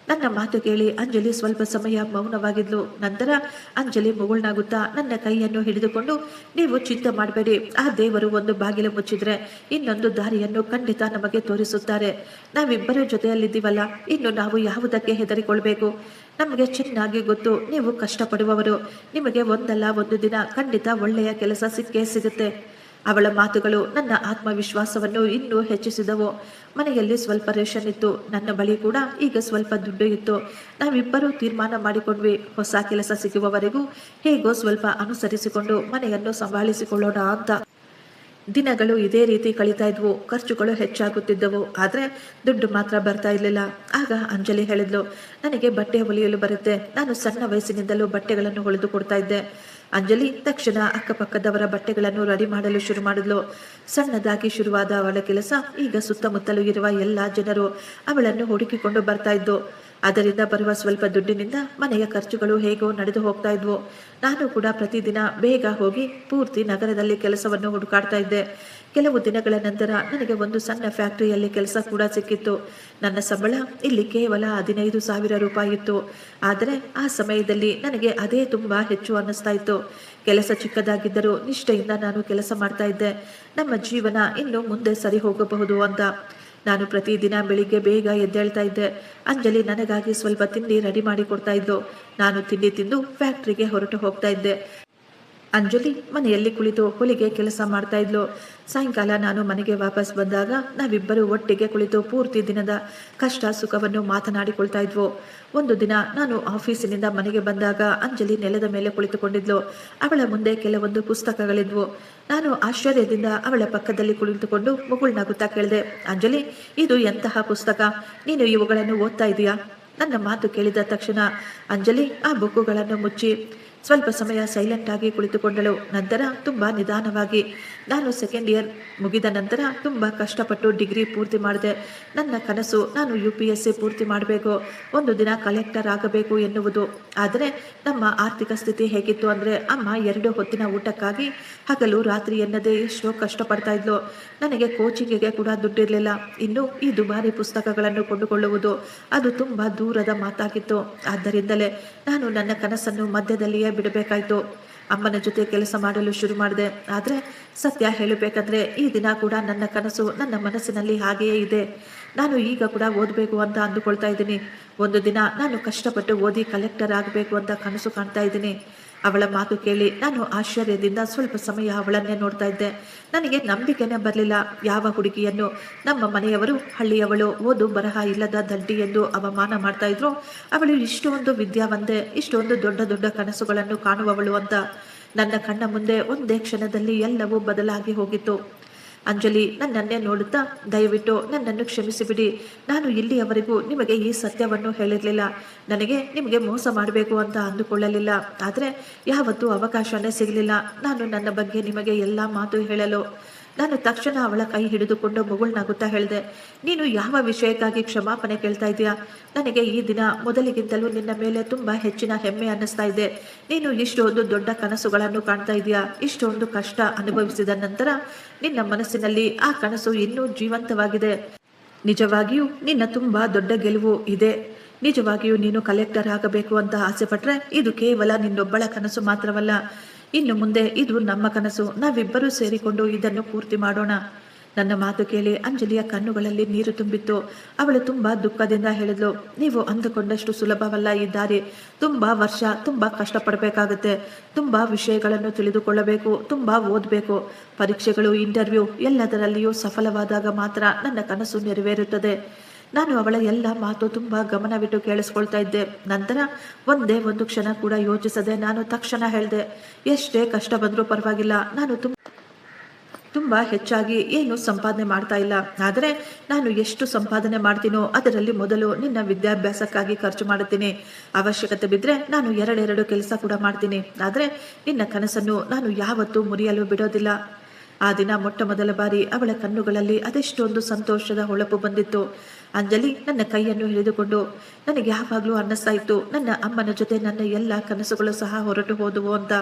ನನ್ನ ಮಾತು ಕೇಳಿ ಅಂಜಲಿ ಸ್ವಲ್ಪ ಸಮಯ ಮೌನವಾಗಿದ್ಲು. ನಂತರ ಅಂಜಲಿ ಮುಗುಳ್ನಾಗುತ್ತಾ ನನ್ನ ಕೈಯನ್ನು ಹಿಡಿದುಕೊಂಡು, ನೀವು ಚಿಂತೆ ಮಾಡಬೇಡಿ, ಆ ದೇವರು ಒಂದು ಬಾಗಿಲು ಮುಚ್ಚಿದ್ರೆ ಇನ್ನೊಂದು ದಾರಿಯನ್ನು ಖಂಡಿತ ನಮಗೆ ತೋರಿಸುತ್ತಾರೆ. ನಾವಿಬ್ಬರೂ ಜೊತೆಯಲ್ಲಿದ್ದೀವಲ್ಲ, ಇನ್ನು ನಾವು ಯಾವುದಕ್ಕೆ ಹೆದರಿಕೊಳ್ಬೇಕು? ನಮಗೆ ಚೆನ್ನಾಗಿ ಗೊತ್ತು, ನೀವು ಕಷ್ಟಪಡುವವರು. ನಿಮಗೆ ಒಂದಲ್ಲ ಒಂದು ದಿನ ಖಂಡಿತ ಒಳ್ಳೆಯ ಕೆಲಸ ಸಿಕ್ಕೇ ಸಿಗುತ್ತೆ. ಅವಳ ಮಾತುಗಳು ನನ್ನ ಆತ್ಮವಿಶ್ವಾಸವನ್ನು ಇನ್ನೂ ಹೆಚ್ಚಿಸಿದವು. ಮನೆಯಲ್ಲಿ ಸ್ವಲ್ಪ ರೇಷನ್ ಇತ್ತು, ನನ್ನ ಬಳಿ ಕೂಡ ಈಗ ಸ್ವಲ್ಪ ದುಡ್ಡು ಇತ್ತು. ನಾವಿಬ್ಬರೂ ತೀರ್ಮಾನ ಮಾಡಿಕೊಂಡ್ವಿ, ಹೊಸ ಕೆಲಸ ಸಿಗುವವರೆಗೂ ಹೇಗೋ ಸ್ವಲ್ಪ ಅನುಸರಿಸಿಕೊಂಡು ಮನೆಯನ್ನು ಸಂಭಾಳಿಸಿಕೊಳ್ಳೋಣ ಅಂತ. ದಿನಗಳು ಇದೇ ರೀತಿ ಕಳೀತಾ ಇದ್ವು. ಖರ್ಚುಗಳು ಹೆಚ್ಚಾಗುತ್ತಿದ್ದವು, ಆದರೆ ದುಡ್ಡು ಮಾತ್ರ ಬರ್ತಾ ಇರಲಿಲ್ಲ. ಆಗ ಅಂಜಲಿ ಹೇಳಿದ್ಲು, ನನಗೆ ಬಟ್ಟೆ ಹೊಲಿಯಲು ಬರುತ್ತೆ, ನಾನು ಸಣ್ಣ ವಯಸ್ಸಿನಿಂದಲೂ ಬಟ್ಟೆಗಳನ್ನು ಹೊಲಿದು ಕೊಡ್ತಾ ಇದ್ದೆ. ಅಂಜಲಿ ತಕ್ಷಣ ಅಕ್ಕಪಕ್ಕದವರ ಬಟ್ಟೆಗಳನ್ನು ರೆಡಿ ಮಾಡಲು ಶುರು ಮಾಡಿದ್ಲು. ಸಣ್ಣದಾಗಿ ಶುರುವಾದ ಅವಳ ಕೆಲಸ ಈಗ ಸುತ್ತಮುತ್ತಲೂ ಇರುವ ಎಲ್ಲ ಜನರು ಅವಳನ್ನು ಹುಡುಕಿಕೊಂಡು ಬರ್ತಾ ಇದ್ದು. ಅದರಿಂದ ಬರುವ ಸ್ವಲ್ಪ ದುಡ್ಡಿನಿಂದ ಮನೆಯ ಖರ್ಚುಗಳು ಹೇಗೋ ನಡೆದು ಹೋಗ್ತಾ ಇದ್ವು. ನಾನು ಕೂಡ ಪ್ರತಿದಿನ ಬೇಗ ಹೋಗಿ ಪೂರ್ತಿ ನಗರದಲ್ಲಿ ಕೆಲಸವನ್ನು ಹುಡುಕಾಡ್ತಾ ಇದ್ದೆ. ಕೆಲವು ದಿನಗಳ ನಂತರ ನನಗೆ ಒಂದು ಸಣ್ಣ ಫ್ಯಾಕ್ಟರಿಯಲ್ಲಿ ಕೆಲಸ ಕೂಡ ಸಿಕ್ಕಿತ್ತು. ನನ್ನ ಸಂಬಳ ಇಲ್ಲಿ ಕೇವಲ 15,000 ರೂಪಾಯಿ ಇತ್ತು. ಆದರೆ ಆ ಸಮಯದಲ್ಲಿ ನನಗೆ ಅದೇ ತುಂಬ ಹೆಚ್ಚು ಅನ್ನಿಸ್ತಾ ಇತ್ತು. ಕೆಲಸ ಚಿಕ್ಕದಾಗಿದ್ದರೂ ನಿಷ್ಠೆಯಿಂದ ನಾನು ಕೆಲಸ ಮಾಡ್ತಾ ಇದ್ದೆ. ನಮ್ಮ ಜೀವನ ಇನ್ನು ಮುಂದೆ ಸರಿ ಹೋಗಬಹುದು ಅಂತ. ನಾನು ಪ್ರತಿದಿನ ಬೆಳಿಗ್ಗೆ ಬೇಗ ಎದ್ದೇಳ್ತಾ ಇದ್ದೆ. ಅಂಜಲಿ ನನಗಾಗಿ ಸ್ವಲ್ಪ ತಿಂಡಿ ರೆಡಿ ಮಾಡಿ ಕೊಡ್ತಾ ಇದ್ಲು. ನಾನು ತಿಂಡಿ ತಿಂದು ಫ್ಯಾಕ್ಟ್ರಿಗೆ ಹೊರಟು ಹೋಗ್ತಾ ಇದ್ದೆ. ಅಂಜಲಿ ಮನೆಯಲ್ಲಿ ಕುಳಿತು ಹೊಲಿಗೆ ಕೆಲಸ ಮಾಡ್ತಾ ಇದ್ಲು. ಸಾಯಂಕಾಲ ನಾನು ಮನೆಗೆ ವಾಪಸ್ ಬಂದಾಗ ನಾವಿಬ್ಬರು ಒಟ್ಟಿಗೆ ಕುಳಿತು ಪೂರ್ತಿ ದಿನದ ಕಷ್ಟ ಸುಖವನ್ನು ಮಾತನಾಡಿಕೊಳ್ತಾ ಇದ್ವು. ಒಂದು ದಿನ ನಾನು ಆಫೀಸಿನಿಂದ ಮನೆಗೆ ಬಂದಾಗ ಅಂಜಲಿ ನೆಲದ ಮೇಲೆ ಕುಳಿತುಕೊಂಡಿದ್ಲು. ಅವಳ ಮುಂದೆ ಕೆಲವೊಂದು ಪುಸ್ತಕಗಳಿದ್ವು. ನಾನು ಆಶ್ಚರ್ಯದಿಂದ ಅವಳ ಪಕ್ಕದಲ್ಲಿ ಕುಳಿತುಕೊಂಡು ಮುಗುಳ್ನಾಗುತ್ತಾ ಕೇಳಿದೆ, ಅಂಜಲಿ, ಇದು ಎಂತಹ ಪುಸ್ತಕ? ನೀನು ಇವುಗಳನ್ನು ಓದ್ತಾ ಇದೀಯಾ? ನನ್ನ ಮಾತು ಕೇಳಿದ ತಕ್ಷಣ ಅಂಜಲಿ ಆ ಬುಕ್ಕುಗಳನ್ನು ಮುಚ್ಚಿ ಸ್ವಲ್ಪ ಸಮಯ ಸೈಲೆಂಟ್ ಆಗಿ ಕುಳಿತುಕೊಂಡಳು. ನಂತರ ತುಂಬ ನಿಧಾನವಾಗಿ, ನಾನು ಸೆಕೆಂಡ್ ಇಯರ್ ಮುಗಿದ ನಂತರ ತುಂಬ ಕಷ್ಟಪಟ್ಟು ಡಿಗ್ರಿ ಪೂರ್ತಿ ಮಾಡಿದೆ. ನನ್ನ ಕನಸು ನಾನು UPSC ಪೂರ್ತಿ ಮಾಡಬೇಕು, ಒಂದು ದಿನ ಕಲೆಕ್ಟರ್ ಆಗಬೇಕು ಎನ್ನುವುದು. ಆದರೆ ನಮ್ಮ ಆರ್ಥಿಕ ಸ್ಥಿತಿ ಹೇಗಿತ್ತು ಅಂದರೆ, ಅಮ್ಮ 2 ಹೊತ್ತಿನ ಊಟಕ್ಕಾಗಿ ಹಗಲು ರಾತ್ರಿ ಎನ್ನದೇ ಎಷ್ಟೋ ಕಷ್ಟಪಡ್ತಾ ಇದ್ಲು. ನನಗೆ ಕೋಚಿಂಗಿಗೆ ಕೂಡ ದುಡ್ಡಿರಲಿಲ್ಲ. ಇನ್ನು ಈ ದುಬಾರಿ ಪುಸ್ತಕಗಳನ್ನು ಕೊಂಡುಕೊಳ್ಳುವುದು ಅದು ತುಂಬ ದೂರದ ಮಾತಾಗಿತ್ತು. ಆದ್ದರಿಂದಲೇ ನಾನು ನನ್ನ ಕನಸನ್ನು ಮಧ್ಯದಲ್ಲಿಯೇ ಬಿಡಬೇಕಾಯ್ತು. ಅಮ್ಮನ ಜೊತೆ ಕೆಲಸ ಮಾಡಲು ಶುರು ಮಾಡಿದೆ. ಆದರೆ ಸತ್ಯ ಹೇಳಬೇಕಂದ್ರೆ ಈ ದಿನ ಕೂಡ ನನ್ನ ಕನಸು ನನ್ನ ಮನಸ್ಸಿನಲ್ಲಿ ಹಾಗೆಯೇ ಇದೆ. ನಾನು ಈಗ ಕೂಡ ಓದಬೇಕು ಅಂತ ಅಂದುಕೊಳ್ತಾ ಇದ್ದೀನಿ. ಒಂದು ದಿನ ನಾನು ಕಷ್ಟಪಟ್ಟು ಓದಿ ಕಲೆಕ್ಟರ್ ಆಗಬೇಕು ಅಂತ ಕನಸು ಕಾಣ್ತಾ ಇದ್ದೀನಿ. ಅವಳ ಮಾತು ಕೇಳಿ ನಾನು ಆಶ್ಚರ್ಯದಿಂದ ಸ್ವಲ್ಪ ಸಮಯ ಅವಳನ್ನೇ ನೋಡ್ತಾ ಇದ್ದೆ. ನನಗೆ ನಂಬಿಕೆನೇ ಬರಲಿಲ್ಲ. ಯಾವ ಹುಡುಗಿಯನ್ನು ನಮ್ಮ ಮನೆಯವರು ಹಳ್ಳಿಯವಳು, ಓದು ಬರಹ ಇಲ್ಲದ ದಡ್ಡಿ ಎಂದು ಅವಮಾನ ಮಾಡ್ತಾ ಇದ್ರು, ಅವಳು ಇಷ್ಟೊಂದು ವಿದ್ಯಾವಂತೆ, ಇಷ್ಟೊಂದು ದೊಡ್ಡ ದೊಡ್ಡ ಕನಸುಗಳನ್ನು ಕಾಣುವವಳು ಅಂತ. ನನ್ನ ಕಣ್ಣ ಮುಂದೆ ಒಂದೇ ಕ್ಷಣದಲ್ಲಿ ಎಲ್ಲವೂ ಬದಲಾಗಿ ಹೋಗಿತ್ತು. ಅಂಜಲಿ ನನ್ನನ್ನೇ ನೋಡುತ್ತಾ, ದಯವಿಟ್ಟು ನನ್ನನ್ನು ಕ್ಷಮಿಸಿಬಿಡಿ. ನಾನು ಇಲ್ಲಿಯವರೆಗೂ ನಿಮಗೆ ಈ ಸತ್ಯವನ್ನು ಹೇಳಿರಲಿಲ್ಲ. ನನಗೆ ನಿಮಗೆ ಮೋಸ ಮಾಡಬೇಕು ಅಂತ ಅಂದುಕೊಳ್ಳಲಿಲ್ಲ. ಆದರೆ ಯಾವತ್ತೂ ಅವಕಾಶನೇ ಸಿಗಲಿಲ್ಲ ನಾನು ನನ್ನ ಬಗ್ಗೆ ನಿಮಗೆ ಎಲ್ಲ ಮಾತು ಹೇಳಲು. ನಾನು ತಕ್ಷಣ ಅವಳ ಕೈ ಹಿಡಿದುಕೊಂಡು ಮುಗುಳ್ನಾಗುತ್ತಾ ಹೇಳಿದೆ, ನೀನು ಯಾವ ವಿಷಯಕ್ಕಾಗಿ ಕ್ಷಮಾಪಣೆ ಕೇಳ್ತಾ ಇದೆಯಾ? ನನಗೆ ಈ ದಿನ ಮೊದಲಿಗಿಂತಲೂ ನಿನ್ನ ಮೇಲೆ ತುಂಬ ಹೆಚ್ಚಿನ ಹೆಮ್ಮೆ ಅನ್ನಿಸ್ತಾ ಇದೆ. ನೀನು ಇಷ್ಟೊಂದು ದೊಡ್ಡ ಕನಸುಗಳನ್ನು ಕಾಣ್ತಾ ಇದೆಯಾ? ಇಷ್ಟೊಂದು ಕಷ್ಟ ಅನುಭವಿಸಿದ ನಂತರ ನಿನ್ನ ಮನಸ್ಸಿನಲ್ಲಿ ಆ ಕನಸು ಇನ್ನೂ ಜೀವಂತವಾಗಿದೆ. ನಿಜವಾಗಿಯೂ ನಿನ್ನ ತುಂಬ ದೊಡ್ಡ ಗೆಲುವು ಇದೆ. ನಿಜವಾಗಿಯೂ ನೀನು ಕಲೆಕ್ಟರ್ ಆಗಬೇಕು ಅಂತ ಆಸೆ ಪಟ್ರೆ ಇದು ಕೇವಲ ನಿನ್ನೊಬ್ಬಳ ಕನಸು ಮಾತ್ರವಲ್ಲ. ಇನ್ನು ಮುಂದೆ ಇದು ನಮ್ಮ ಕನಸು. ನಾವಿಬ್ಬರೂ ಸೇರಿಕೊಂಡು ಇದನ್ನು ಪೂರ್ತಿ ಮಾಡೋಣ. ನನ್ನ ಮಾತು ಕೇಳಿ ಅಂಜಲಿಯ ಕಣ್ಣುಗಳಲ್ಲಿ ನೀರು ತುಂಬಿತ್ತು. ಅವಳು ತುಂಬಾ ದುಃಖದಿಂದ ಹೇಳಿದ್ಲು, ನೀವು ಅಂದುಕೊಂಡಷ್ಟು ಸುಲಭವಲ್ಲ ಈ ದಾರಿ. ತುಂಬಾ ವರ್ಷ ತುಂಬಾ ಕಷ್ಟಪಡಬೇಕಾಗುತ್ತೆ. ತುಂಬಾ ವಿಷಯಗಳನ್ನು ತಿಳಿದುಕೊಳ್ಳಬೇಕು, ತುಂಬಾ ಓದಬೇಕು. ಪರೀಕ್ಷೆಗಳು, ಇಂಟರ್ವ್ಯೂ ಎಲ್ಲದರಲ್ಲಿಯೂ ಸಫಲವಾದಾಗ ಮಾತ್ರ ನನ್ನ ಕನಸು ನೆರವೇರುತ್ತದೆ. ನಾನು ಅವಳ ಎಲ್ಲ ಮಾತು ತುಂಬ ಗಮನವಿಟ್ಟು ಕೇಳಿಸ್ಕೊಳ್ತಾ ಇದ್ದೆ. ನಂತರ ಒಂದೇ ಒಂದು ಕ್ಷಣ ಕೂಡ ಯೋಚಿಸದೆ ನಾನು ತಕ್ಷಣ ಹೇಳಿದೆ, ಎಷ್ಟೇ ಕಷ್ಟ ಬಂದರೂ ಪರವಾಗಿಲ್ಲ, ನಾನು ತುಂಬ ಹೆಚ್ಚಾಗಿ ಏನು ಸಂಪಾದನೆ ಮಾಡ್ತಾ ಇಲ್ಲ. ಆದರೆ ನಾನು ಎಷ್ಟು ಸಂಪಾದನೆ ಮಾಡ್ತೀನೋ ಅದರಲ್ಲಿ ಮೊದಲು ನಿನ್ನ ವಿದ್ಯಾಭ್ಯಾಸಕ್ಕಾಗಿ ಖರ್ಚು ಮಾಡುತ್ತೀನಿ. ಅವಶ್ಯಕತೆ ಬಿದ್ದರೆ ನಾನು ಎರಡೆರಡು ಕೆಲಸ ಕೂಡ ಮಾಡ್ತೀನಿ. ಆದರೆ ನಿನ್ನ ಕನಸನ್ನು ನಾನು ಯಾವತ್ತೂ ಮುರಿಯಲು ಬಿಡೋದಿಲ್ಲ. ಆ ದಿನ ಮೊಟ್ಟ ಮೊದಲ ಬಾರಿ ಅವಳ ಕಣ್ಣುಗಳಲ್ಲಿ ಅದೆಷ್ಟೊಂದು ಸಂತೋಷದ ಹೊಳಪು ಬಂದಿತ್ತು. ಅಂಜಲಿ ನನ್ನ ಕೈಯನ್ನು ಹಿಡಿದುಕೊಂಡು, ನನಗೆ ಯಾವಾಗಲೂ ಅನ್ನಿಸ್ತಾ ಇತ್ತು ನನ್ನ ಅಮ್ಮನ ಜೊತೆ ನನ್ನ ಎಲ್ಲ ಕನಸುಗಳು ಸಹ ಹೊರಟು ಹೋದವು ಅಂತ.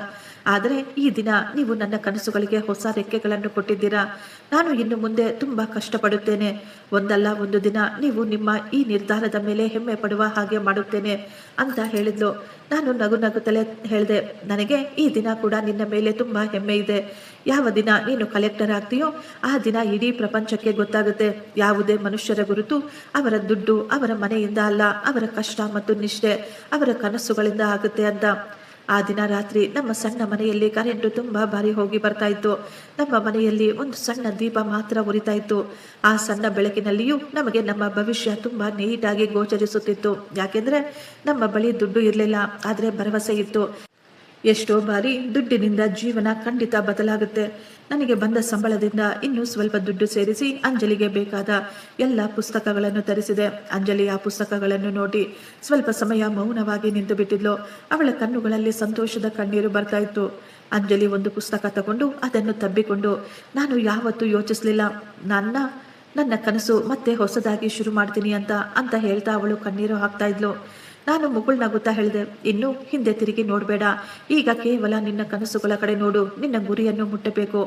ಆದರೆ ಈ ದಿನ ನೀವು ನನ್ನ ಕನಸುಗಳಿಗೆ ಹೊಸ ರೆಕ್ಕೆಗಳನ್ನು ಕೊಟ್ಟಿದ್ದೀರಾ. ನಾನು ಇನ್ನು ಮುಂದೆ ತುಂಬ ಕಷ್ಟಪಡುತ್ತೇನೆ. ಒಂದಲ್ಲ ಒಂದು ದಿನ ನೀವು ನಿಮ್ಮ ಈ ನಿರ್ಧಾರದ ಮೇಲೆ ಹೆಮ್ಮೆ ಪಡುವ ಹಾಗೆ ಮಾಡುತ್ತೇನೆ ಅಂತ ಹೇಳಿದ್ಲು. ನಾನು ನಗು ನಗುತ್ತಲೇ ಹೇಳಿದೆ, ನನಗೆ ಈ ದಿನ ಕೂಡ ನಿನ್ನ ಮೇಲೆ ತುಂಬ ಹೆಮ್ಮೆ ಇದೆ. ಯಾವ ದಿನ ನೀನು ಕಲೆಕ್ಟರ್ ಆಗ್ತೀಯೋ ಆ ದಿನ ಇಡೀ ಪ್ರಪಂಚಕ್ಕೆ ಗೊತ್ತಾಗುತ್ತೆ ಯಾವುದೇ ಮನುಷ್ಯರ ಗುರುತು ಅವರ ದುಡ್ಡು ಅವರ ಮನೆಯಿಂದ ಅಲ್ಲ, ಅವರ ಕಷ್ಟ ಮತ್ತು ನಿಷ್ಠೆ ಅವರ ಕನಸುಗಳಿಂದ ಆಗುತ್ತೆ ಅಂತ. ಆ ದಿನ ರಾತ್ರಿ ನಮ್ಮ ಸಣ್ಣ ಮನೆಯಲ್ಲಿ ಕರೆಂಟು ತುಂಬ ಬಾರಿ ಹೋಗಿ ಬರ್ತಾ ಇತ್ತು. ನಮ್ಮ ಮನೆಯಲ್ಲಿ ಒಂದು ಸಣ್ಣ ದೀಪ ಮಾತ್ರ ಉರಿತಾ ಇತ್ತು. ಆ ಸಣ್ಣ ಬೆಳಕಿನಲ್ಲಿಯೂ ನಮಗೆ ನಮ್ಮ ಭವಿಷ್ಯ ತುಂಬ ನೀಟಾಗಿ ಗೋಚರಿಸುತ್ತಿತ್ತು. ಯಾಕೆಂದ್ರೆ ನಮ್ಮ ಬಳಿ ದುಡ್ಡು ಇರಲಿಲ್ಲ, ಆದರೆ ಭರವಸೆ ಇತ್ತು. ಎಷ್ಟೋ ಬಾರಿ ದುಡ್ಡಿನಿಂದ ಜೀವನ ಖಂಡಿತ ಬದಲಾಗುತ್ತೆ. ನನಗೆ ಬಂದ ಸಂಬಳದಿಂದ ಇನ್ನೂ ಸ್ವಲ್ಪ ದುಡ್ಡು ಸೇರಿಸಿ ಅಂಜಲಿಗೆ ಬೇಕಾದ ಎಲ್ಲ ಪುಸ್ತಕಗಳನ್ನು ತರಿಸಿದೆ. ಅಂಜಲಿ ಆ ಪುಸ್ತಕಗಳನ್ನು ನೋಡಿ ಸ್ವಲ್ಪ ಸಮಯ ಮೌನವಾಗಿ ನಿಂತು ಬಿಟ್ಟಿದ್ಲು. ಅವಳ ಕಣ್ಣುಗಳಲ್ಲಿ ಸಂತೋಷದ ಕಣ್ಣೀರು ಬರ್ತಾ ಇತ್ತು. ಅಂಜಲಿ ಒಂದು ಪುಸ್ತಕ ತಗೊಂಡು ಅದನ್ನು ತಬ್ಬಿಕೊಂಡು, ನಾನು ಯಾವತ್ತೂ ಯೋಚಿಸ್ಲಿಲ್ಲ ನನ್ನ ಕನಸು ಮತ್ತೆ ಹೊಸದಾಗಿ ಶುರು ಮಾಡ್ತೀನಿ ಅಂತ ಹೇಳ್ತಾ ಅವಳು ಕಣ್ಣೀರು ಹಾಕ್ತಾ ಇದ್ಲು. ನಾನು ಮುಗುಳ್ನಗುತ್ತಾ ಹೇಳಿದೆ, ಇನ್ನು ಹಿಂದೆ ತಿರುಗಿ ನೋಡಬೇಡ, ಈಗ ಕೇವಲ ನಿನ್ನ ಕನಸುಗಳ ಕಡೆ ನೋಡು, ನಿನ್ನ ಗುರಿಯನ್ನು ಮುಟ್ಟಬೇಕು.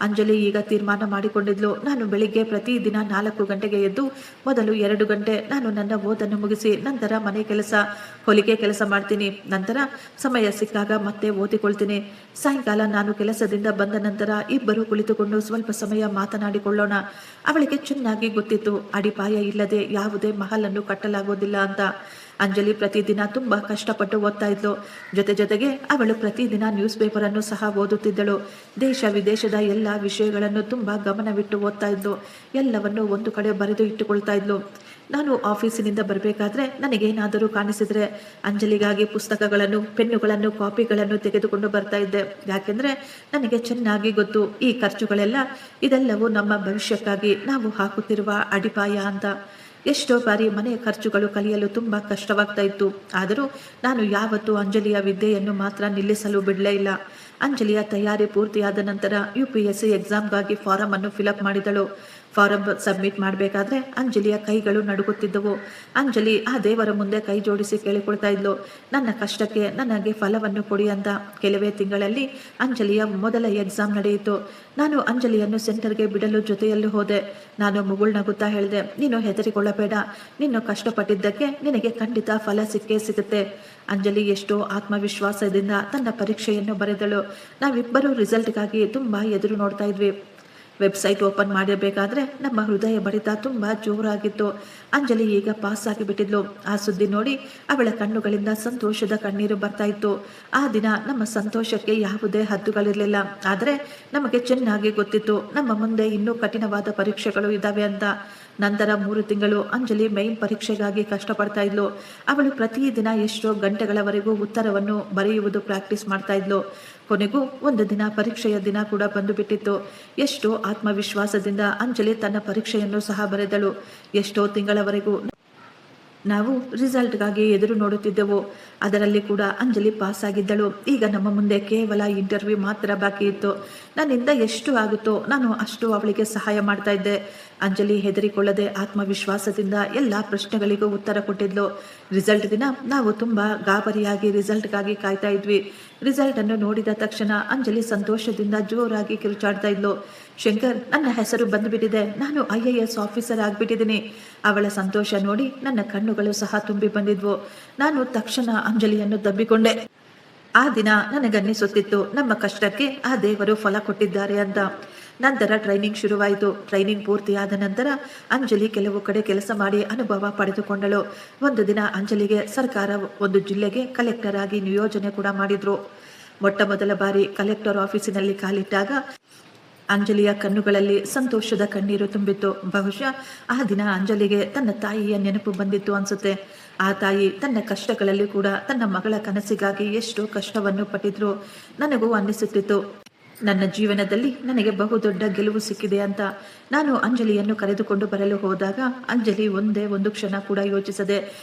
ಅಂಜಲಿ ಈಗ ತೀರ್ಮಾನ ಮಾಡಿಕೊಂಡಿದ್ಲು. ನಾನು ಬೆಳಿಗ್ಗೆ ಪ್ರತಿದಿನ 4 ಗಂಟೆಗೆ ಎದ್ದು ಮೊದಲು 2 ಗಂಟೆ ನಾನು ನನ್ನ ಓದನ್ನು ಮುಗಿಸಿ ನಂತರ ಮನೆ ಕೆಲಸ ಹೊಲಿಗೆ ಕೆಲಸ ಮಾಡ್ತೀನಿ. ನಂತರ ಸಮಯ ಸಿಕ್ಕಾಗ ಮತ್ತೆ ಓದಿಕೊಳ್ತೀನಿ. ಸಾಯಂಕಾಲ ನಾನು ಕೆಲಸದಿಂದ ಬಂದ ನಂತರ ಇಬ್ಬರು ಕುಳಿತುಕೊಂಡು ಸ್ವಲ್ಪ ಸಮಯ ಮಾತನಾಡಿಕೊಳ್ಳೋಣ. ಅವಳಿಗೆ ಚೆನ್ನಾಗಿ ಗೊತ್ತಿತ್ತು ಅಡಿಪಾಯ ಇಲ್ಲದೆ ಯಾವುದೇ ಮಹಲನ್ನು ಕಟ್ಟಲಾಗೋದಿಲ್ಲ ಅಂತ. ಅಂಜಲಿ ಪ್ರತಿದಿನ ತುಂಬ ಕಷ್ಟಪಟ್ಟು ಓದ್ತಾ ಇದ್ಲು. ಜೊತೆಗೆ ಅವಳು ಪ್ರತಿದಿನ ನ್ಯೂಸ್ ಪೇಪರನ್ನು ಸಹ ಓದುತ್ತಿದ್ದಳು. ದೇಶ ವಿದೇಶದ ಎಲ್ಲ ವಿಷಯಗಳನ್ನು ತುಂಬ ಗಮನವಿಟ್ಟು ಓದ್ತಾ ಇದ್ಲು. ಎಲ್ಲವನ್ನು ಒಂದು ಕಡೆ ಬರೆದು ಇಟ್ಟುಕೊಳ್ತಾ ಇದ್ಲು. ನಾನು ಆಫೀಸಿನಿಂದ ಬರಬೇಕಾದ್ರೆ ನನಗೇನಾದರೂ ಕಾಣಿಸಿದ್ರೆ ಅಂಜಲಿಗಾಗಿ ಪುಸ್ತಕಗಳನ್ನು, ಪೆನ್ನುಗಳನ್ನು, ಕಾಪಿಗಳನ್ನು ತೆಗೆದುಕೊಂಡು ಬರ್ತಾ ಇದ್ದೆ. ಯಾಕೆಂದ್ರೆ ನನಗೆ ಚೆನ್ನಾಗಿ ಗೊತ್ತು ಈ ಖರ್ಚುಗಳೆಲ್ಲ ಇದೆಲ್ಲವೂ ನಮ್ಮ ಭವಿಷ್ಯಕ್ಕಾಗಿ ನಾವು ಹಾಕುತ್ತಿರುವ ಅಡಿಪಾಯ ಅಂತ. ಎಷ್ಟೋ ಬಾರಿ ಮನೆಯ ಖರ್ಚುಗಳು ಕಲಿಯಲು ತುಂಬ ಕಷ್ಟವಾಗ್ತಾ ಇತ್ತು. ಆದರೂ ನಾನು ಯಾವತ್ತೂ ಅಂಜಲಿಯ ವಿದ್ಯೆಯನ್ನು ಮಾತ್ರ ನಿಲ್ಲಿಸಲು ಬಿಡಲೇ ಇಲ್ಲ. ಅಂಜಲಿಯ ತಯಾರಿ ಪೂರ್ತಿಯಾದ ನಂತರ UPSC ಎಕ್ಸಾಮ್ಗಾಗಿ ಫಾರಂ ಅನ್ನು ಫಿಲಪ್ ಮಾಡಿದಳು. ಫಾರಂ ಸಬ್ಮಿಟ್ ಮಾಡಬೇಕಾದ್ರೆ ಅಂಜಲಿಯ ಕೈಗಳು ನಡುಗುತ್ತಿದ್ದವು. ಅಂಜಲಿ ಆ ದೇವರ ಮುಂದೆ ಕೈ ಜೋಡಿಸಿ ಕೇಳಿಕೊಳ್ತಾ ಇದ್ಲು, ನನ್ನ ಕಷ್ಟಕ್ಕೆ ನನಗೆ ಫಲವನ್ನು ಕೊಡಿ ಅಂತ. ಕೆಲವೇ ತಿಂಗಳಲ್ಲಿ ಅಂಜಲಿಯ ಮೊದಲ ಎಕ್ಸಾಮ್ ನಡೆಯಿತು. ನಾನು ಅಂಜಲಿಯನ್ನು ಸೆಂಟರ್ಗೆ ಬಿಡಲು ಜೊತೆಯಲ್ಲಿ ಹೋದೆ. ನಾನು ಮುಗುಳ್ನಗುತ್ತಾ ಹೇಳಿದೆ, ನೀನು ಹೆದರಿಕೊಳ್ಳಬೇಡ, ನೀನು ಕಷ್ಟಪಟ್ಟಿದ್ದಕ್ಕೆ ನಿನಗೆ ಖಂಡಿತ ಫಲ ಸಿಕ್ಕೇ ಸಿಗುತ್ತೆ. ಅಂಜಲಿ ಎಷ್ಟೋ ಆತ್ಮವಿಶ್ವಾಸದಿಂದ ತನ್ನ ಪರೀಕ್ಷೆಯನ್ನು ಬರೆದಳು. ನಾವಿಬ್ಬರೂ ರಿಸಲ್ಟ್ಗಾಗಿ ತುಂಬ ಎದುರು ನೋಡ್ತಾ ಇದ್ವಿ. ವೆಬ್ಸೈಟ್ ಓಪನ್ ಮಾಡಬೇಕಾದ್ರೆ ನಮ್ಮ ಹೃದಯ ಬಡಿತ ತುಂಬ ಜೋರಾಗಿತ್ತು. ಅಂಜಲಿ ಈಗ ಪಾಸ್ ಆಗಿಬಿಟ್ಟಿದ್ಲು. ಆ ಸುದ್ದಿ ನೋಡಿ ಅವಳ ಕಣ್ಣುಗಳಿಂದ ಸಂತೋಷದ ಕಣ್ಣೀರು ಬರ್ತಾ ಇತ್ತು. ಆ ದಿನ ನಮ್ಮ ಸಂತೋಷಕ್ಕೆ ಯಾವುದೇ ಹದ್ದುಗಳಿರಲಿಲ್ಲ. ಆದರೆ ನಮಗೆ ಚೆನ್ನಾಗಿ ಗೊತ್ತಿತ್ತು ನಮ್ಮ ಮುಂದೆ ಇನ್ನೂ ಕಠಿಣವಾದ ಪರೀಕ್ಷೆಗಳು ಇದ್ದಾವೆ ಅಂತ. ನಂತರ 3 ತಿಂಗಳು ಅಂಜಲಿ ಮೈನ್ ಪರೀಕ್ಷೆಗಾಗಿ ಕಷ್ಟಪಡ್ತಾ ಇದ್ಲು. ಅವಳು ಪ್ರತಿದಿನ ಎಷ್ಟೋ ಗಂಟೆಗಳವರೆಗೂ ಉತ್ತರವನ್ನು ಬರೆಯುವುದು ಪ್ರಾಕ್ಟೀಸ್ ಮಾಡ್ತಾ ಇದ್ಲು. ಕೊನೆಗೂ ಒಂದು ದಿನ ಪರೀಕ್ಷೆಯ ದಿನ ಕೂಡ ಬಂದು ಬಿಟ್ಟಿತ್ತು. ಎಷ್ಟೋ ಆತ್ಮವಿಶ್ವಾಸದಿಂದ ಅಂಜಲಿ ತನ್ನ ಪರೀಕ್ಷೆಯನ್ನು ಸಹ ಬರೆದಳು. ಎಷ್ಟೋ ತಿಂಗಳವರೆಗೂ ನಾವು ರಿಸಲ್ಟ್ಗಾಗಿ ಎದುರು ನೋಡುತ್ತಿದ್ದೆವು. ಅದರಲ್ಲಿ ಕೂಡ ಅಂಜಲಿ ಪಾಸ್ ಆಗಿದ್ದಳು. ಈಗ ನಮ್ಮ ಮುಂದೆ ಕೇವಲ ಇಂಟರ್ವ್ಯೂ ಮಾತ್ರ ಬಾಕಿ ಇತ್ತು. ನನ್ನಿಂದ ಎಷ್ಟು ಆಗುತ್ತೋ ನಾನು ಅಷ್ಟು ಅವಳಿಗೆ ಸಹಾಯ ಮಾಡ್ತಾ ಇದ್ದೆ. ಅಂಜಲಿ ಹೆದರಿಕೊಳ್ಳದೆ ಆತ್ಮವಿಶ್ವಾಸದಿಂದ ಎಲ್ಲ ಪ್ರಶ್ನೆಗಳಿಗೂ ಉತ್ತರ ಕೊಟ್ಟಿದ್ಲು. ರಿಸಲ್ಟ್ ದಿನ ನಾವು ತುಂಬ ಗಾಬರಿಯಾಗಿ ರಿಸಲ್ಟ್ಗಾಗಿ ಕಾಯ್ತಾ ಇದ್ವಿ. ರಿಸಲ್ಟ್ ಅನ್ನು ನೋಡಿದ ತಕ್ಷಣ ಅಂಜಲಿ ಸಂತೋಷದಿಂದ ಜೋರಾಗಿ ಕಿರುಚಾಡ್ತಾ ಇದ್ಲು, ಶಂಕರ್, ನನ್ನ ಹೆಸರು ಬಂದುಬಿಟ್ಟಿದೆ, ನಾನು IAS ಆಫೀಸರ್ ಆಗಿಬಿಟ್ಟಿದ್ದೀನಿ. ಅವಳ ಸಂತೋಷ ನೋಡಿ ನನ್ನ ಕಣ್ಣುಗಳು ಸಹ ತುಂಬಿ ಬಂದಿದ್ವು. ನಾನು ತಕ್ಷಣ ಅಂಜಲಿಯನ್ನು ದಬ್ಬಿಕೊಂಡೆ. ಆ ದಿನ ನನಗನ್ನಿಸುತ್ತಿತ್ತು ನಮ್ಮ ಕಷ್ಟಕ್ಕೆ ಆ ದೇವರು ಫಲ ಕೊಟ್ಟಿದ್ದಾರೆ ಅಂತ. ನಂತರ ಟ್ರೈನಿಂಗ್ ಶುರುವಾಯಿತು. ಟ್ರೈನಿಂಗ್ ಪೂರ್ತಿಯಾದ ನಂತರ ಅಂಜಲಿ ಕೆಲವು ಕಡೆ ಕೆಲಸ ಮಾಡಿ ಅನುಭವ ಪಡೆದುಕೊಂಡಳು. ಒಂದು ದಿನ ಅಂಜಲಿಗೆ ಸರ್ಕಾರ ಒಂದು ಜಿಲ್ಲೆಗೆ ಕಲೆಕ್ಟರ್ ಆಗಿ ನಿಯೋಜನೆ ಕೂಡ ಮಾಡಿದ್ರು. ಮೊಟ್ಟ ಮೊದಲ ಬಾರಿ ಕಲೆಕ್ಟರ್ ಆಫೀಸಿನಲ್ಲಿ ಕಾಲಿಟ್ಟಾಗ ಅಂಜಲಿಯ ಕಣ್ಣುಗಳಲ್ಲಿ ಸಂತೋಷದ ಕಣ್ಣೀರು ತುಂಬಿತ್ತು. ಬಹುಶಃ ಆ ದಿನ ಅಂಜಲಿಗೆ ತನ್ನ ತಾಯಿಯ ನೆನಪು ಬಂದಿತ್ತು ಅನ್ಸುತ್ತೆ. ಆ ತಾಯಿ ತನ್ನ ಕಷ್ಟಗಳಲ್ಲಿ ಕೂಡ ತನ್ನ ಮಗಳ ಕನಸಿಗಾಗಿ ಎಷ್ಟೋ ಕಷ್ಟವನ್ನು ಪಟ್ಟಿದ್ರು. ನನಗೂ ಅನ್ನಿಸುತ್ತಿತ್ತು ನನ್ನ ಜೀವನದಲ್ಲಿ ನನಗೆ ಬಹುದೊಡ್ಡ ಗೆಲುವು ಸಿಕ್ಕಿದೆ ಅಂತ. ನಾನು ಅಂಜಲಿಯನ್ನು ಕರೆದುಕೊಂಡು ಬರಲು ಹೋದಾಗ ಅಂಜಲಿ ಒಂದೇ ಒಂದು ಕ್ಷಣ ಕೂಡ ಯೋಚಿಸದೆ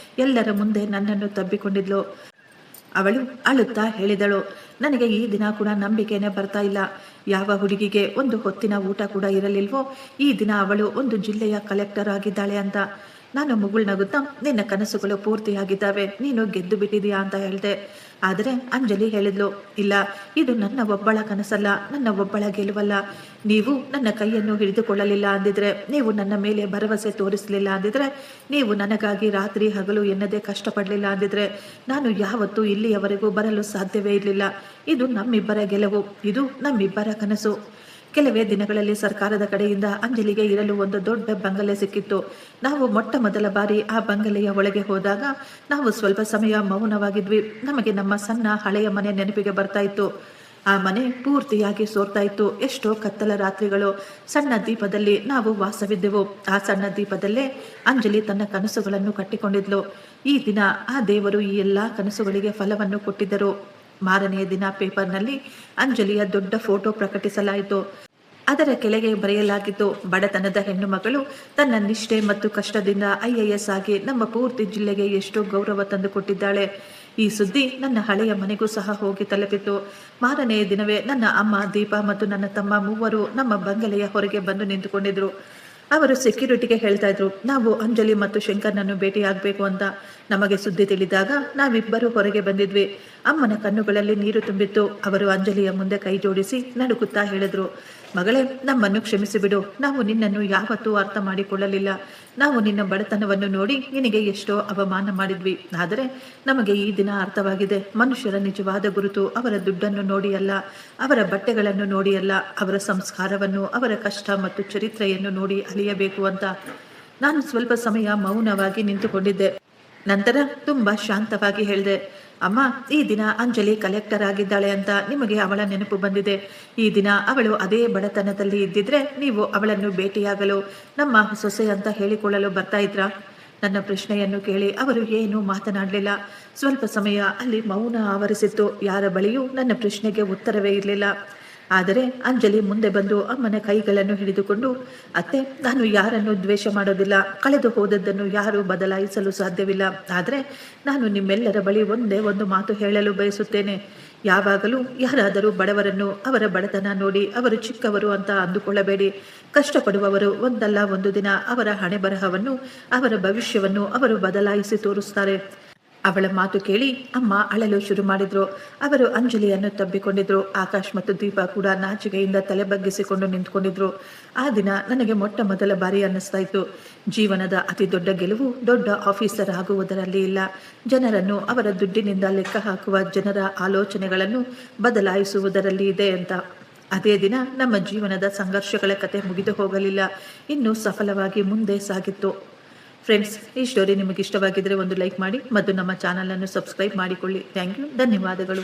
ಎಲ್ಲರ ಮುಂದೆ ನನ್ನನ್ನು ತಬ್ಬಿಕೊಂಡಿದ್ಲು. ಅವಳು ಅಳುತ್ತಾ ಹೇಳಿದಳು, ನನಗೆ ಈ ದಿನ ಕೂಡ ನಂಬಿಕೆನೇ ಬರ್ತಾ ಇಲ್ಲ. ಯಾವ ಹುಡುಗಿಗೆ ಒಂದು ಹೊತ್ತಿನ ಊಟ ಕೂಡ ಇರಲಿಲ್ವೋ ಈ ದಿನ ಅವಳು ಒಂದು ಜಿಲ್ಲೆಯ ಕಲೆಕ್ಟರ್ ಆಗಿದ್ದಾಳೆ ಅಂತ. ನಾನು ಮುಗುಳ್ನಗುತ್ತಾ, ನಿನ್ನ ಕನಸುಗಳು ಪೂರ್ತಿಯಾಗಿದ್ದಾವೆ, ನೀನು ಗೆದ್ದು ಬಿಟ್ಟಿದೀಯಾ ಅಂತ ಹೇಳಿದೆ. ಆದರೆ ಅಂಜಲಿ ಹೇಳಿದ್ಲು, ಇಲ್ಲ, ಇದು ನನ್ನ ಒಬ್ಬಳ ಕನಸಲ್ಲ, ನನ್ನ ಒಬ್ಬಳ ಗೆಲುವಲ್ಲ. ನೀವು ನನ್ನ ಕೈಯನ್ನು ಹಿಡಿದುಕೊಳ್ಳಲಿಲ್ಲ ಅಂದಿದ್ರೆ, ನೀವು ನನ್ನ ಮೇಲೆ ಭರವಸೆ ತೋರಿಸಲಿಲ್ಲ ಅಂದಿದ್ರೆ, ನೀವು ನನಗಾಗಿ ರಾತ್ರಿ ಹಗಲು ಎನ್ನದೇ ಕಷ್ಟಪಡಲಿಲ್ಲ ಅಂದಿದ್ರೆ ನಾನು ಯಾವತ್ತೂ ಇಲ್ಲಿಯವರೆಗೂ ಬರಲು ಸಾಧ್ಯವೇ ಇರಲಿಲ್ಲ. ಇದು ನಮ್ಮಿಬ್ಬರ ಗೆಲುವು, ಇದು ನಮ್ಮಿಬ್ಬರ ಕನಸು. ಕೆಲವೇ ದಿನಗಳಲ್ಲಿ ಸರ್ಕಾರದ ಕಡೆಯಿಂದ ಅಂಜಲಿಗೆ ಇರಲು ಒಂದು ದೊಡ್ಡ ಬಂಗಲೆ ಸಿಕ್ಕಿತ್ತು. ನಾವು ಮೊಟ್ಟ ಮೊದಲ ಬಾರಿ ಆ ಬಂಗಲೆಯ ಒಳಗೆ ಹೋದಾಗ ನಾವು ಸ್ವಲ್ಪ ಸಮಯ ಮೌನವಾಗಿದ್ವಿ. ನಮಗೆ ನಮ್ಮ ಸಣ್ಣ ಹಳೆಯ ಮನೆ ನೆನಪಿಗೆ ಬರ್ತಾ ಇತ್ತು. ಆ ಮನೆ ಪೂರ್ತಿಯಾಗಿ ಸೋರ್ತಾ ಇತ್ತು. ಎಷ್ಟೋ ಕತ್ತಲ ರಾತ್ರಿಗಳು. ಸಣ್ಣ ದೀಪದಲ್ಲಿ ನಾವು ವಾಸವಿದ್ದೆವು. ಆ ಸಣ್ಣ ದೀಪದಲ್ಲೇ ಅಂಜಲಿ ತನ್ನ ಕನಸುಗಳನ್ನು ಕಟ್ಟಿಕೊಂಡಿದ್ಲು. ಈ ದಿನ ಆ ದೇವರು ಈ ಎಲ್ಲ ಕನಸುಗಳಿಗೆ ಫಲವನ್ನು ಕೊಟ್ಟಿದ್ದರು. ಮಾರನೆಯ ದಿನ ಪೇಪರ್ನಲ್ಲಿ ಅಂಜಲಿಯ ದೊಡ್ಡ ಫೋಟೋ ಪ್ರಕಟಿಸಲಾಯಿತು. ಅದರ ಕೆಳಗೆ ಬರೆಯಲಾಗಿತ್ತು, ಬಡತನದ ಹೆಣ್ಣು ಮಗಳು ತನ್ನ ನಿಷ್ಠೆ ಮತ್ತು ಕಷ್ಟದಿಂದ IAS ಆಗಿ ನಮ್ಮ ಪೂರ್ತಿ ಜಿಲ್ಲೆಗೆ ಎಷ್ಟೋ ಗೌರವ ತಂದುಕೊಟ್ಟಿದ್ದಾಳೆ. ಈ ಸುದ್ದಿ ನನ್ನ ಹಳೆಯ ಮನೆಗೂ ಸಹ ಹೋಗಿ ತಲುಪಿತು. ಮಾರನೆಯ ದಿನವೇ ನನ್ನ ಅಮ್ಮ, ದೀಪಾ ಮತ್ತು ನನ್ನ ತಮ್ಮ ಮೂವರು ನಮ್ಮ ಬಂಗಲೆಯ ಹೊರಗೆ ಬಂದು ನಿಂತುಕೊಂಡಿದ್ರು. ಅವರು ಸೆಕ್ಯೂರಿಟಿಗೆ ಹೇಳ್ತಾ ಇದ್ರು, ನಾವು ಅಂಜಲಿ ಮತ್ತು ಶಂಕರ್ನನ್ನು ಭೇಟಿಯಾಗಬೇಕು ಅಂತ. ನಮಗೆ ಸುದ್ದಿ ತಿಳಿದಾಗ ನಾವಿಬ್ಬರು ಹೊರಗೆ ಬಂದಿದ್ವಿ. ಅಮ್ಮನ ಕಣ್ಣುಗಳಲ್ಲಿ ನೀರು ತುಂಬಿತ್ತು. ಅವರು ಅಂಜಲಿಯ ಮುಂದೆ ಕೈ ಜೋಡಿಸಿ ನಡುಗುತ್ತಾ ಹೇಳಿದ್ರು, ಮಗಳೇ, ನಮ್ಮನ್ನು ಕ್ಷಮಿಸಿಬಿಡು. ನಾವು ನಿನ್ನನ್ನು ಯಾವತ್ತೂ ಅರ್ಥ ಮಾಡಿಕೊಳ್ಳಲಿಲ್ಲ. ನಾವು ನಿನ್ನ ಬಡತನವನ್ನು ನೋಡಿ ನಿನಗೆ ಎಷ್ಟೋ ಅವಮಾನ ಮಾಡಿದ್ವಿ. ಆದರೆ ನಮಗೆ ಈ ದಿನ ಅರ್ಥವಾಗಿದೆ, ಮನುಷ್ಯರ ನಿಜವಾದ ಗುರುತು ಅವರ ದುಡ್ಡನ್ನು ನೋಡಿ ಅಲ್ಲ, ಅವರ ಬಟ್ಟೆಗಳನ್ನು ನೋಡಿ ಅಲ್ಲ, ಅವರ ಸಂಸ್ಕಾರವನ್ನು, ಅವರ ಕಷ್ಟ ಮತ್ತು ಚರಿತ್ರೆಯನ್ನು ನೋಡಿ ಅಲಿಯಬೇಕು ಅಂತ. ನಾನು ಸ್ವಲ್ಪ ಸಮಯ ಮೌನವಾಗಿ ನಿಂತುಕೊಂಡಿದ್ದೆ. ನಂತರ ತುಂಬ ಶಾಂತವಾಗಿ ಹೇಳಿದೆ, ಅಮ್ಮ, ಈ ದಿನ ಅಂಜಲಿ ಕಲೆಕ್ಟರ್ ಆಗಿದ್ದಾಳೆ ಅಂತ ನಿಮಗೆ ಅವಳ ನೆನಪು ಬಂದಿದೆ. ಈ ದಿನ ಅವಳು ಅದೇ ಬಡತನದಲ್ಲಿ ಇದ್ದಿದ್ರೆ ನೀವು ಅವಳನ್ನು ಭೇಟಿಯಾಗಲು ನಮ್ಮ ಸೊಸೆ ಅಂತ ಹೇಳಿಕೊಳ್ಳಲು ಬರ್ತಾ ಇದ್ರಾ? ನನ್ನ ಪ್ರಶ್ನೆಯನ್ನು ಕೇಳಿ ಅವರು ಏನೂ ಮಾತನಾಡಲಿಲ್ಲ. ಸ್ವಲ್ಪ ಸಮಯ ಅಲ್ಲಿ ಮೌನ ಆವರಿಸಿತ್ತು. ಯಾರ ಬಳಿಯೂ ನನ್ನ ಪ್ರಶ್ನೆಗೆ ಉತ್ತರವೇ ಇರಲಿಲ್ಲ. ಆದರೆ ಅಂಜಲಿ ಮುಂದೆ ಬಂದು ಅಮ್ಮನ ಕೈಗಳನ್ನು ಹಿಡಿದುಕೊಂಡು, ಅತ್ತೆ, ನಾನು ಯಾರನ್ನು ದ್ವೇಷ ಮಾಡೋದಿಲ್ಲ. ಕಳೆದು ಹೋದದ್ದನ್ನು ಯಾರೂ ಬದಲಾಯಿಸಲು ಸಾಧ್ಯವಿಲ್ಲ. ಆದರೆ ನಾನು ನಿಮ್ಮೆಲ್ಲರ ಬಳಿ ಒಂದೇ ಒಂದು ಮಾತು ಹೇಳಲು ಬಯಸುತ್ತೇನೆ. ಯಾವಾಗಲೂ ಯಾರಾದರೂ ಬಡವರನ್ನು ಅವರ ಬಡತನ ನೋಡಿ ಅವರು ಚಿಕ್ಕವರು ಅಂತ ಅಂದುಕೊಳ್ಳಬೇಡಿ. ಕಷ್ಟಪಡುವವರು ಒಂದಲ್ಲ ಒಂದು ದಿನ ಅವರ ಹಣೆ ಬರಹವನ್ನು, ಅವರ ಭವಿಷ್ಯವನ್ನು ಅವರು ಬದಲಾಯಿಸಿ ತೋರಿಸ್ತಾರೆ. ಅವಳ ಮಾತು ಕೇಳಿ ಅಮ್ಮ ಅಳಲು ಶುರು ಮಾಡಿದ್ರು. ಅವರು ಅಂಜಲಿಯನ್ನು ತಬ್ಬಿಕೊಂಡಿದ್ರು. ಆಕಾಶ್ ಮತ್ತು ದೀಪಾ ಕೂಡ ನಾಚಿಕೆಯಿಂದ ತಲೆ ಬಗ್ಗಿಸಿಕೊಂಡು ನಿಂತ್ಕೊಂಡಿದ್ರು. ಆ ದಿನ ನನಗೆ ಮೊಟ್ಟ ಮೊದಲ ಬಾರಿ ಅನ್ನಿಸ್ತಾ ಇತ್ತು, ಜೀವನದ ಅತಿ ದೊಡ್ಡ ಗೆಲುವು ದೊಡ್ಡ ಆಫೀಸರ್ ಆಗುವುದರಲ್ಲಿ ಇಲ್ಲ, ಜನರನ್ನು ಅವರ ದುಡ್ಡಿನಿಂದ ಲೆಕ್ಕ ಹಾಕುವ ಜನರ ಆಲೋಚನೆಗಳನ್ನು ಬದಲಾಯಿಸುವುದರಲ್ಲಿ ಇದೆ ಅಂತ. ಅದೇ ದಿನ ನಮ್ಮ ಜೀವನದ ಸಂಘರ್ಷಗಳ ಕತೆ ಮುಗಿದು ಹೋಗಲಿಲ್ಲ, ಇನ್ನೂ ಸಫಲವಾಗಿ ಮುಂದೆ ಸಾಗಿತ್ತು. ಫ್ರೆಂಡ್ಸ್, ಈ ಸ್ಟೋರಿ ನಿಮಗೆ ಇಷ್ಟವಾಗಿದ್ದರೆ ಒಂದು ಲೈಕ್ ಮಾಡಿ ಮತ್ತು ನಮ್ಮ ಚಾನಲನ್ನು ಸಬ್ಸ್ಕ್ರೈಬ್ ಮಾಡಿಕೊಳ್ಳಿ. ಥ್ಯಾಂಕ್ ಯು, ಧನ್ಯವಾದಗಳು.